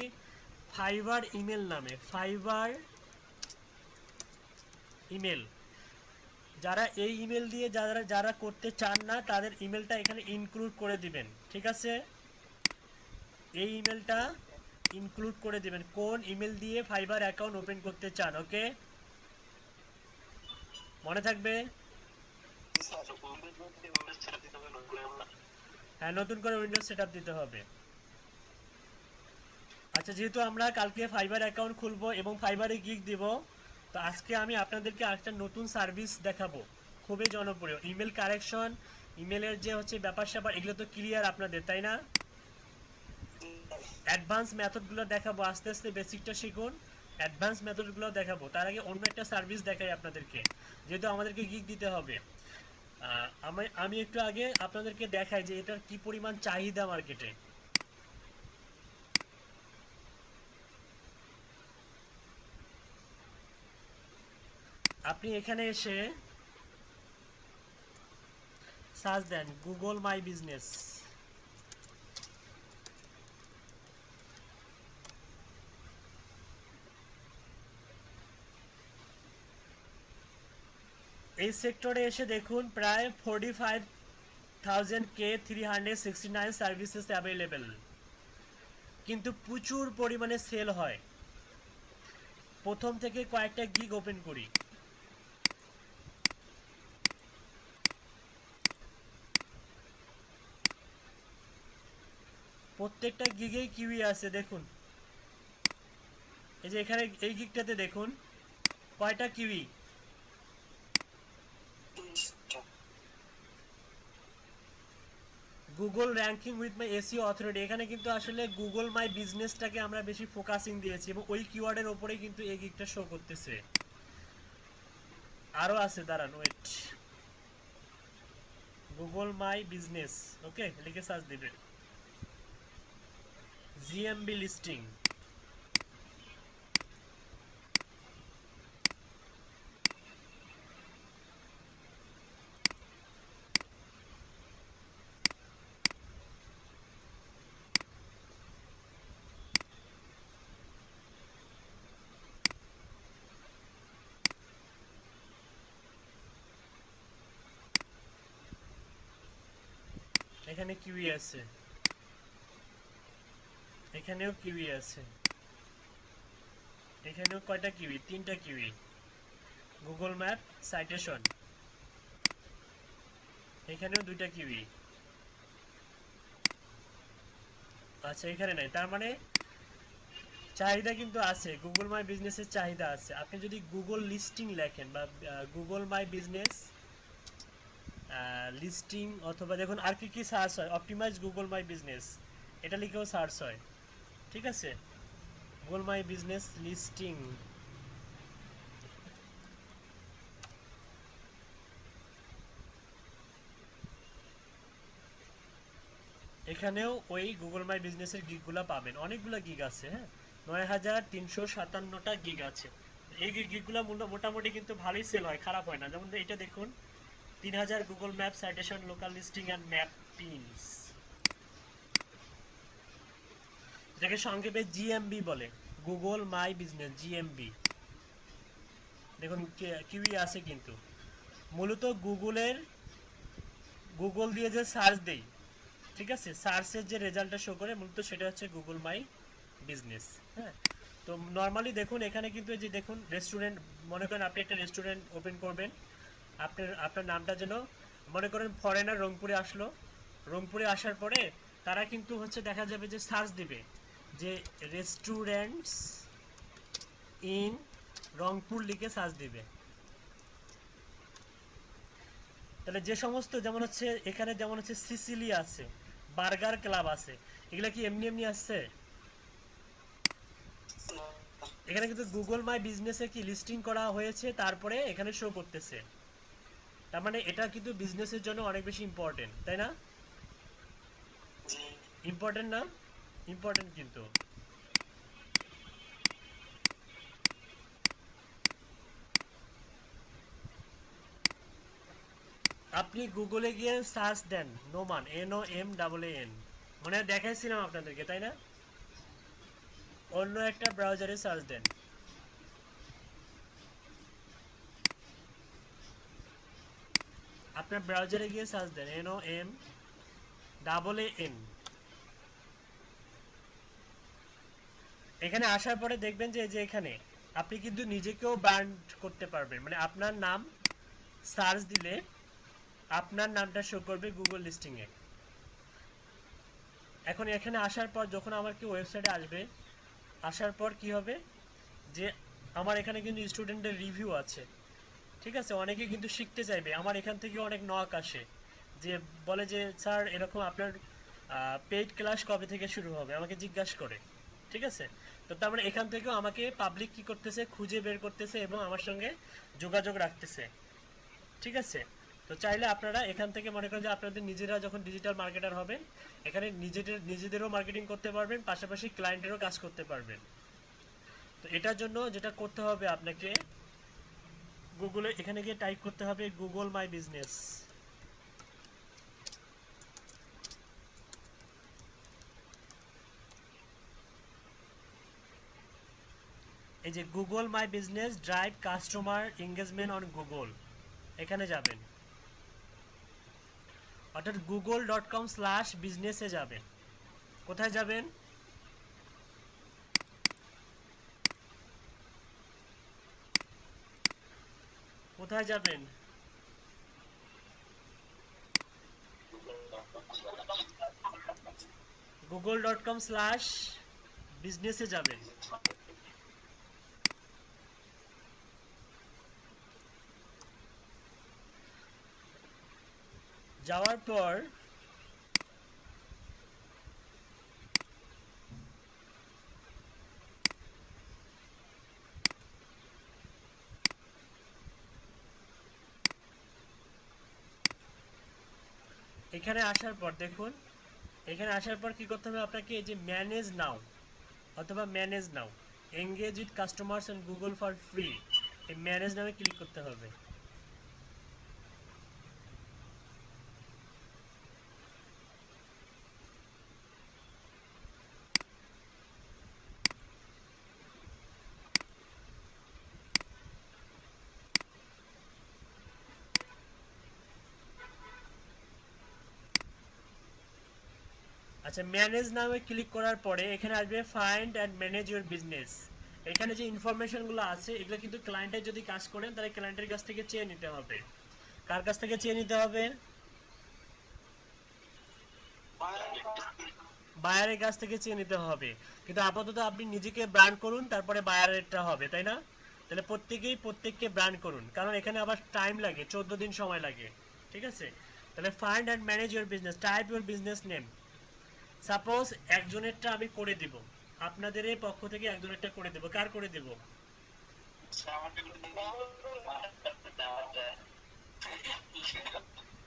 ফাইবার ইমেল নামে, ফাইবার ইমেল। যারা এই ইমেল দিয়ে যারা করতে চান না তাদের ইমেলটা এখানে ইনক্লুড করে দিবেন, ঠিক আছে। এই ইমেলটা ইনক্লুড করে দিবেন কোন ইমেল দিয়ে ফাইবার অ্যাকাউন্ট ওপেন করতে চান, ওকে? মনে থাকবে? হ্যাঁ, নতুন করে উইন্ডোজ সেটআপ দিতে হবে। আচ্ছা, যেহেতু আমরা কালকে ফাইবার অ্যাকাউন্ট খুলবো এবং ফাইবারে গিগ দিব, তো আজকে আমি আপনাদেরকে একটা নতুন সার্ভিস দেখাবো, খুবই জনপ্রিয়। ইমেল কারেকশন, ইমেলের যে হচ্ছে ব্যাপার স্যাপার, এগুলো তো ক্লিয়ার আপনাদের, তাই না? অ্যাডভান্স মেথডগুলো দেখাবো, আস্তে আস্তে বেসিকটা শিখুন, অ্যাডভান্স মেথডগুলো দেখাবো। তার আগে অন্য একটা সার্ভিস দেখাই আপনাদেরকে, যেহেতু আমাদেরকে গিগ দিতে হবে। আমি একটু আগে আপনাদেরকে দেখাই যে এটার কি পরিমাণ চাহিদা মার্কেটে। আপনি এখানে এসে সার্চ দেন গুগল মাই বিজনেস। এই সেক্টরে এসে দেখুন প্রায় 45,000 কে 369 সার্ভিসেস অ্যাভেলেবেল, কিন্তু প্রচুর পরিমাণে সেল হয়। প্রথম থেকে কয়েকটা গিগ ওপেন করি। প্রত্যেকটা গিগেই কিউই আছে, দেখুন এই যে এখানে এই গিগটাতে দেখুন কয়টা kiwi. Google ranking with my SEO authority, এখানে কিন্তু আসলে গুগল মাই বিজনেসটাকে আমরা বেশি ফোকাসিং দিয়েছি এবং ওই কিওয়ার্ডের ওপরেই কিন্তু এই গিগটা শো করতেছে। আরো আছে, দাঁড়ান ওয়েট, গুগল মাই বিজনেস, ওকে লিখে সার্চ দিবেন জিএমবি লিস্টিং। এখানে কিউই আছে, এখানেও কিউই আছে, এখানেও কয়টা কিউই, 3টা কিউই। গুগল ম্যাপ সাইটেশন, এখানেও 2টা কিউই। আচ্ছা, এখানে নাই, তার মানে চাহিদা কিন্তু আছে, গুগল মাই বিজনেসের চাহিদা আছে। আপনি যদি গুগল লিস্টিং লেখেন বা গুগল মাই বিজনেস লিস্টিং, অথবা দেখুন আর কি কি সার্চ হয়, অপটিমাইজ গুগল মাই বিজনেস, এটা লিখেও সার্চ হয়, ঠিক আছে। গুগল মাই বিজনেস লিস্টিং, এখানেও ওই গুগল মাই বিজনেসের গিগগুলো পাবেন, অনেকগুলো গিগ আছে। হ্যাঁ, 9357টা গিগ আছে। এই গিগগুলো মোটামুটি কিন্তু ভালোই সেল হয়, খারাপ হয় না। যেমন এটা দেখুন, 3000 Google map citation, local listing and map pins, এটাকে সংক্ষেপে জিএমবি বলে, গুগল মাই বিজনেস জিএমবি। দেখুন কিউই আছে কিন্তু মূলত গুগল দিয়ে যে সার্চ দেই, ঠিক আছে, সার্চের যে রেজাল্টটা শো করে মূলত সেটা হচ্ছে গুগল মাই বিজনেস। হ্যাঁ, তো নর্মালি দেখুন এখানে কিন্তু এই যে দেখুন রেস্টুরেন্ট, মনে করেন আপনি একটা রেস্টুরেন্ট ওপেন করবেন, আপনার নামটা যেন, মনে করেন ফরেনার রংপুরে আসলো, রংপুরে আসার পরে তারা কিন্তু হচ্ছে দেখা যাবে যে সার্চ দিবে যে রেস্টুরেন্টস ইন রংপুর লিখে সার্চ দিবে। তাহলে যে সমস্ত, যেমন হচ্ছে এখানে যেমন হচ্ছে সিসিলি আছে, বার্গার ক্লাব আছে, এগুলা কি এমনি এমনি আসছে? এখানে কিন্তু গুগল মাই বিজনেসে কি লিস্টিং করা হয়েছে, তারপরে এখানে শো করতেছে। তার মানে এটা কিন্তু বিজনেসের জন্য অনেক বেশি ইম্পর্টেন্ট, তাই না? ইম্পর্টেন্ট না? ইম্পর্টেন্ট কিন্তু। আপনি গুগলে গিয়ে সার্চ দেন নোমান, NOMAAN, মনে হয় দেখাইছিলাম আপনাদেরকে, তাই না? অন্য একটা ব্রাউজারে সার্চ দেন, আপনার ব্রাউজারে গিয়ে সার্চ দেন NOMAAN। এখানে আসার পরে দেখবেন যে এখানে আপনি কিন্তু নিজেকেও ব্র্যান্ড করতে পারবেন, মানে আপনার নাম সার্চ দিলে আপনার নামটা শো করবে গুগল লিস্টিং এ। এখন এখানে আসার পর যখন আমার কি ওয়েবসাইটে আসবে, আসার পর কি হবে যে আমার এখানে কিন্তু স্টুডেন্টের রিভিউ আছে, ঠিক আছে, অনেকে কিন্তু শিখতে চাইবে, আমার এখান থেকে অনেক নক আসে যে বলে যে স্যার এরকম আপনার পেইড ক্লাস কবে থেকে শুরু হবে, আমাকে জিজ্ঞাসা করে, ঠিক আছে। তো তার মানে এখান থেকেও আমাকে পাবলিক কি করতেছে, খুঁজে বের করতেছে এবং আমার সঙ্গে যোগাযোগ রাখতেছে, ঠিক আছে। তো চাইলে আপনারা এখান থেকে মনে করেন যে আপনাদের নিজেরা যখন ডিজিটাল মার্কেটার হবেন, এখানে নিজেদেরও মার্কেটিং করতে পারবেন, পাশাপাশি ক্লায়েন্টেরও কাজ করতে পারবেন। তো এটার জন্য যেটা করতে হবে আপনাকে, গুগলে এখানে গিয়ে টাইপ করতে হবে গুগল মাই বিজনেস। এই যে Google my business drive customer engagement on Google, এখানে যাবেন, অর্থাৎ google.com/business এ যাবেন। কোথায় যাবেন? কোথায় যাবেন? google.com/business এ যাবেন। যাওয়ার পর এখানে আসার পর দেখুন, এখানে আসার পর কি করতে হবে আপনাকে, এই যে ম্যানেজ নাও অথবা manage now, engage with customers on Google for free, এই ম্যানেজ নামে ক্লিক করতে হবে। আচ্ছা, ম্যানেজ নামে ক্লিক করার পরে এখানে আসবে find and manage your business. এখানে যে ইনফরমেশনগুলো আছে এগুলো কিন্তু ক্লায়েন্টের যদি কাজ করেন তাহলে ক্লায়েন্টের কাছ থেকে চেয়ে নিতে হবে। কার কাছ থেকে চেয়ে নিতে হবে? বায়ারের কাছ থেকে চেয়ে নিতে হবে। কিন্তু আপাতত আপনি নিজেকে ব্র্যান্ড করুন, তারপরে বায়ারেরটা হবে, তাই না? তাহলে প্রত্যেককে ব্র্যান্ড করুন, কারণ এখানে আবার টাইম লাগে, 14 দিন সময় লাগে, ঠিক আছে। তাহলে find and manage your business, type your business name. Suppose একজনেরটা আমি করে দিব, আপনাদের এই পক্ষ থেকে একজনেরটা করে দেব, কার করে দেব?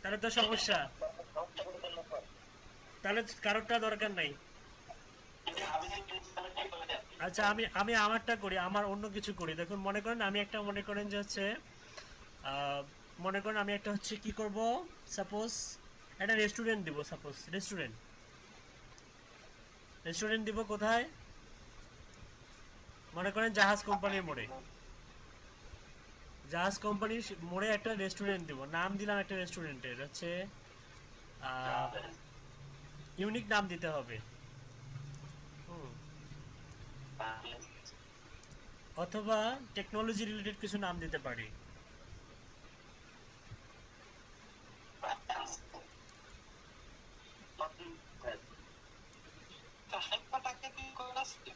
তাহলে তো সমস্যা। তাহলে কারোরটা দরকার নাই। আচ্ছা আমি আমি আমারটা করি, আমার অন্য কিছু করি। দেখুন মনে করেন আমি একটা, মনে করেন যে হচ্ছে আহ, মনে করেন আমি একটা হচ্ছে কি করব, সাপোজ একটা রেস্টুরেন্ট দিব, সাপোজ রেস্টুরেন্ট রেস্টুরেন্ট দিব কোথায়, মনে করেন জাহাজ কোম্পানির মোড়ে, জাহাজ কোম্পানির মোড়ে একটা রেস্টুরেন্ট দিব, নাম দিলাম একটা রেস্টুরেন্টের হচ্ছে ইউনিক নাম দিতে হবে। হুম। অথবা টেকনোলজি রিলেটেড কিছু নাম দিতে পারি। তা হাইপারটাকে কি করা আছে?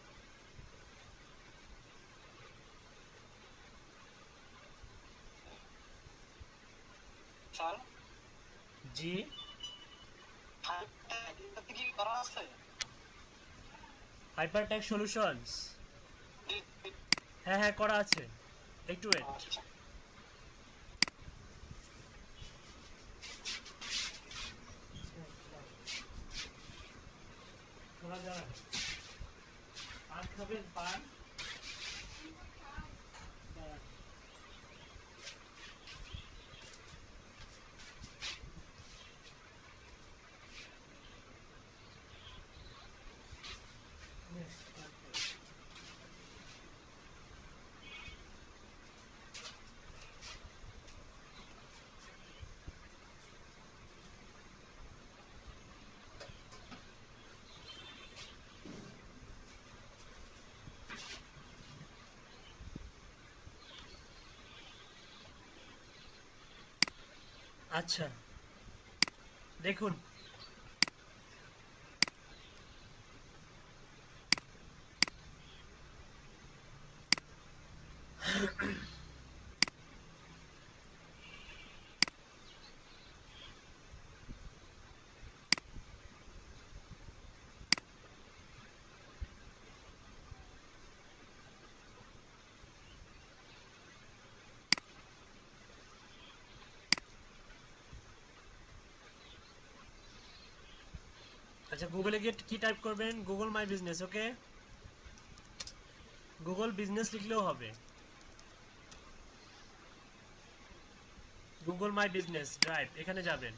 স্যার জি, হাইপারটাকে এটাতে কি করা আছে? হাইপারটেক সলিউশনস, জি, জি। হ্যাঁ হ্যাঁ করা আছে, একটু ওয়েট। আচ্ছা। খোলা যাবে, পান খাবেন পান? আচ্ছা দেখুন, আচ্ছা গুগলে গিয়ে কি টাইপ করবেন, Google my business, okay, Google business লিখলেও হবে, গুগল মাই বিজনেস ড্রাইভ, এখানে যাবেন,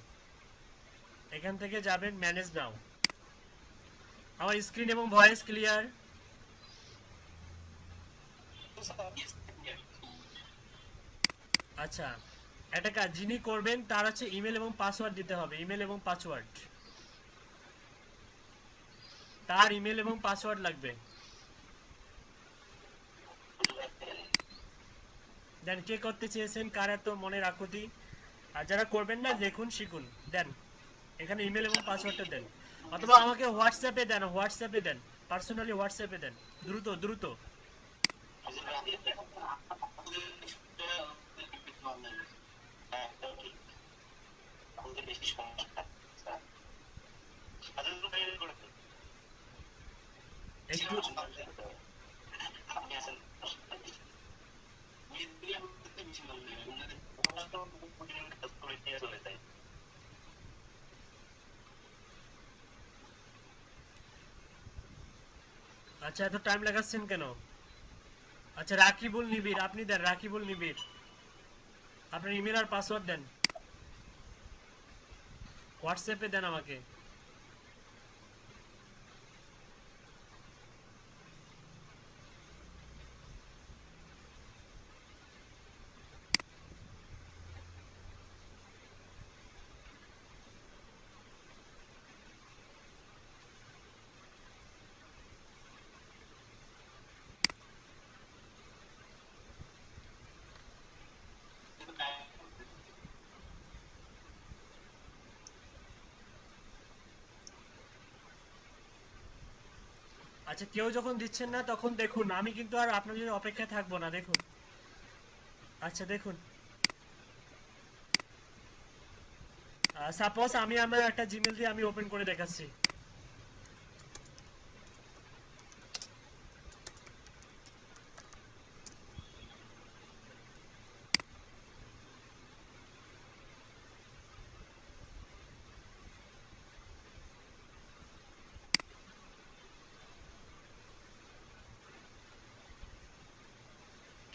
এখান থেকে যাবেন ম্যানেজ নাও। আমার স্ক্রিন এবং ভয়েস ক্লিয়ার? আচ্ছা একটা কাজ যিনি করবেন তার হচ্ছে ইমেল এবং পাসওয়ার্ড দিতে হবে, ইমেল এবং পাসওয়ার্ড, তার ইমেল এবং পাসওয়ার্ড লাগবে। দেন কে করতে চেয়েছেন, কার এত মনে রাখুতি, আর যারা করবেন না দেখুন শিখুন, দেন এখানে ইমেল এবং পাসওয়ার্ডটা দেন, অথবা আমাকে হোয়াটসঅ্যাপে দেন, হোয়াটসঅ্যাপে দেন, পার্সোনালি হোয়াটসঅ্যাপে দেন, দ্রুত দ্রুত। বেশি সমস্যা একটু আপনি আছেন চলে যায়। আচ্ছা এত টাইম লাগাচ্ছেন কেন? আচ্ছা রাকিবুল নিবিড়, আপনি দেন রাকিবুল নিবিড়, আপনার ইমেল আর পাসওয়ার্ড দেন, হোয়াটসঅ্যাপে দেন আমাকে। আচ্ছা কেউ যখন দিচ্ছেন না তখন দেখুন, আমি কিন্তু আর আপনার জন্য অপেক্ষায় থাকবো না, দেখুন। আচ্ছা দেখুন, সাপোজ আমি আমার একটা জিমেল দিয়ে আমি ওপেন করে দেখাচ্ছি।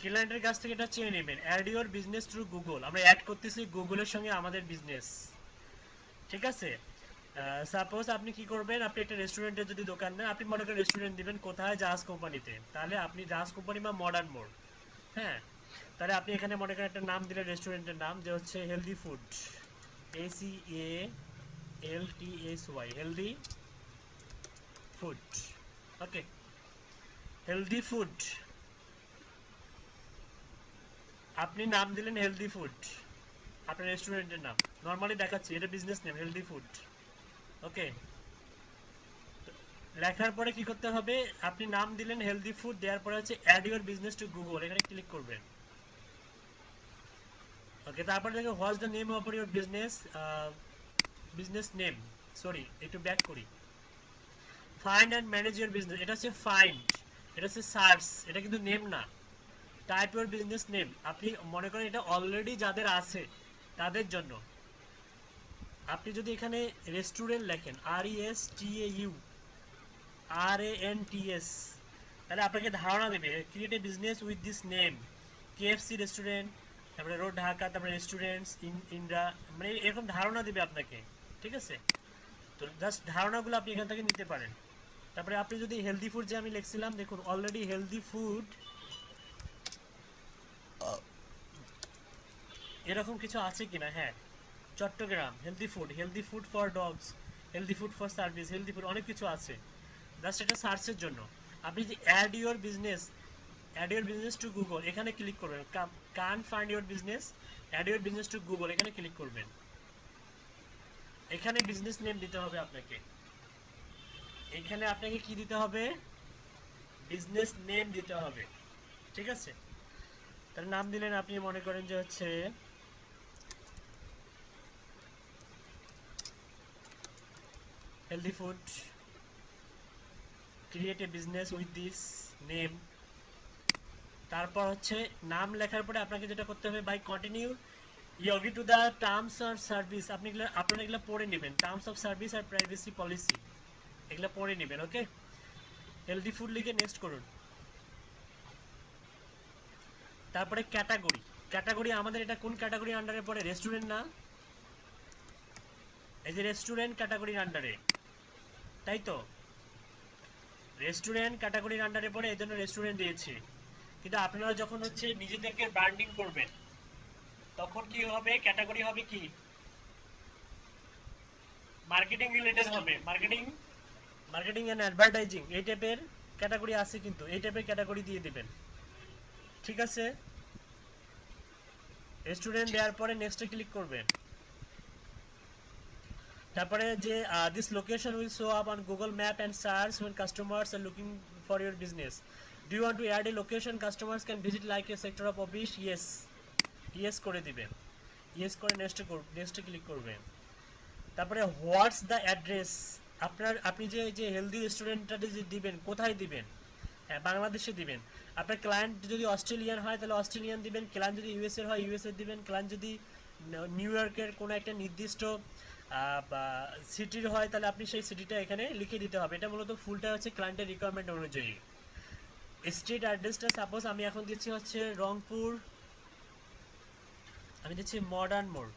ক্লায়েন্টের কাছ থেকে এটা চেয়ে নেবেন add your business through Google, আমরা অ্যাড করতেছি গুগলের সঙ্গে আমাদের বিজনেস, ঠিক আছে। সাপোজ আপনি কি করবেন, আপনি একটা রেস্টুরেন্টের যদি দোকান নেন, আপনি মনে করেন রেস্টুরেন্ট দিবেন কোথায়, জাহাজ কোম্পানিতে, তাহলে আপনি জাহাজ কোম্পানি বা মডার্ন মোড়, হ্যাঁ, তাহলে আপনি এখানে মনে করেন একটা নাম দিলেন রেস্টুরেন্টের নাম যে হচ্ছে healthy food, ACALTSY, healthy food, okay, healthy food, আপনি নাম দিলেন হেলদি ফুড, আপনার রেস্টুরেন্টের নাম নরমালি দেখাচ্ছি, এটা বিজনেস নেম হেলদি ফুড, ওকে। লেখার পরে কি করতে হবে, আপনি নাম দিলেন হেলদি ফুড, দেওয়ার পরে হচ্ছে add your business to Google, এখানে ক্লিক করবেন, ওকে। তারপরে দেখো what's the name of your business, business name, sorry একটু ব্যাক করি, find and manage your business, এটা হচ্ছে ফাইন্ড, এটা হচ্ছে সার্চ, এটা কিন্তু নেম না। টাইপ ইউর বিজনেস নেম, আপনি মনে করেন এটা অলরেডি যাদের আছে তাদের জন্য, আপনি যদি এখানে রেস্টুরেন্ট লেখেন RESTAURANTS, তাহলে আপনাকে ধারণা দেবে create a business with this name, KFC restaurant, তারপরে রোড ঢাকা, তারপরে রেস্টুরেন্টস ইন্দ্রা, মানে এরকম ধারণা দিবে আপনাকে, ঠিক আছে। তো জাস্ট ধারণাগুলো আপনি এখান থেকে নিতে পারেন। তারপরে আপনি যদি হেলদি ফুড যে আমি লিখছিলাম, দেখুন অলরেডি হেলদি ফুড এরকম কিছু আছে কিনা, হ্যাঁ, Chittagong healthy food for dogs, healthy food for service, healthy food, অনেক কিছু আছে, জাস্ট এটা সার্চের জন্য। আপনি যে add your business to Google, এখানে ক্লিক করবেন, can find your business, add your business to Google, এখানে ক্লিক করবেন, এখানে বিজনেস নেম দিতে হবে আপনাকে, এখানে আপনাকে কি দিতে হবে, বিজনেস নেম দিতে হবে, ঠিক আছে। তার নাম দিলেন, আপনি মনে করেন যে হচ্ছে healthy food, create a business with this name, তারপর হচ্ছে নাম লেখার পরে আপনাকে যেটা করতে হবে, by continue you agree to the terms or service, আপনারা এগুলো পড়ে নেবেন, টার্মস অফ সার্ভিস আর প্রাইভেসি পলিসি, এগুলো পড়ে নেবেন, ওকে। হেলদি ফুড লিখে নেক্সট করুন। তারপরে ক্যাটাগরি আমাদের এটা কোন ক্যাটাগরি আন্ডারে পড়ে, রেস্টুরেন্ট না, এই যে রেস্টুরেন্ট ক্যাটাগরির আন্ডারে, তাই তো, রেস্টুরেন্ট ক্যাটাগরির আন্ডারে পড়ে, এই জন্য রেস্টুরেন্ট দিয়েছি। কিন্তু আপনারা যখন হচ্ছে নিজেদেরকে ব্র্যান্ডিং করবেন, তখন কি হবে, ক্যাটাগরি হবে কি, মার্কেটিং রিলেটেড হবে, মার্কেটিং এন্ড অ্যাডভার্টাইজিং, এই টাইপের ক্যাটাগরি আছে, কিন্তু এই টাইপের ক্যাটাগরি দিয়ে দিবেন, ঠিক আছে। রেস্টুরেন্ট দেওয়ার পরে নেক্সটে ক্লিক করবেন। তারপরে যে this location will show up on Google map and search when customers are looking for your business. Do you want to add a location customers can visit like a sector of office? Yes করে দিবেন, yes করে নেক্সটে ক্লিক করবেন। তারপরে হোয়াটস দ্য অ্যাড্রেস, আপনি যে হেলদি রেস্টুরেন্টটা যে দিবেন, কোথায় দিবেন, হ্যাঁ বাংলাদেশে দিবেন। আপনার ক্লায়েন্ট যদি অস্ট্রেলিয়ান হয় তাহলে অস্ট্রেলিয়ান দিবেন, ক্লায়েন্ট যদি ইউএস এর হয় ইউএস এর দিবেন, ক্লায়েন্ট যদি নিউ ইয়র্কের কোনো একটা নির্দিষ্ট সিটির হয় তাহলে আপনি সেই সিটিটা এখানে লিখে দিতে হবে। এটা মূলত ফুলটা হচ্ছে ক্লায়েন্টের রিকোয়ারমেন্ট অনুযায়ী। স্ট্রিট অ্যাড্রেসটা সাপোজ আমি এখন দিচ্ছি হচ্ছে রংপুর, আমি দিচ্ছি মডার্ন মোড়,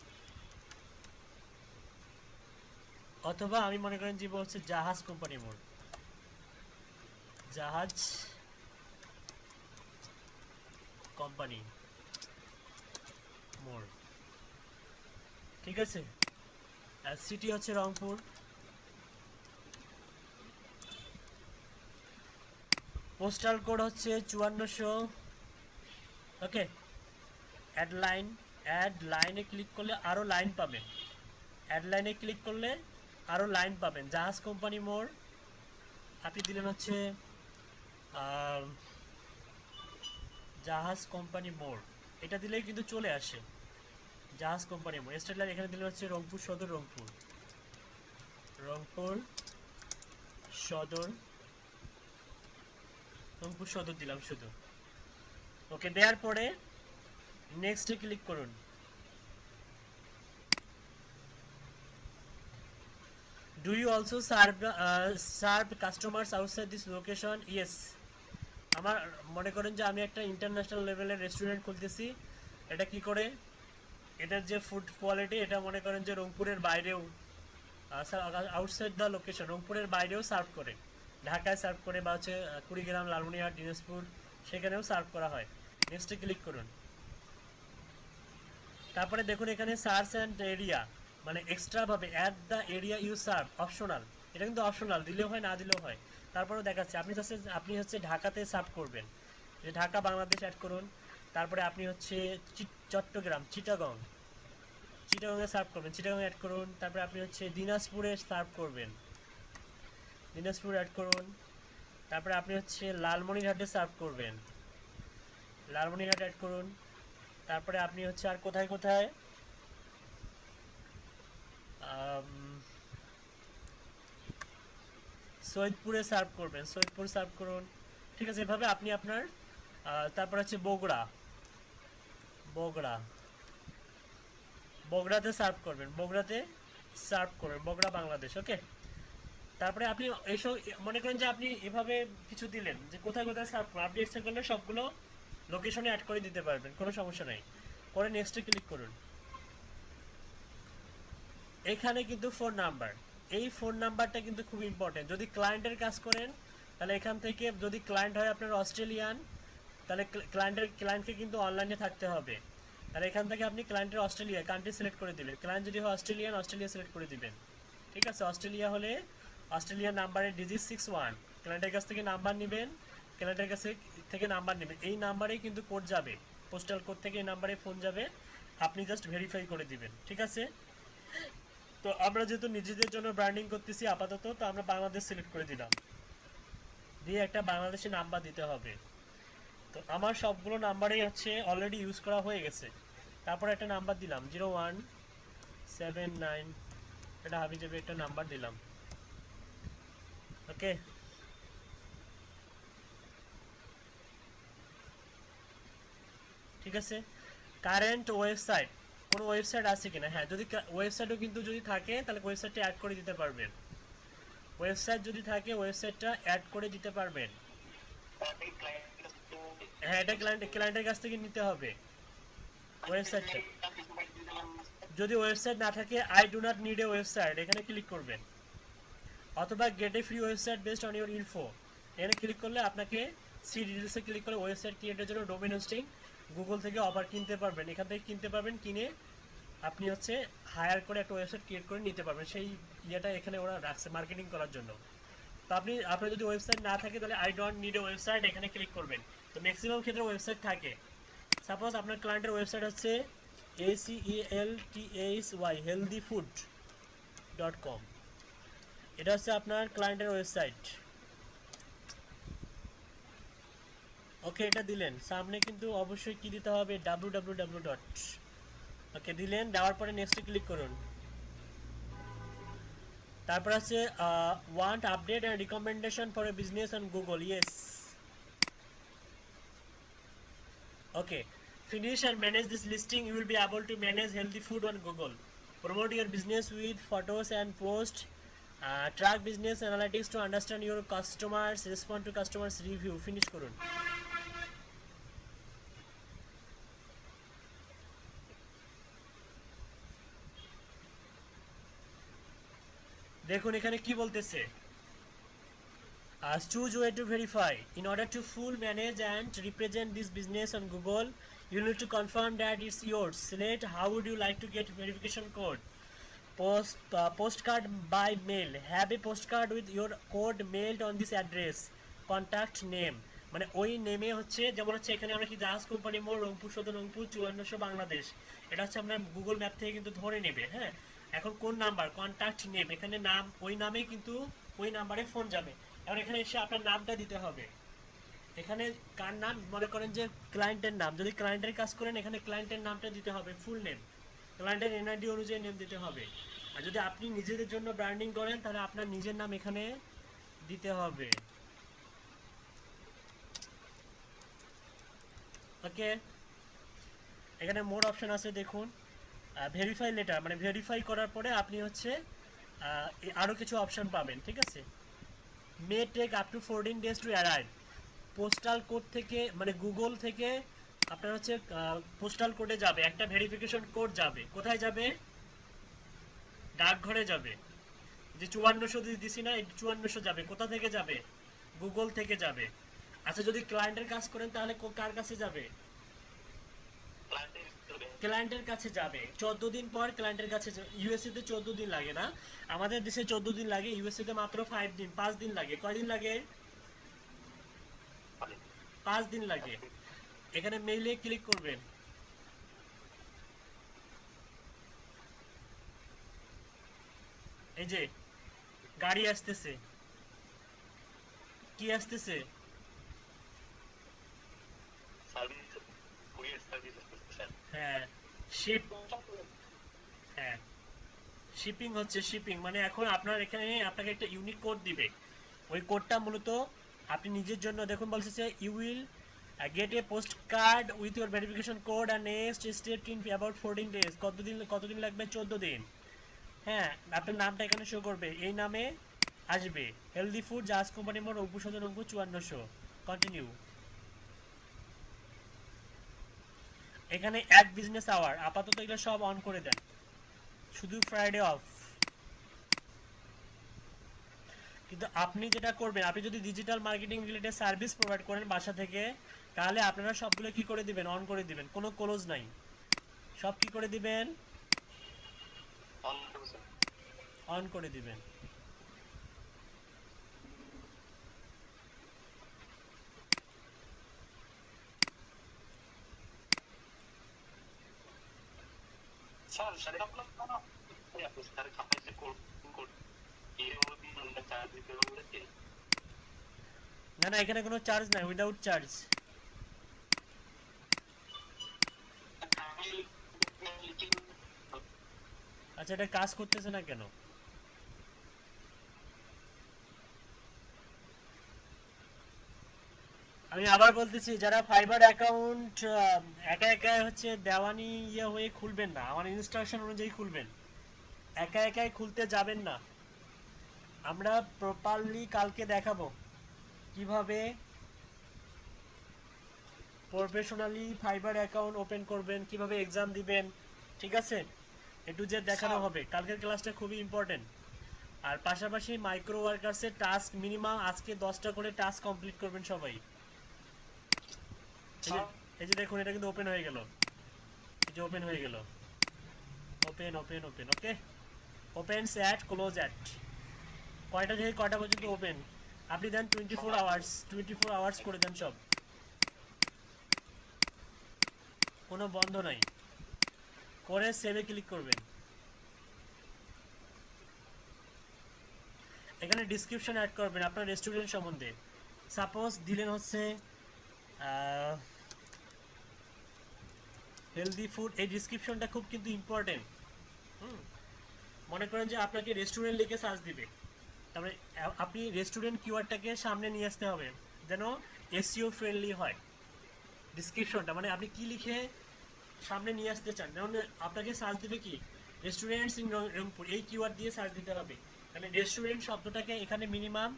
অথবা আমি মনে করেন দিব হচ্ছে জাহাজ কোম্পানি মোড়, জাহাজ কোম্পানি মোড়, ঠিক আছে। আর সিটি হচ্ছে রংপুর, পোস্টাল কোড হচ্ছে 5400, ওকে। অ্যাড লাইনে ক্লিক করলে আরো লাইন পাবেন, অ্যাড লাইনে ক্লিক করলে আরো লাইন পাবেন। জাহাজ কোম্পানি মোড় আপনি দিলেন হচ্ছে জাহাজ কোম্পানি মোড়, এটা দিলেই কিন্তু চলে আসে জাহাজ কোম্পানি মোড়। স্টেট লাইন এখানে দিলে হচ্ছে রংপুর সদর, রংপুর সদর দিলাম শুধু, ওকে। দেওয়ার পরে নেক্সটে ক্লিক করুন। Do you also serve customers outside this location? Yes, আমার মনে করেন যে আমি একটা ইন্টারন্যাশনাল লেভেলের রেস্টুরেন্ট খুলতেছি, এটা কি করে, এটার যে ফুড কোয়ালিটি এটা মনে করেন যে রংপুরের বাইরেও, আউটসাইড দ্য লোকেশন, রংপুরের বাইরেও সার্ভ করে, ঢাকায় সার্ভ করে, বা হচ্ছে কুড়িগ্রাম, লালমনিরহাট, দিনাজপুর সেখানেও সার্ভ করা হয়। নেক্সটে ক্লিক করুন। তারপরে দেখুন এখানে সার্চ অ্যান্ড এরিয়া, মানে এক্সট্রা ভাবে add the area you serve, optional, এটা কিন্তু অপশনাল, দিলেও হয় না দিলেও হয়। তারপরেও দেখাচ্ছে আপনি হচ্ছে ঢাকাতে সার্ভ করবেন, যে ঢাকা বাংলাদেশ অ্যাড করুন। তারপরে আপনি হচ্ছে চট্টগ্রাম, চিটাগংয়ে সার্ভ করবেন, চিটাগং অ্যাড করুন। তারপরে আপনি হচ্ছে দিনাজপুরে সার্ভ করবেন, দিনাজপুর অ্যাড করুন। তারপরে আপনি হচ্ছে লালমনিরহাটে সার্ভ করবেন, লালমনিরহাট অ্যাড করুন। তারপরে আপনি হচ্ছে আর কোথায় কোথায়, সৈয়দপুরে সার্ভ করবেন, সৈয়দপুর সার্ভ করুন। ঠিক আছে, এভাবে আপনি আপনার তারপর হচ্ছে বগুড়াতে সার্ভ করবেন, বগুড়া বাংলাদেশ। ওকে, তারপরে আপনি এইসব মনে করেন যে আপনি এভাবে কিছু দিলেন যে কোথায় কোথায় সার্ভ করবেন, আপনি ইচ্ছা করলে সবগুলো লোকেশনে অ্যাড করে দিতে পারবেন, কোনো সমস্যা নাই। পরে নেক্সটে ক্লিক করুন। এখানে কিন্তু ফোন নাম্বার, এই ফোন নাম্বারটা কিন্তু খুব ইম্পর্টেন্ট। যদি ক্লায়েন্টের কাজ করেন তাহলে এখান থেকে, যদি ক্লায়েন্ট হয় আপনার অস্ট্রেলিয়ান, তাহলে ক্লায়েন্টকে কিন্তু অনলাইনে থাকতে হবে। তাহলে এখান থেকে আপনি ক্লায়েন্টের অস্ট্রেলিয়া কান্ট্রি সিলেক্ট করে দিবেন, ক্লায়েন্ট যদি হয় অস্ট্রেলিয়া সিলেক্ট করে দিবেন। ঠিক আছে, অস্ট্রেলিয়া হলে অস্ট্রেলিয়ার নাম্বারের ডিজিট 61, ক্লায়েন্টের কাছ থেকে নাম্বার নেবেন, এই নাম্বারেই কিন্তু কোড যাবে, পোস্টাল কোড থেকে এই নাম্বারে ফোন যাবে, আপনি জাস্ট ভেরিফাই করে দিবেন। ঠিক আছে, তো আমরা যেহেতু নিজেদের জন্য ব্র্যান্ডিং করতেছি আপাতত, তো আমরা বাংলাদেশ সিলেক্ট করে দিলাম, দিয়ে একটা বাংলাদেশি নাম্বার দিতে হবে। তো আমার সবগুলো নাম্বারই হচ্ছে অলরেডি ইউজ করা হয়ে গেছে। তারপর একটা নাম্বার দিলাম 0179, এটা হাবিজাবি একটা নাম্বার দিলাম। ওকে, ঠিক আছে। কারেন্ট ওয়েবসাইট, কোনো ওয়েবসাইট আছে কিনা, হ্যাঁ, যদি ওয়েবসাইটও কিন্তু যদি থাকে তাহলে ওয়েবসাইটটা অ্যাড করে দিতে পারবেন, ওয়েবসাইট যদি থাকে ওয়েবসাইটটা অ্যাড করে দিতে পারবেন। হ্যাঁ, এটা ক্লায়েন্টের কাছ থেকে নিতে হবে ওয়েবসাইটটা। যদি ওয়েবসাইট না থাকে, I do not need a website, এখানে ক্লিক করবেন, অথবা gate A free website based on your info, এখানে ক্লিক করলে আপনাকে সি ডিটেলসে ক্লিক করে ওয়েবসাইট ক্রিয়েটের জন্য ডোমেইন হোস্টিং গুগল থেকে অফার কিনতে পারবেন, এখান থেকে কিনতে পারবেন, কিনে আপনি হচ্ছে হায়ার করে একটা ওয়েবসাইট ক্রিয়েট করে নিতে পারবেন। সেই ইয়েটা এখানে ওরা রাখছে মার্কেটিং করার জন্য। তো আপনার যদি ওয়েবসাইট না থাকে তাহলে I don't need a website এখানে ক্লিক করবেন। তো ম্যাক্সিমাম ক্ষেত্রে ওয়েবসাইট থাকে। সাপোজ আপনার ক্লায়েন্টের ওয়েবসাইট হচ্ছে ACELTHY healthyfood.com, এটা হচ্ছে আপনার ক্লায়েন্টের ওয়েবসাইট। ওকে, এটা দিলেন, সামনে কিন্তু অবশ্যই কি দিতে হবে, www. ওকে দিলেন, দেওয়ার পরে নেক্সটে ক্লিক করুন। তারপর আছে want update and recommendation for a business on Google, yes. Okay, finish and manage this listing. You will be able to manage healthy food on Google. Promote your business with photos and post. Track business analytics to understand your customers. Respond to customers review. Finish করুন। দেখুন এখানে কি বলতেছে, choose way to verify. In order to full manage and represent this business on Google, you need to confirm that it's yours. Select how would you like to get verification code. Postcard by mail. Have a postcard with your code mailed on this address. Contact name, মানে ওই নেমে হচ্ছে, যেমন হচ্ছে এখানে আমরা কি জাহাজ কোম্পানি মোড়, রংপুর সদর, রংপুর 5400 বাংলাদেশ, এটা হচ্ছে আমরা গুগল ম্যাপ থেকে কিন্তু ধরে নেবে। হ্যাঁ, এখন কোন নাম্বার, কন্ট্যাক্ট নেম, এখানে নাম, ওই নামেই কিন্তু ওই নাম্বারে ফোন যাবে। এখন এখানে এসে আপনার নামটা দিতে হবে, এখানে কার নাম, মনে করেন যে ক্লায়েন্টের নাম, যদি ক্লায়েন্টের কাজ করেন এখানে ক্লায়েন্টের নামটা দিতে হবে, ফুল নেম, ক্লায়েন্টের এনআইডি অনুযায়ী নেম দিতে হবে। আর যদি আপনি নিজেদের জন্য ব্র্যান্ডিং করেন তাহলে আপনার নিজের নাম এখানে দিতে হবে। ওকে, এখানে মোর অপশন আছে, দেখুন ভেরিফাই লেটার, মানে ভেরিফাই করার পরে আপনি হচ্ছে আরো কিছু অপশন পাবেন। ঠিক আছে, may take up to 14 days to arrive, postal code থেকে মানে গুগল থেকে আপনার হচ্ছে পোস্টাল কোডে যাবে, একটা ভেরিফিকেশন কোড যাবে। কোথায় যাবে? ডাকঘরে যাবে। যে 5400 দিছি না, এই 5400 যাবে। কোথা থেকে যাবে? গুগল থেকে যাবে। আচ্ছা, যদি ক্লায়েন্টের কাজ করেন তাহলে কার কাছে যাবে? ক্লায়েন্টের কাছে যাবে। 14 দিন পর ক্লায়েন্টের কাছে। ইউএসএ তে 14 দিন লাগে না, আমাদের দেশে 14 দিন লাগে, ইউএসএ তে মাত্র 5 দিন 5 দিন লাগে। কয় দিন লাগে? 5 দিন লাগে। এখানে মেইলে ক্লিক করবেন। এই যে গাড়ি আসতেছে, কি আসতেছে? হ্যাঁ, শিপ। হ্যাঁ, শিপিং হচ্ছে, শিপিং মানে এখন আপনার এখানে আপনাকে একটা ইউনিক কোড দিবে। ওই কোডটা মূলত আপনি নিজের জন্য, দেখুন বলছে you will get a postcard with your verification code and next step in about 14 days। কতদিন লাগবে? 14 দিন। হ্যাঁ, আপনার নামটা এখানে শো করবে, এই নামে আসবে। হেলদি ফুড, জাজ কোম্পানি মোড়, উপসদন অঙ্ক 5400। কন্টিনিউ। এখানে অ্যাড বিজনেস আওয়ার, আপাতত এগুলো সব অন করে দেন, শুধু ফ্রাইডে অফ। কিন্তু আপনি যেটা করবেন, আপনি যদি digital marketing related service provide করেন বাসা থেকে, তাহলে আপনারা সবগুলো কি করে দিবেন? অন করে দিবেন, কোনো ক্লোজ নাই, সব কি করে দিবেন? অন করে দিবেন। স্যার ডেভেলপ করা না না, এখানে কোনো চার্জ নাই, উইদাউট চার্জ। আচ্ছা, এটা কাজ করতেছে না কেন? আমি আবার বলতেছি, যারা ফাইবার অ্যাকাউন্ট একা একা হচ্ছে দেওয়ানি হয়ে খুলবেন না, আমার ইনস্ট্রাকশন অনুযায়ী খুলবেন, একা একাই খুলতে যাবেন না। আমরা প্রপারলি কালকে দেখাবো কিভাবে প্রফেশনালি ফাইবার অ্যাকাউন্ট ওপেন করবেন, কিভাবে এক্সাম দিবেন, ঠিক আছে? একটু যে দেখানো হবে। কালকের ক্লাসটা খুবই ইম্পর্টেন্ট। আর পাশাপাশি মাইক্রো ওয়ার্কার্সের টাস্ক মিনিমাম আজকে 10টা করে টাস্ক কমপ্লিট করবেন সবাই। এই যে দেখুন, এটা কিন্তু ওপেন হয়ে গেল, এই যে ওপেন হয়ে গেল, open open open. Okay, open at close at, কয়টা থেকে কয়টা পর্যন্ত ওপেন আপনি দেন? 24 আওয়ার্স, 24 আওয়ার্স করে দেন সব, কোনো বন্ধ নাই। করে সেভে ক্লিক করবেন। এখানে ডিসক্রিপশন অ্যাড করবেন আপনার রেস্টুরেন্ট সম্বন্ধে। সাপোজ দিলেন হচ্ছে হেলদি ফুড, এই ডিসক্রিপশনটা খুব কিন্তু ইম্পর্টেন্ট। মনে করেন যে আপনাকে রেস্টুরেন্ট লিখে সার্চ দিবে, তারপরে আপনি রেস্টুরেন্ট কিওয়ার্ডটাকে সামনে নিয়ে আসতে হবে যেন এসইও ফ্রেন্ডলি হয় ডিসক্রিপশনটা। মানে আপনি কি লিখে সামনে নিয়ে আসতে চান, যেমন আপনাকে সার্চ দিবে কি রেস্টুরেন্টস ইন রংপুর, এই কিওয়ার্ড দিয়ে সার্চ দিতে হবে। মানে রেস্টুরেন্ট শব্দটাকে এখানে মিনিমাম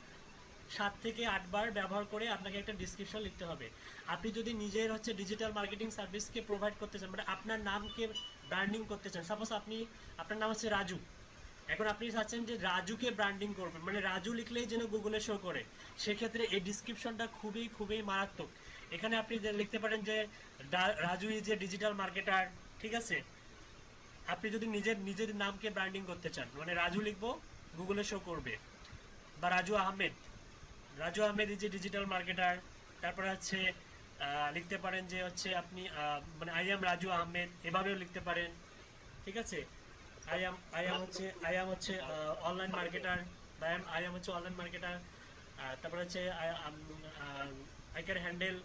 7 থেকে 8 বার ব্যবহার করে আপনাকে একটা ডিসক্রিপশন লিখতে হবে। আপনি যদি নিজের হচ্ছে ডিজিটাল মার্কেটিং সার্ভিসকে প্রোভাইড করতে চান, মানে আপনার নামকে ব্র্যান্ডিং করতে চান, সাপোজ আপনার নাম হচ্ছে রাজু, এখন আপনি চাচ্ছেন যে রাজুকে ব্র্যান্ডিং করবেন, মানে রাজু লিখলেই যেন গুগলে শো করে, সেক্ষেত্রে এই ডিসক্রিপশনটা খুবই খুবই মারাত্মক। এখানে আপনি লিখতে পারেন যে Raju is a digital marketer, ঠিক আছে? আপনি যদি নিজের নামকে ব্র্যান্ডিং করতে চান, মানে রাজু লিখবো, গুগলে শো করবে। বা Raju Ahmed is a digital marketer. তারপরে হচ্ছে লিখতে পারেন যে হচ্ছে আপনি মানে আই এম রাজু আহমেদ, এভাবেও লিখতে পারেন, ঠিক আছে? আই এম হচ্ছে অনলাইন মার্কেটার, বা আই এম হচ্ছে অনলাইন মার্কেটার। তারপরে হচ্ছে I can handle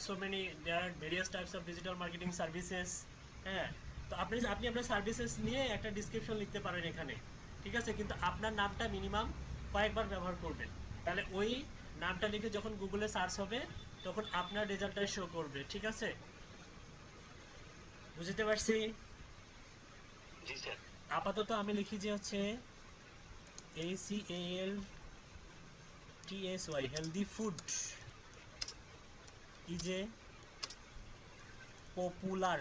so many, there are various types of digital marketing services. হ্যাঁ, তো আপনি আপনার সার্ভিসেস নিয়ে একটা ডিসক্রিপশন লিখতে পারেন এখানে, ঠিক আছে? কিন্তু আপনার নামটা মিনিমাম কয়েকবার ব্যবহার করবেন, তাহলে ওই নামটা লিখে যখন গুগলে সার্চ হবে তখন আপনার রেজাল্টটাই শো করবে, ঠিক আছে? বুঝতে পারছি? আপাতত আমি লিখি যে হচ্ছে ACALTSY healthy food, is a popular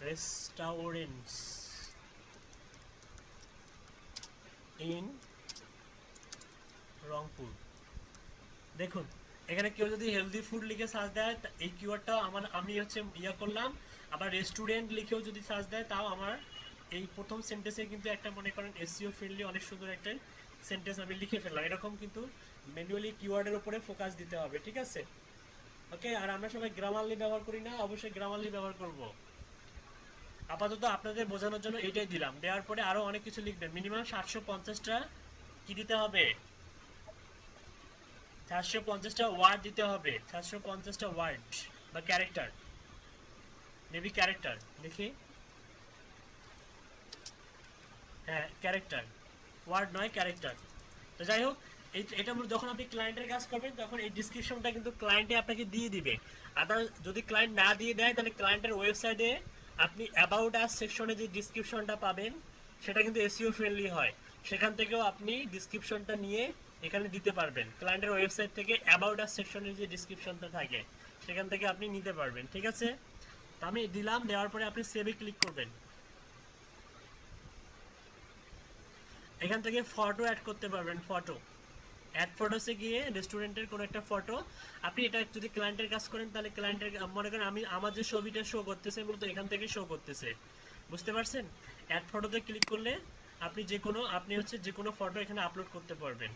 restaurants in Rangpur. দেখুন এখানে কেউ যদি হেলদি ফুড লিখে সার্চ দেয় এই কিওয়ার্ডটা আমি হচ্ছে ইয়া করলাম, আবার রেস্টুরেন্ট লিখেও যদি সার্চ দেয় তাও আমার এই প্রথম সেন্টেন্সে কিন্তু একটা মনে করেন এসইও ফ্রেন্ডলি অনেক সুন্দর একটা সেন্টেন্স আমি লিখে ফেললাম। এরকম কিন্তু ম্যানুয়ালি কিওয়ার্ডের উপরে ফোকাস দিতে হবে, ঠিক আছে? ওকে, আর আমরা সবাই গ্রামারলি ব্যবহার করি না, অবশ্যই গ্রামারলি ব্যবহার করব। আপাতত আপনাদের বোঝানোর জন্য এটাই দিলাম, দেওয়ার পরে আরো অনেক কিছু লিখবেন। মিনিমাম 750টা কি দিতে হবে, 750টা ওয়ার্ড দিতে হবে, 750টা ওয়ার্ড বা ক্যারেক্টার, মেবি ক্যারেক্টার দেখি, হ্যাঁ ক্যারেক্টার, ওয়ার্ড নয় ক্যারেক্টার। তো যাই হোক এটা যখন আপনি ক্লায়েন্টের কাজ করবেন তখন এই ডেসক্রিপশনটা কিন্তু ক্লায়েন্টে আপনাকে দিয়ে দিবে। আদার যদি ক্লায়েন্ট না দিয়ে দেয় তাহলে ক্লায়েন্টের ওয়েবসাইটে আপনি অ্যাবাউট আস সেকশনে যে ডেসক্রিপশনটা পাবেন সেটা কিন্তু এসইও ফ্রেন্ডলি হয়, সেখান থেকেও আপনি ডেসক্রিপশনটা নিয়ে এখানে দিতে পারবেন। ক্লায়েন্টের ওয়েবসাইট থেকে অ্যাবাউট আস সেকশনের যে ডেসক্রিপশনটা থাকে সেখান থেকে আপনি নিতে পারবেন, ঠিক আছে? তো আমি দিলাম, দেওয়ার পরে আপনি সেভে ক্লিক করবেন। এখান থেকে ফটো অ্যাড করতে পারবেন, ফটো অ্যাড ফটোসে গিয়ে রেস্টুরেন্টের কোনো একটা ফটো, আপনি এটা যদি ক্লায়েন্টের কাজ করেন তাহলে ক্লায়েন্টের মনে করেন আমি আমার যে ছবিটা শো করতেছে মূলত এখান থেকে শো করতেছে, বুঝতে পারছেন? অ্যাড ফটোতে ক্লিক করলে আপনি যে কোনো ফটো এখানে আপলোড করতে পারবেন।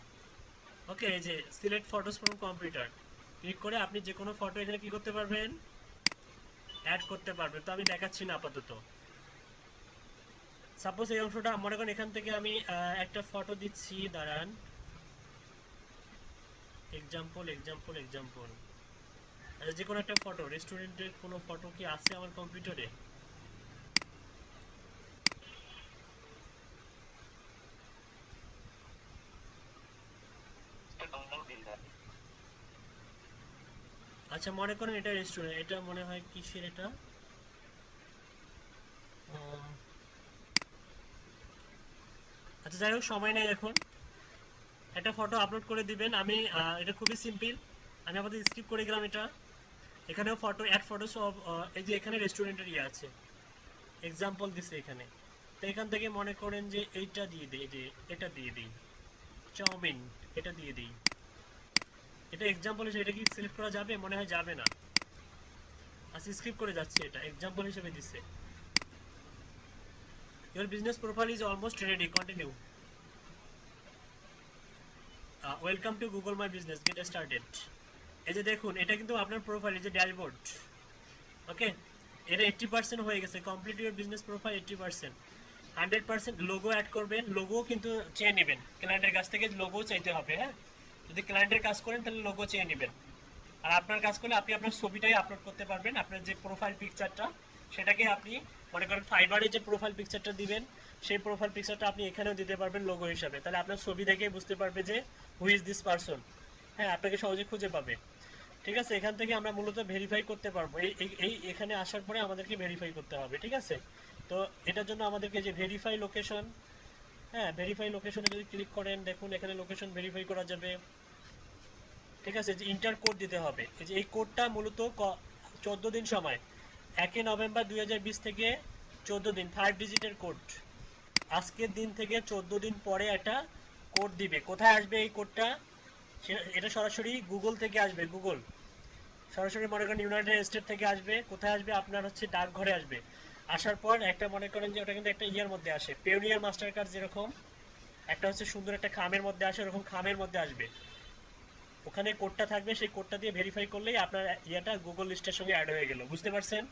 ওকে, এই যে select photos from computer click করে আপনি যে কোনো ফটো এখানে কি করতে পারবেন, অ্যাড করতে পারবেন। তো আমি দেখাচ্ছি না আপাতত। সাপোজ এই অংশটা মনে করেন এখান থেকে আমি একটা ফটো দিচ্ছি, দাঁড়ান, এক্সাম্পল যে কোনো একটা ফটো, রেস্টুরেন্টের কোনো ফটো কি আছে আমার কম্পিউটারে? আচ্ছা মনে করেন এটা রেস্টুরেন্ট, এটা মনে হয় কিসের এটা, আচ্ছা যাই হোক সময় নেই এখন, একটা ফটো আপলোড করে দিবেন। আমি এটা খুবই সিম্পল, আমি আমাদের স্কিপ করে গেলাম এটা। এখানেও ফটো অ্যাড ফটো সব, এই যে এখানে রেস্টুরেন্টের ইয়ে আছে, এক্সাম্পল দিছে এখানে। তো এখান থেকে মনে করেন যে এইটা দিয়ে দিই, যে এটা দিয়ে দিই, চাউমিন এটা দিয়ে দিই, এটা এক্সাম্পল হিসেবে। এটা কি সিলেক্ট করা যাবে? মনে হয় যাবে না, আচ্ছা স্কিপ করে যাচ্ছে, এটা এক্সাম্পল হিসেবে দিচ্ছে। Your business profile is almost ready. Continue. Welcome to Google My Business. Get started. এই যে দেখুন এটা কিন্তু আপনার প্রোফাইল, এই যে ড্যাশবোর্ড, ওকে এটা 80% হয়ে গেছে। Complete your business profile 80%। 100% logo add করবেন, লোগো কিন্তু চেয়ে নেবেন ক্লায়েন্টের কাছ থেকে, লোগো চাইতে হবে। হ্যাঁ, যদি ক্লায়েন্টের কাজ করেন তাহলে লোগো চেয়ে নেবেন। আর আপনার কাজ করলে আপনি আপনার ছবিটাই আপলোড করতে পারবেন, আপনার যে প্রোফাইল পিকচারটা সেটাকে আপনি মনে করেন ফাইবারে যে প্রোফাইল পিকচারটা দিবেন সেই প্রোফাইল পিকচারটা আপনি এখানেও দিতে পারবেন লোগো হিসাবে। তাহলে আপনার ছবি দেখে বুঝতে পারবে যে হু ইজ দিস পারসন, হ্যাঁ আপনাকে সহজে খুঁজে পাবে, ঠিক আছে? এখান থেকে আমরা মূলত ভেরিফাই করতে পারবো, এই এখানে আসার পরে আমাদেরকে ভেরিফাই করতে হবে, ঠিক আছে? তো এটার জন্য আমাদেরকে যে ভেরিফাই লোকেশন, হ্যাঁ ভেরিফাই লোকেশনে যদি ক্লিক করেন দেখুন এখানে লোকেশন ভেরিফাই করা যাবে, ঠিক আছে? যে ইন্টার কোড দিতে হবে, এই যে এই কোডটা মূলত 14 দিন সময়, 1 নভেম্বর 2020 থেকে 14 দিন, 5 ডিজিটের কোড। আজকের দিন থেকে 14 দিন পরে একটা কোড দিবে। কোথায় আসবে এই কোডটা? এটা সরাসরি গুগল থেকে আসবে, গুগল সরাসরি মনে করেন ইউনাইটেড স্টেট থেকে আসবে। কোথায় আসবে? আপনার হচ্ছে ডাকঘরে আসবে। আসার পর একটা মনে করেন যে ওটা কিন্তু একটা ইয়ার মধ্যে আসে, পেওনিয়ার মাস্টার কার্ড যেরকম একটা হচ্ছে সুন্দর একটা খামের মধ্যে আসে, ওরকম খামের মধ্যে আসবে। ওখানে কোডটা থাকবে, সেই কোডটা দিয়ে ভেরিফাই করলেই আপনার ইয়েটা গুগল লিস্টের সঙ্গে অ্যাড হয়ে গেল। বুঝতে পারছেন?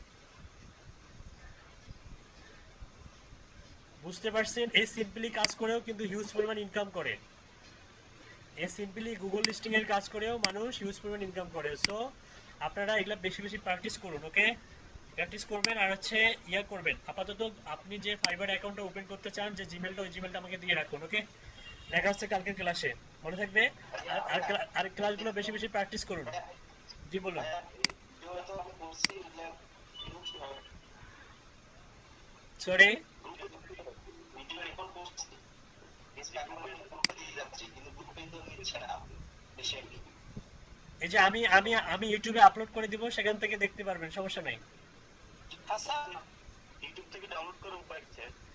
বুঝতে পারছেন? এই সিম্পলি কাজ করেও কিন্তু হিউজ পরিমাণ ইনকাম করে, এই সিম্পলি গুগল লিস্টিং এর কাজ করেও মানুষ হিউজ পরিমাণ ইনকাম করে। সো আপনারা এগুলা বেশি বেশি প্র্যাকটিস করুন, ওকে? প্র্যাকটিস করবেন আর হচ্ছে ইয়া করবেন। আপাতত আপনি যে ফাইবার অ্যাকাউন্টটা ওপেন করতে চান, যে জিমেলটা, ওই জিমেলটা আমাকে দিয়ে রাখুন, ওকে? দেখা হচ্ছে কালকের ক্লাসে, মনে থাকবে। আর ক্লাসগুলো বেশি বেশি প্র্যাকটিস করুন। জি বলুন। সরি, ভিডিও রেকর্ড করছি, কিন্তু গ্রুপে দিয়ে যাচ্ছি, কিন্তু গ্রুপে তো নিচ্ছে না বিষয়টি। এই যে আমি আমি আমি ইউটিউবে আপলোড করে দিব, সেখান থেকে দেখতে পারবেন, সমস্যা নাই। হ্যাঁ স্যার ইউটিউব থেকে ডাউনলোড করার উপায় আছে?